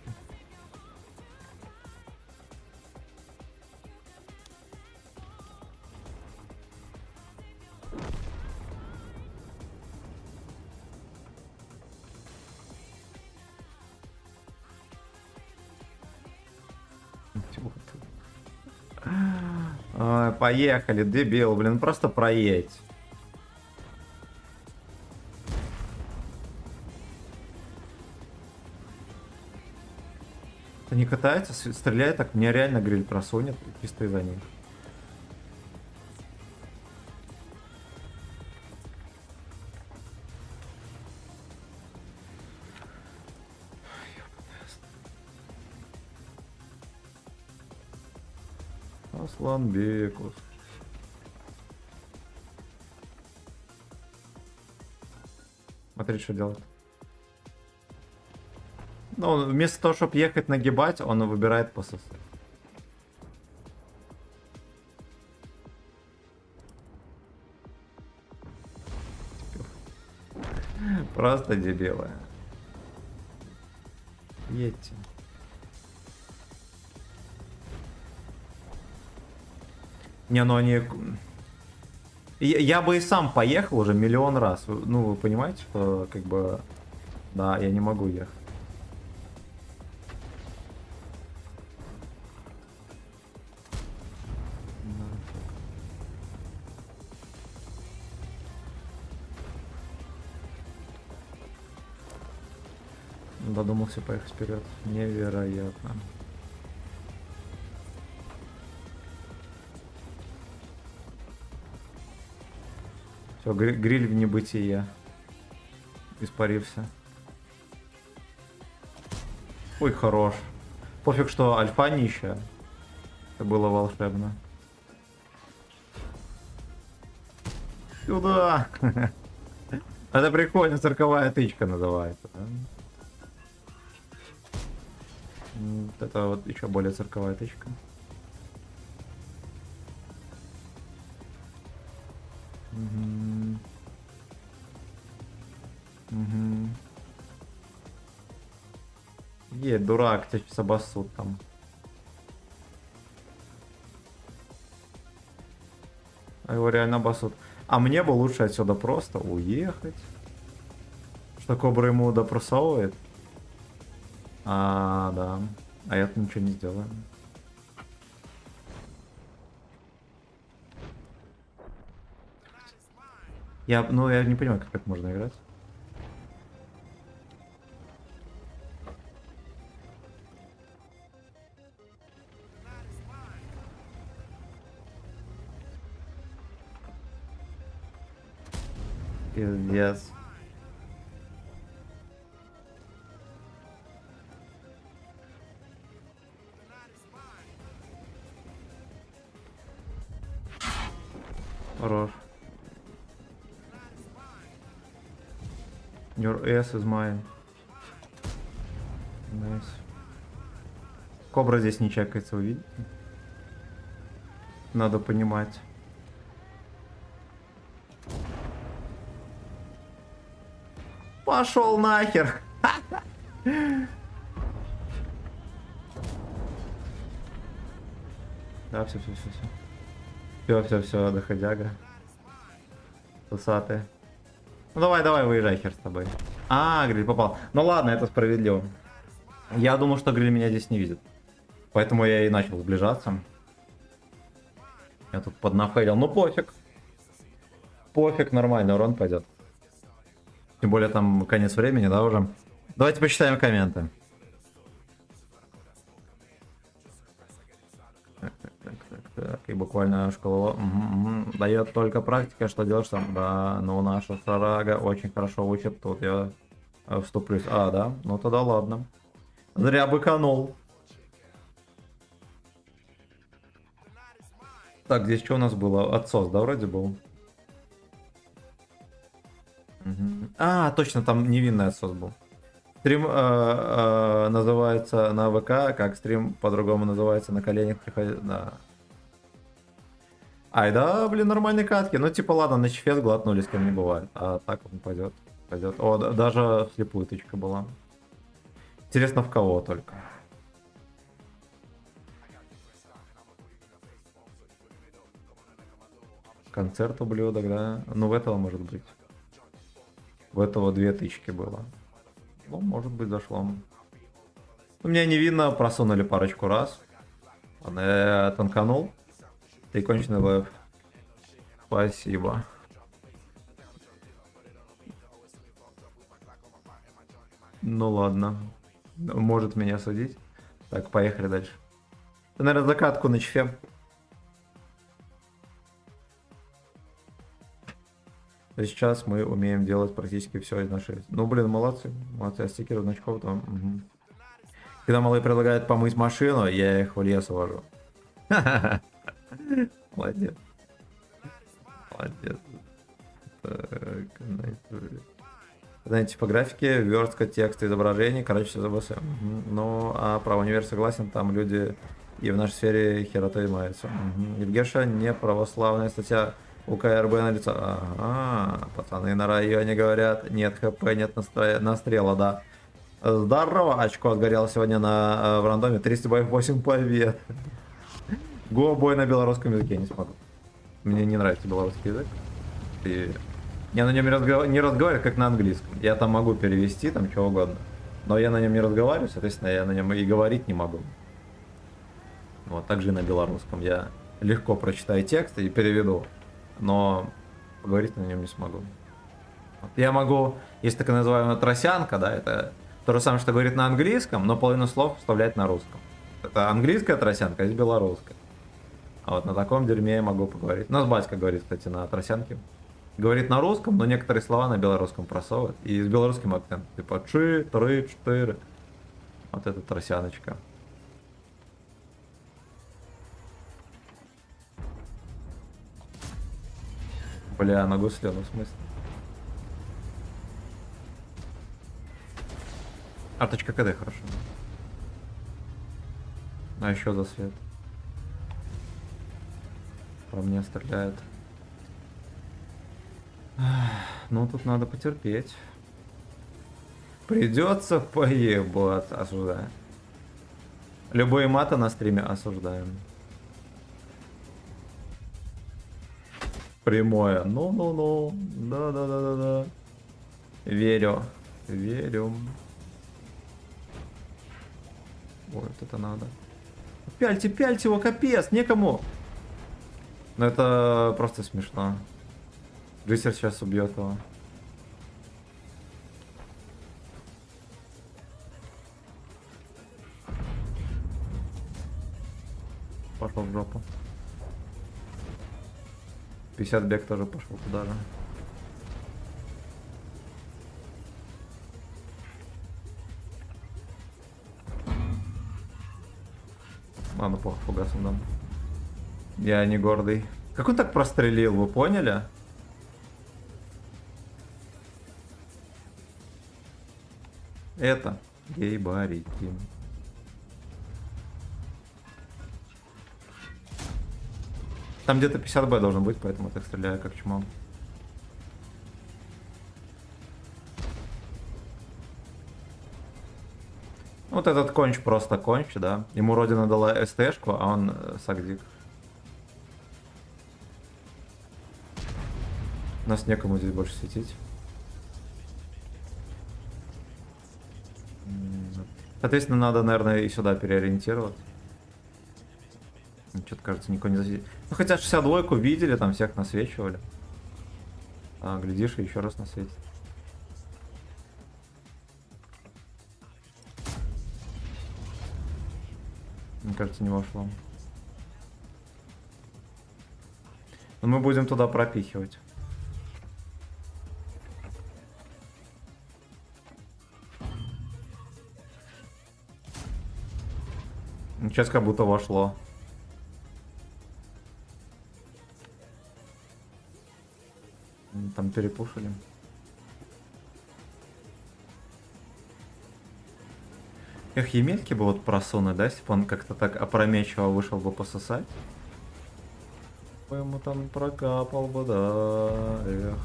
Ой, поехали, дебил, блин, просто проедь. Они катаются, стреляют так, мне реально гриль просунет, чисто из-за них. Асланбекус. Смотри, что делает. Ну, вместо того, чтобы ехать нагибать, он выбирает пососать. Просто дебилы. Едьте. Не, ну они... Я бы и сам поехал уже миллион раз. Ну, вы понимаете, что как бы... Да, я не могу ехать. Додумался поехать вперед. Невероятно. Все, гриль в небытие. Испарился. Ой, хорош. Пофиг, что альфа нищая. Это было волшебно. Сюда! Это прикольно, цирковая тычка называется. Да? Вот это вот еще более цирковая тычка. Угу. Угу. Дурак, тебя сейчас обоссут там. А его реально обоссут. А мне бы лучше отсюда просто уехать. Что Кобра ему допросовывает. А, да. А я-то ничего не сделаю. Я не понимаю, как это можно играть. Пиздец. Хорош. Your ass is mine. Nice. Кобра здесь не чекается, вы видите? Надо понимать. Пошел нахер. Да, все. Все, доходяга. Тусатый. Ну давай, выезжай, хер с тобой. А, гриль попал. Ну ладно, это справедливо. Я думал, что гриль меня здесь не видит. Поэтому я и начал сближаться. Я тут поднафейлил. Ну пофиг. Пофиг, нормально, урон пойдет. Тем более там конец времени, да, уже. Давайте почитаем комменты. Так, и буквально школа дает только практика, что делаешь там. Да, но наша Сарага очень хорошо учит. Тут я вступлюсь. А, да? Ну тогда ладно. Зря быканул. Так, здесь что у нас было? Отсос, да, вроде был? А, точно, там невинный отсос был. Стрим называется на ВК, как стрим по-другому называется на коленях приходит. Да. Ай, да, блин, нормальные катки. Ну, типа, ладно, на чефе глотнули, с кем не бывает. А так он пойдет. О, даже слепую тычка была. Интересно, в кого только. Концерт ублюдок, да? Ну, в этого может быть. В этого 2 тычки было. Ну, может быть, зашло. У меня невинно просунули парочку раз. Он танканул. Ты конченый лайф. Спасибо. Ну ладно. Может меня судить. Так, поехали дальше. Ты, наверное, закатку на чефе. Сейчас мы умеем делать практически все из нашей... Ну, блин, молодцы. Молодцы, а стикеры, значков там... Угу. Когда малые предлагают помыть машину, я их в лес увожу. Молодец. Молодец. Так, Знаете, типографики, верстка, текст, изображений, короче, все ЗБС. Ну, а про универ согласен, там люди и в нашей сфере херотой маются. Евгеша, не православная статья УКРБ на лицо. Ага, пацаны на районе говорят, нет ХП, нет настрела, да. Здорово, очко сгорело сегодня в рандоме, 300 боев, 8 побед. Го, бой на белорусском языке, не смогу. Мне не нравится белорусский язык. И я на нем не разговариваю, как на английском. Я там могу перевести, там что угодно. Но я на нем не разговариваю, соответственно, я на нем и говорить не могу. Вот, также и на белорусском. Я легко прочитаю текст и переведу, но поговорить на нем не смогу. Вот. Я могу, есть такая называемая тросянка, да, это то же самое, что говорит на английском, но половину слов вставлять на русском. Это английская тросянка, а есть белорусская. А вот на таком дерьме я могу поговорить. У нас батька говорит, кстати, на тросянке. Говорит на русском, но некоторые слова на белорусском просовывает. И с белорусским акцентом. Типа 3, 4. Вот эта тросяночка. Бля, на гуслену в смысле. Арточка КД, хорошо. А еще за свет. По мне стреляет. Ну, тут надо потерпеть. Придется поебаться, осуждаю. Любые маты на стриме осуждаем. Прямое. Ну. Да. Верю. Ой, вот это надо. Пяльте его, капец, некому. Но это просто смешно. Джиссер сейчас убьет его. Пошел в жопу. 50 бег тоже пошел туда же. Ладно, плохо, фугасом дам. Я не гордый. Как он так прострелил, вы поняли? Это гей-барики. Там где-то 50 Б должен быть, поэтому так стреляю как чмо. Вот этот конч просто конч, да. Ему родина дала СТшку, а он сагдик. Нас некому здесь больше светить. Соответственно, надо, наверное, и сюда переориентировать. Что-то, кажется, никого не засветит. Ну, хотя 62-ку видели, там всех насвечивали. А, глядишь, и еще раз насветит. Мне кажется, не вошло. Но мы будем туда пропихивать. Сейчас как будто вошло. Там перепушили. Эх, Емельки бы вот просунуть, да, если бы он как-то так опрометчиво вышел бы пососать. Ему там прокапал бы, да, эх.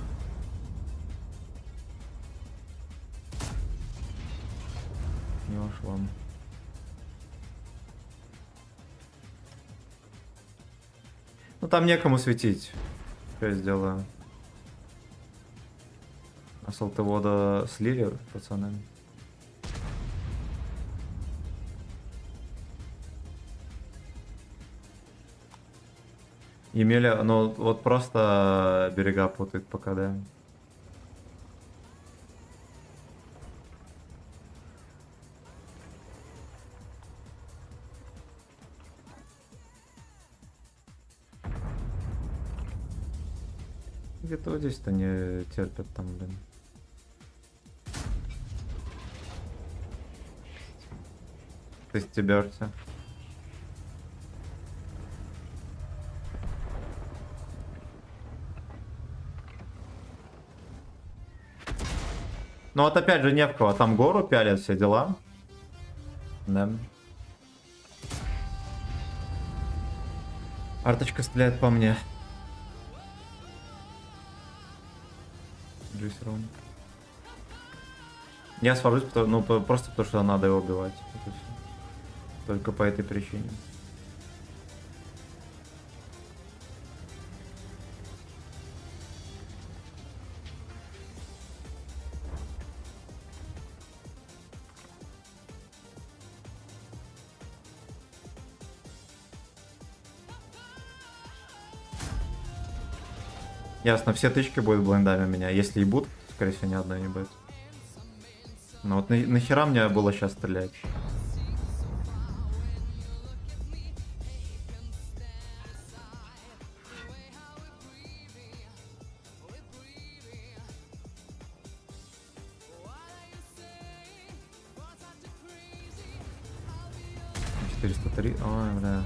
Не вошло. Ну там некому светить. Что я сделаю? А Салтывода слили, пацаны. Емеля, ну вот просто берега путает по КД. Где-то вот здесь-то не терпят там, блин. Ты стебешься. Ну вот опять же не в кого, там гору пялят, все дела. Да. Арточка стреляет по мне. Джейсерон. Я свожусь, просто потому что надо его убивать. Это всё. Только по этой причине. Ясно, все тычки будут блиндами у меня. Если и будут, скорее всего, ни одной не будет. Но вот нахера мне было сейчас стрелять? $403. Ой, бля.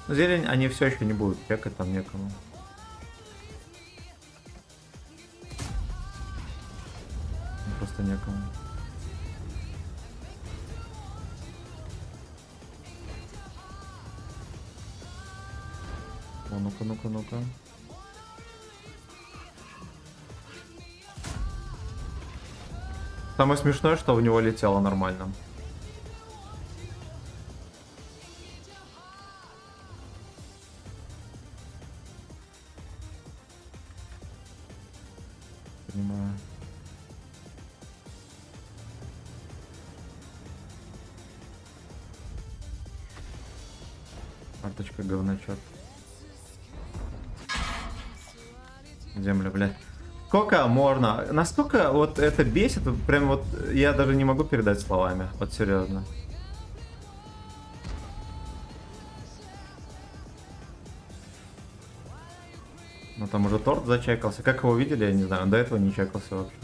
Зелень они все еще не будут чекать, там некому. Просто некому. О, ну-ка, ну-ка, ну-ка. Самое смешное, что в него летело нормально. Понимаю. Карточка говночет. Земля, блядь. Сколько можно? Настолько вот это бесит, прям вот я даже не могу передать словами. Вот серьезно. Ну там уже торт зачекался. Как его видели, я не знаю. Он до этого не чекался вообще.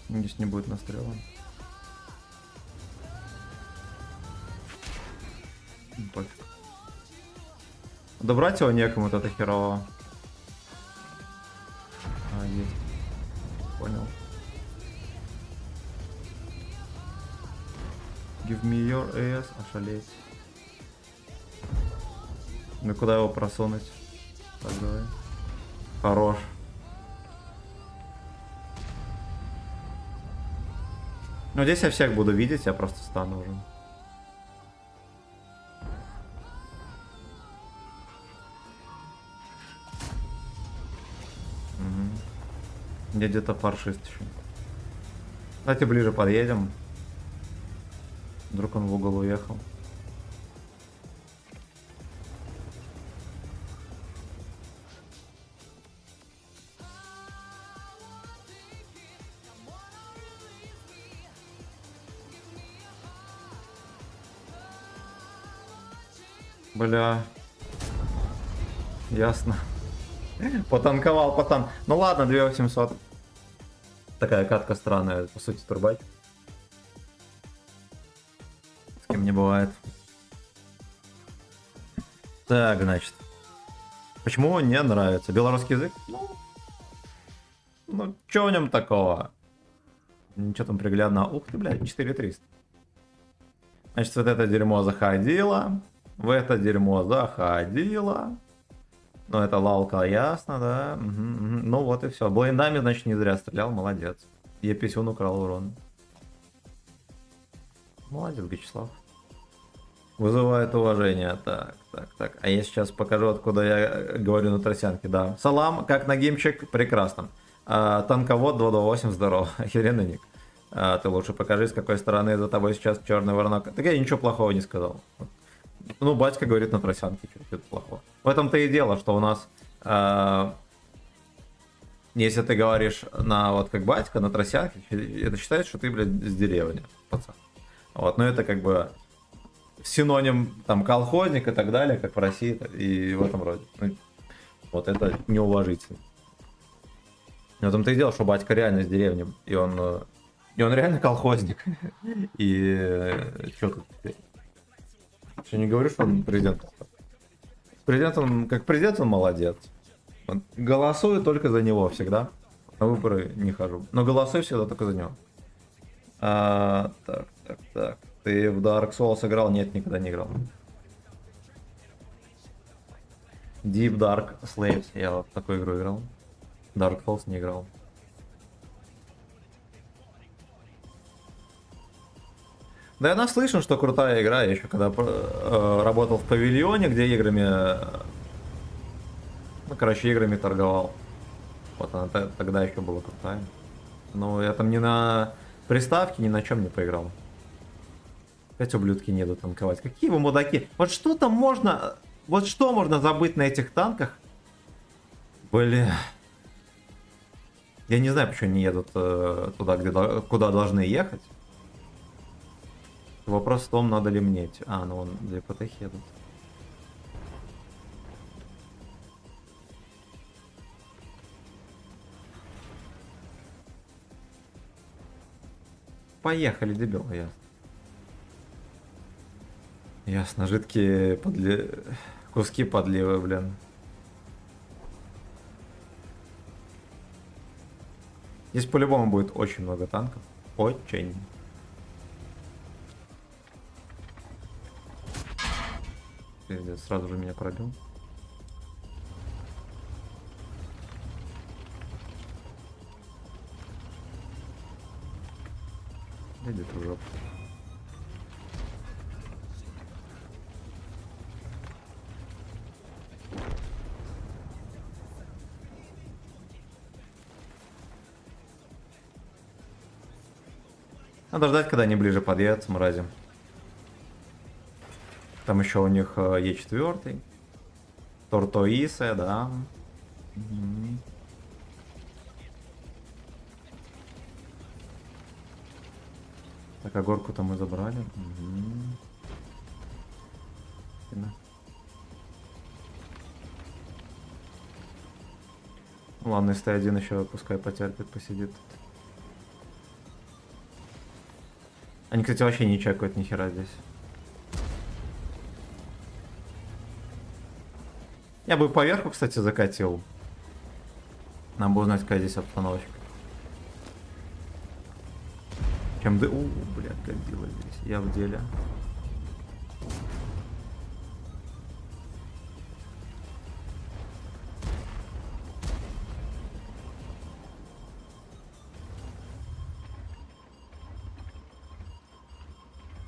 Здесь не будет настрела. Пофиг. Добрать его некому, это херово. А, есть. Понял. Give me your ass, ошалеть. Ну куда его просунуть? Так, давай. Хорош. Ну здесь я всех буду видеть, я просто стану уже. Угу. Я где-то фаршист еще. Давайте ближе подъедем. Вдруг он в угол уехал. Бля. Ясно. Потанковал, потан. Ну ладно, 2800. Такая катка странная, по сути, турбать. С кем не бывает. Так, значит. Почему он не нравится? Белорусский язык? Ну чё в нем такого? Ничего там приглядно. Ух ты, блядь, 4300. Значит, вот это дерьмо заходило. В это дерьмо заходило. Ну, это лалка, ясно, да. Угу, угу. Ну, вот и все. Блайндами, значит, не зря стрелял, молодец. Е-писюн украл урон. Молодец, Вячеслав. Вызывает уважение. Так, так, так. А я сейчас покажу, откуда я говорю на тросянке, да. Салам, как на геймчик, прекрасно. Танковод 228, здорово. Охеренный ник. Ты лучше покажи, с какой стороны за тобой сейчас черный воронок. Так я ничего плохого не сказал. Ну, батька говорит на тросянке, что это плохого. В этом-то и дело, что у нас, если ты говоришь на вот как батька, на тросянке, это считается, что ты, блядь, с деревни, пацан. Вот, но это как бы синоним там колхозник и так далее, как в России, и в этом роде. Ну, вот это неуважительно. Но в том-то и дело, что батька реально из деревни, и он реально колхозник. И что тут теперь? Что не говорю, что он президент. Президент, он, как президент, он молодец. Вот, голосую только за него всегда. На выборы не хожу. Но голосую всегда только за него. Так. Ты в Dark Souls играл? Нет, никогда не играл. Deep Dark Slaves. Я вот в такую игру играл. Dark Souls не играл. Да я наслышан, что крутая игра. Я еще когда работал в павильоне, где играми... Ну, короче, играми торговал. Вот она тогда еще была крутая. Но я там ни на приставке, ни на чем не поиграл. Опять ублюдки не идут танковать. Какие вы мудаки? Вот что там можно... Вот что можно забыть на этих танках? Бля... Я не знаю, почему они едут туда, куда должны ехать. Вопрос в том, надо ли мне. Ну вон две ПТХ едут. Поехали, дебил, ясно. Ясно, жидкие куски подливы, блин. Здесь по-любому будет очень много танков. Очень. Пиздец, сразу же меня пробил. Иди ты в жопу. Надо ждать, когда они ближе подъедут, мрази. Там еще у них Е4. Тортоисе, да. Угу. Так, а горку-то мы забрали. Угу. Ну, ладно, если Т1 еще пускай потерпит, посидит. Они, кстати, вообще не чекают ни хера здесь. Я бы поверху, кстати, закатил. Нам бы узнать, какая здесь обстановочка. Чем ты... блядь, годила здесь. Я в деле.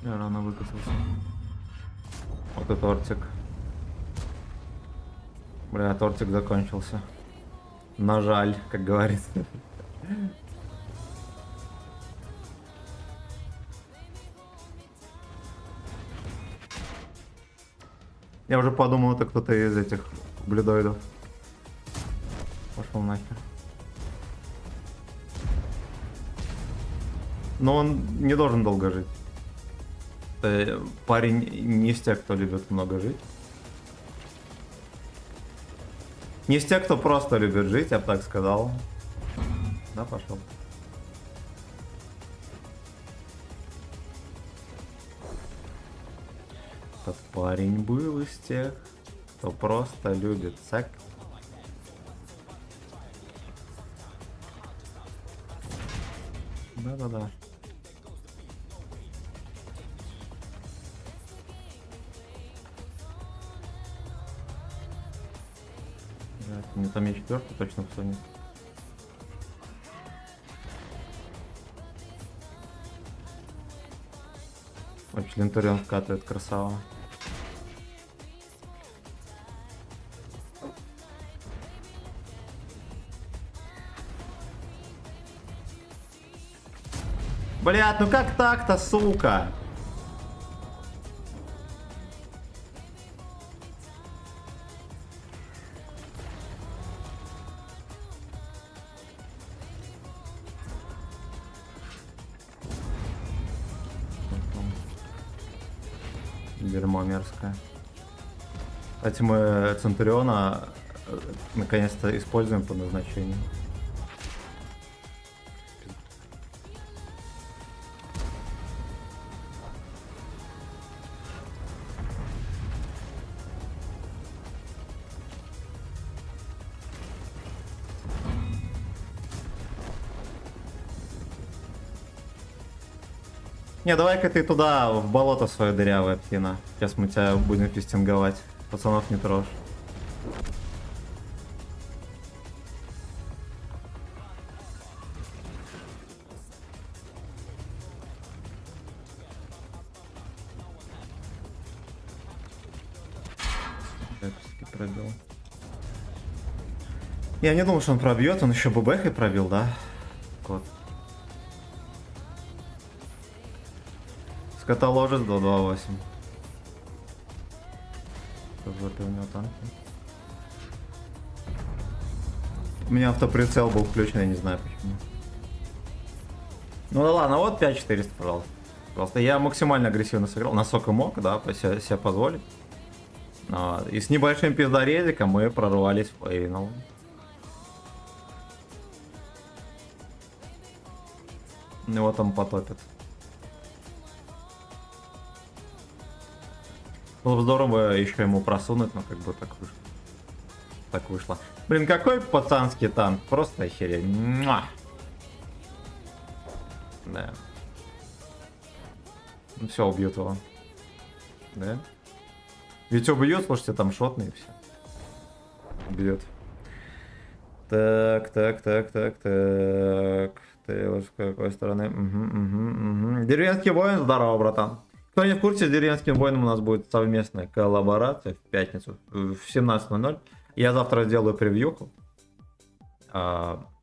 Я рано выкатился. Вот и тортик. Бля, тортик закончился. На жаль, как говорится. Я уже подумал, это кто-то из этих блюдоидов. Пошел нахер. Но он не должен долго жить. Парень не из тех, кто любит много жить. Не из тех, кто просто любит жить, я бы так сказал. Да, пошел. Этот парень был из тех, кто просто любит секс. Да-да-да. Не там я четвертый точно в Sony. Очень Лентурион вкатывает, красава. Блядь, ну как так-то, сука? Дерьмо мерзкое. Кстати, мы Центуриона наконец-то используем по назначению. Не, давай-ка ты туда, в болото свое дырявое, птина. Сейчас мы тебя будем фистинговать. Пацанов не трожь. Пробил. Я не думал, что он пробьет, он еще ББХ и пробил, да? Вот. Скотоложец до 2.8. Вот у него танки. У меня автоприцел был включен, я не знаю почему. Ну да ладно, вот 5400, пожалуйста. Просто я максимально агрессивно сыграл, насколько мог, да, себе позволить. И с небольшим пиздорезиком мы прорвались в фейнал. Его там потопят. Было бы здорово еще ему просунуть, но как бы так вышло. Так вышло. Блин, какой пацанский танк. Просто охерень. Муа! Да. Ну все, убьют его. Да? Ведь убьет, слушайте, там шотный и все. Убьет. Так. Ты вот с какой стороны? Угу. Деревенский воин, здорово, братан. Кто не в курсе, с деревенским воином у нас будет совместная коллаборация в пятницу в 17:00. Я завтра сделаю превьюху.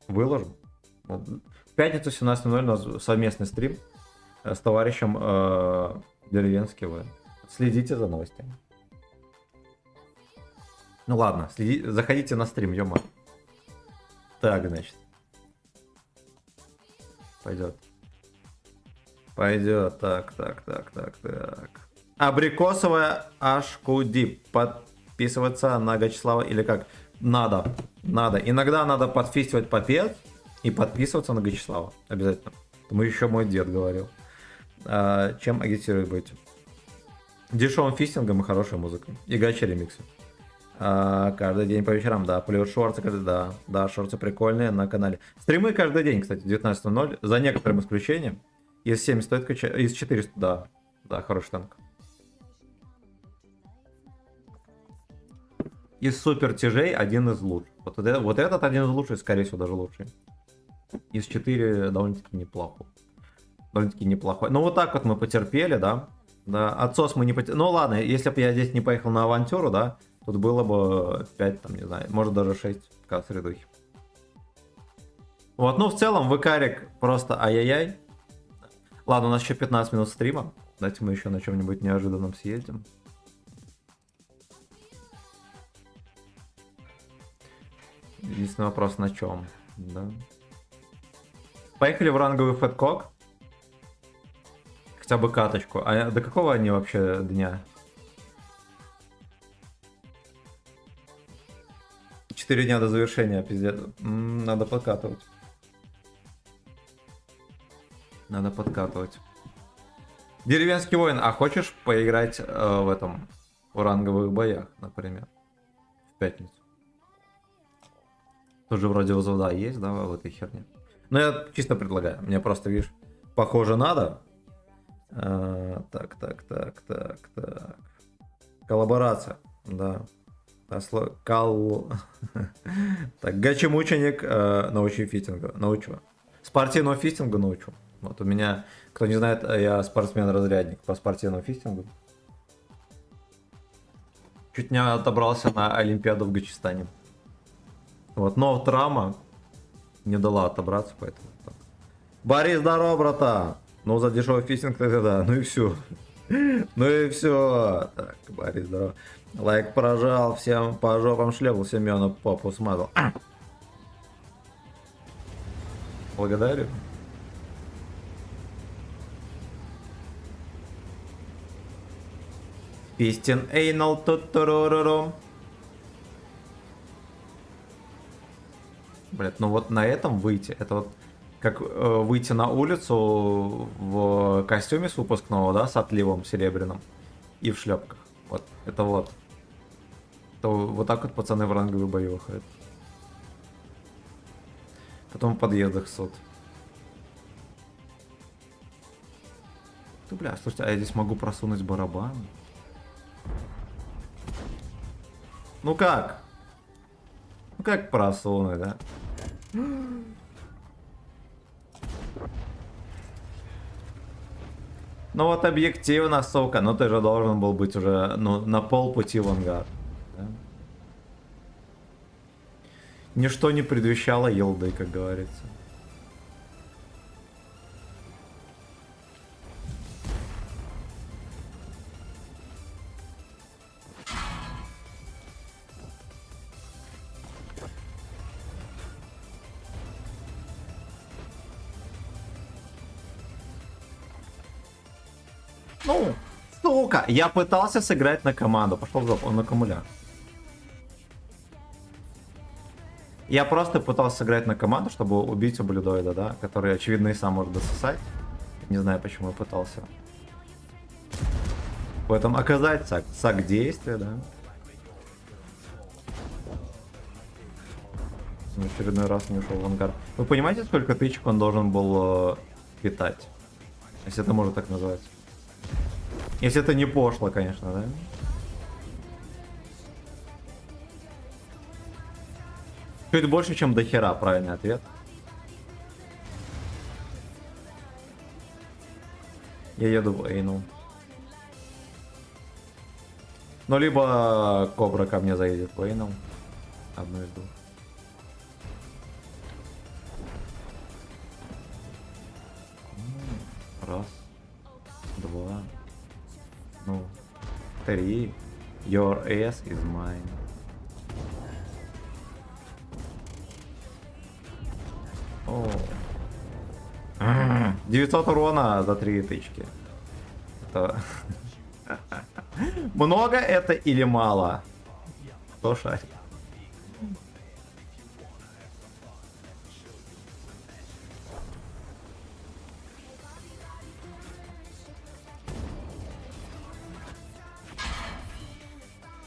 Выложу. В пятницу в 17:00 у нас совместный стрим с товарищем деревенский воин. Следите за новостями. Ну ладно, заходите на стрим, ё-мо. Так, значит. Пойдет. Пойдет. Так. Абрикосовая HQD. Подписываться на Гачеслава или как? Надо. Иногда надо подфистивать попец и подписываться на Гачеслава. Обязательно. Потому еще мой дед говорил. Чем агитировать будете? Дешевым фистингом и хорошей музыкой. И гача ремиксы. Каждый день по вечерам, да. Плюс шорты, да, шорты прикольные на канале. Стримы каждый день, кстати, 19:00, за некоторым исключением. Из 7 стоит качать, из 400, да, хороший танк. Из супер тяжей один из лучших. Вот этот один из лучших, скорее всего, даже лучший. Из 4 довольно-таки неплохой. Ну вот так вот мы потерпели, да. Да, отсос мы не потерпели. Ну ладно, если бы я здесь не поехал на авантюру, да, тут было бы 5, там, не знаю, может даже 6 в средухе. Вот, ну в целом, ВКарик просто ай-яй-яй. Ладно, у нас еще 15 минут стрима. Давайте мы еще на чем-нибудь неожиданном съездим. Единственный вопрос, на чем? Да. Поехали в ранговый фэткок. Хотя бы каточку. А до какого они вообще дня? 4 дня до завершения, пиздец. Надо подкатывать. Деревенский воин, а хочешь поиграть в ранговых боях, например? В пятницу. Тоже вроде взвода есть, да, в этой херне. Но я чисто предлагаю. Мне просто, видишь, похоже надо. Так. Коллаборация, да. Так, гачи-мученик, научу фитингу. Научу. Спортивному фистингу научу. Вот у меня, кто не знает, я спортсмен-разрядник по спортивному фистингу. Чуть не отобрался на Олимпиаду в Гачистане. Вот, но травма не дала отобраться, поэтому. Так. Борис, здорово, братан! Ну, за дешевый фистинг тогда да, ну и все. Так, Борис, здорово. Лайк прожал, всем по жопам шлепал, Семену попу смазал. Благодарю. Пистин Эйнал Тутуруруру. Блять, ну вот на этом выйти, это вот как выйти на улицу в костюме с выпускного, да, с отливом серебряным и в шлепках. Вот, это вот. То вот так вот пацаны в ранговые бои выходят. Потом в подъездах суд. Ты, бля, слушайте, а я здесь могу просунуть барабан? Ну как? Ну как просунуть, да? Ну вот объективно, сука, ну ты же должен был быть уже на полпути в ангар. Да? Ничто не предвещало елды, как говорится. Ну, сука, я пытался сыграть на команду. Пошел в жопу, он на камулях. Я просто пытался сыграть на команду, чтобы убить ублюдоида, да, который, очевидно, и сам может дососать. Не знаю, почему я пытался. В этом оказать сак действия, да. В очередной раз не ушел в ангар. Вы понимаете, сколько тычек он должен был питать? Если это можно так назвать. Если это не пошло, конечно, да? Чуть больше, чем до хера, правильный ответ. Я еду в Эйнул. Ну, либо Кобра ко мне заедет в Эйнул. Одно из двух. Раз. Два. Ну, 3. Your ass is mine. О. 900 урона за 3 тычки. Это... Много это или мало? Кто шарит?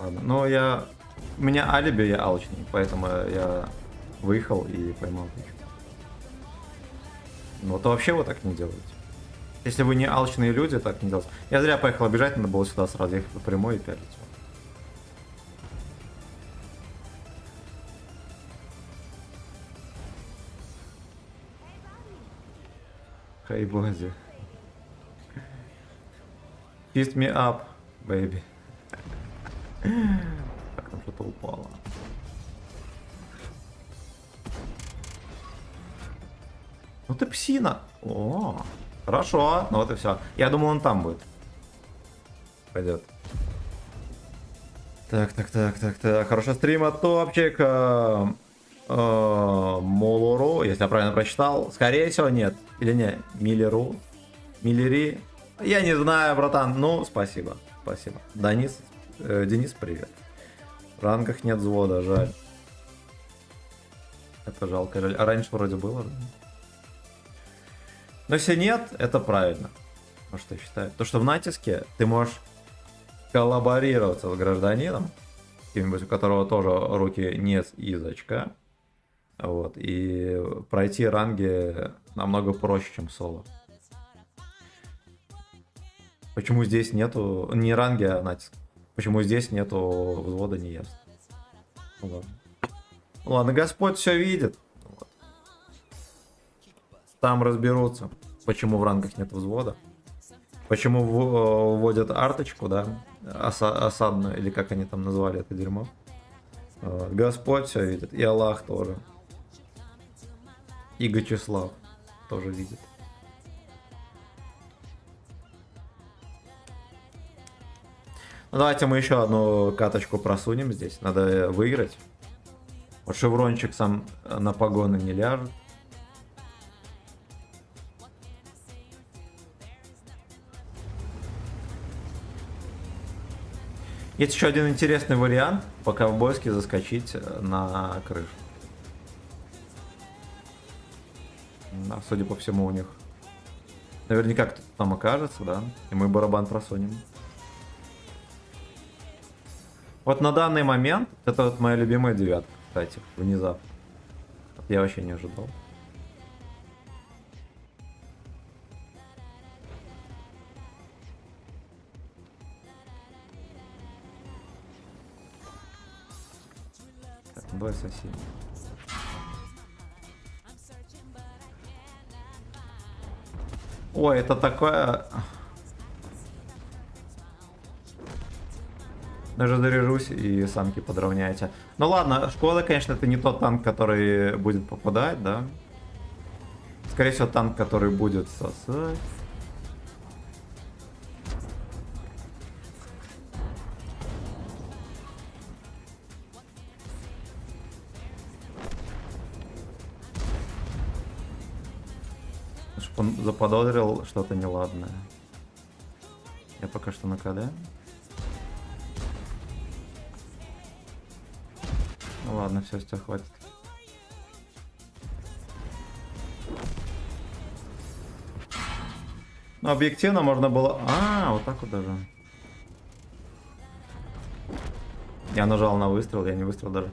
Ладно, но я... У меня алиби, я алчный, поэтому я выехал и поймал ключ. Ну, то вообще вы так не делаете. Если вы не алчные люди, так не делаете. Я зря поехал обижать, надо было сюда сразу ехать прямой и пялить. Хей, Бози. Fist me up, baby. Так, там что-то упало. Ну ты псина. О, хорошо. Ну вот и все. Я думал, он там будет. Пойдет. Так. Хорошо, стрима, топчик. Молуру, если я правильно прочитал. Скорее всего, нет. Или не? Миллеру? Миллери? Я не знаю, братан. Ну, спасибо. Спасибо. Денис, привет. В рангах нет взвода, жаль. Это жалко, жаль. А раньше вроде было, да? Но если нет, это правильно. Ну что я считаю? То, что в натиске ты можешь коллаборироваться с гражданином, каким-нибудь, у которого тоже руки не из очка. Вот. И пройти ранги намного проще, чем соло. Почему здесь нету... Не ранги, а натиск. Почему здесь нету взвода, не ясно. Ну ладно. Ладно, Господь все видит. Вот. Там разберутся, почему в рангах нет взвода. Почему вводят арточку, да? Осадную, или как они там назвали это дерьмо. Господь все видит. И Аллах тоже. И Гачеслав тоже видит. Ну, давайте мы еще одну каточку просунем здесь. Надо выиграть. Вот шеврончик сам на погоны не ляжет. Есть еще один интересный вариант по-ковбойски заскочить на крышу. Да, судя по всему, у них наверняка кто-то там окажется, да? И мы барабан просунем. Вот на данный момент, это вот моя любимая девятка, кстати, внезапно. Вот я вообще не ожидал. Так, давай соседи. Ой, это такое... Даже заряжусь и самки подровняйте. Ну ладно, Шкода, конечно, это не тот танк, который будет попадать, да? Скорее всего, танк, который будет сосать. Чтоб он заподозрил что-то неладное. Я пока что на КД. Ну ладно, все, с тебя хватит. Ну, объективно можно было... вот так вот даже. Я нажал на выстрел, я не выстрел даже.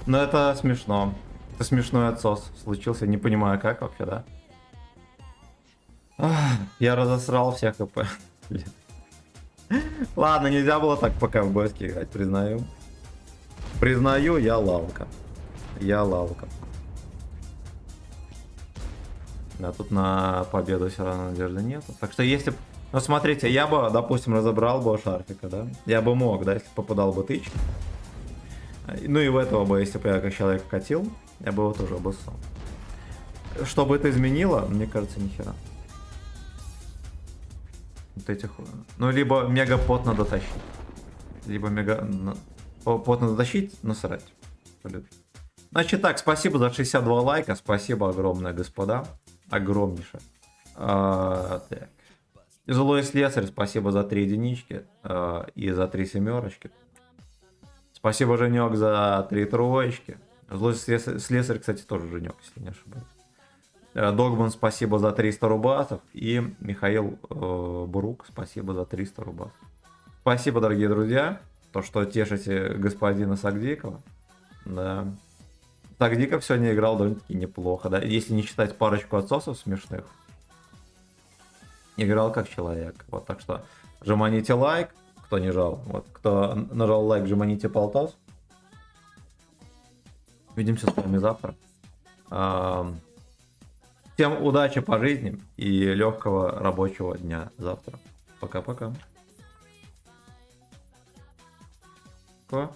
Но это смешно. Это смешной отсос случился, не понимаю как вообще, да? Я разосрал все ХП. Ладно, нельзя было так по-ковбойски играть, признаю. Признаю, я лалка. Я лалка. Да, тут на победу все равно надежды нет. Так что если... Ну, смотрите, я бы, допустим, разобрал бы шарфика, да? Я бы мог, да, если попадал бы тычки. Ну и в этого бы, если бы я как человек катил, я бы его тоже обоссал. Что бы это изменило, мне кажется, нихера. Вот этих... Ну, либо мегапот надо тащить. Либо пот надо тащить, насрать. Значит так, спасибо за 62 лайка. Спасибо огромное, господа. Огромнейшее. Так. Злой слесарь, спасибо за 3 единички. И за 3 семерочки. Спасибо, Женек, за 3 троечки. Злой слесарь, кстати, тоже Женек, если не ошибаюсь. Догман, спасибо за 300 рубасов. И Михаил Бурук, спасибо за 300 рубасов. Спасибо, дорогие друзья, то, что тешите господина Сагдикова. Да. Сагдиков сегодня играл довольно-таки неплохо, да. Если не считать парочку отсосов смешных. Играл как человек. Вот, так что жманите лайк, кто не жал. Вот, кто нажал лайк, жманите полтос. Увидимся с вами завтра. Всем удачи по жизни и легкого рабочего дня завтра. Пока-пока. Quoi?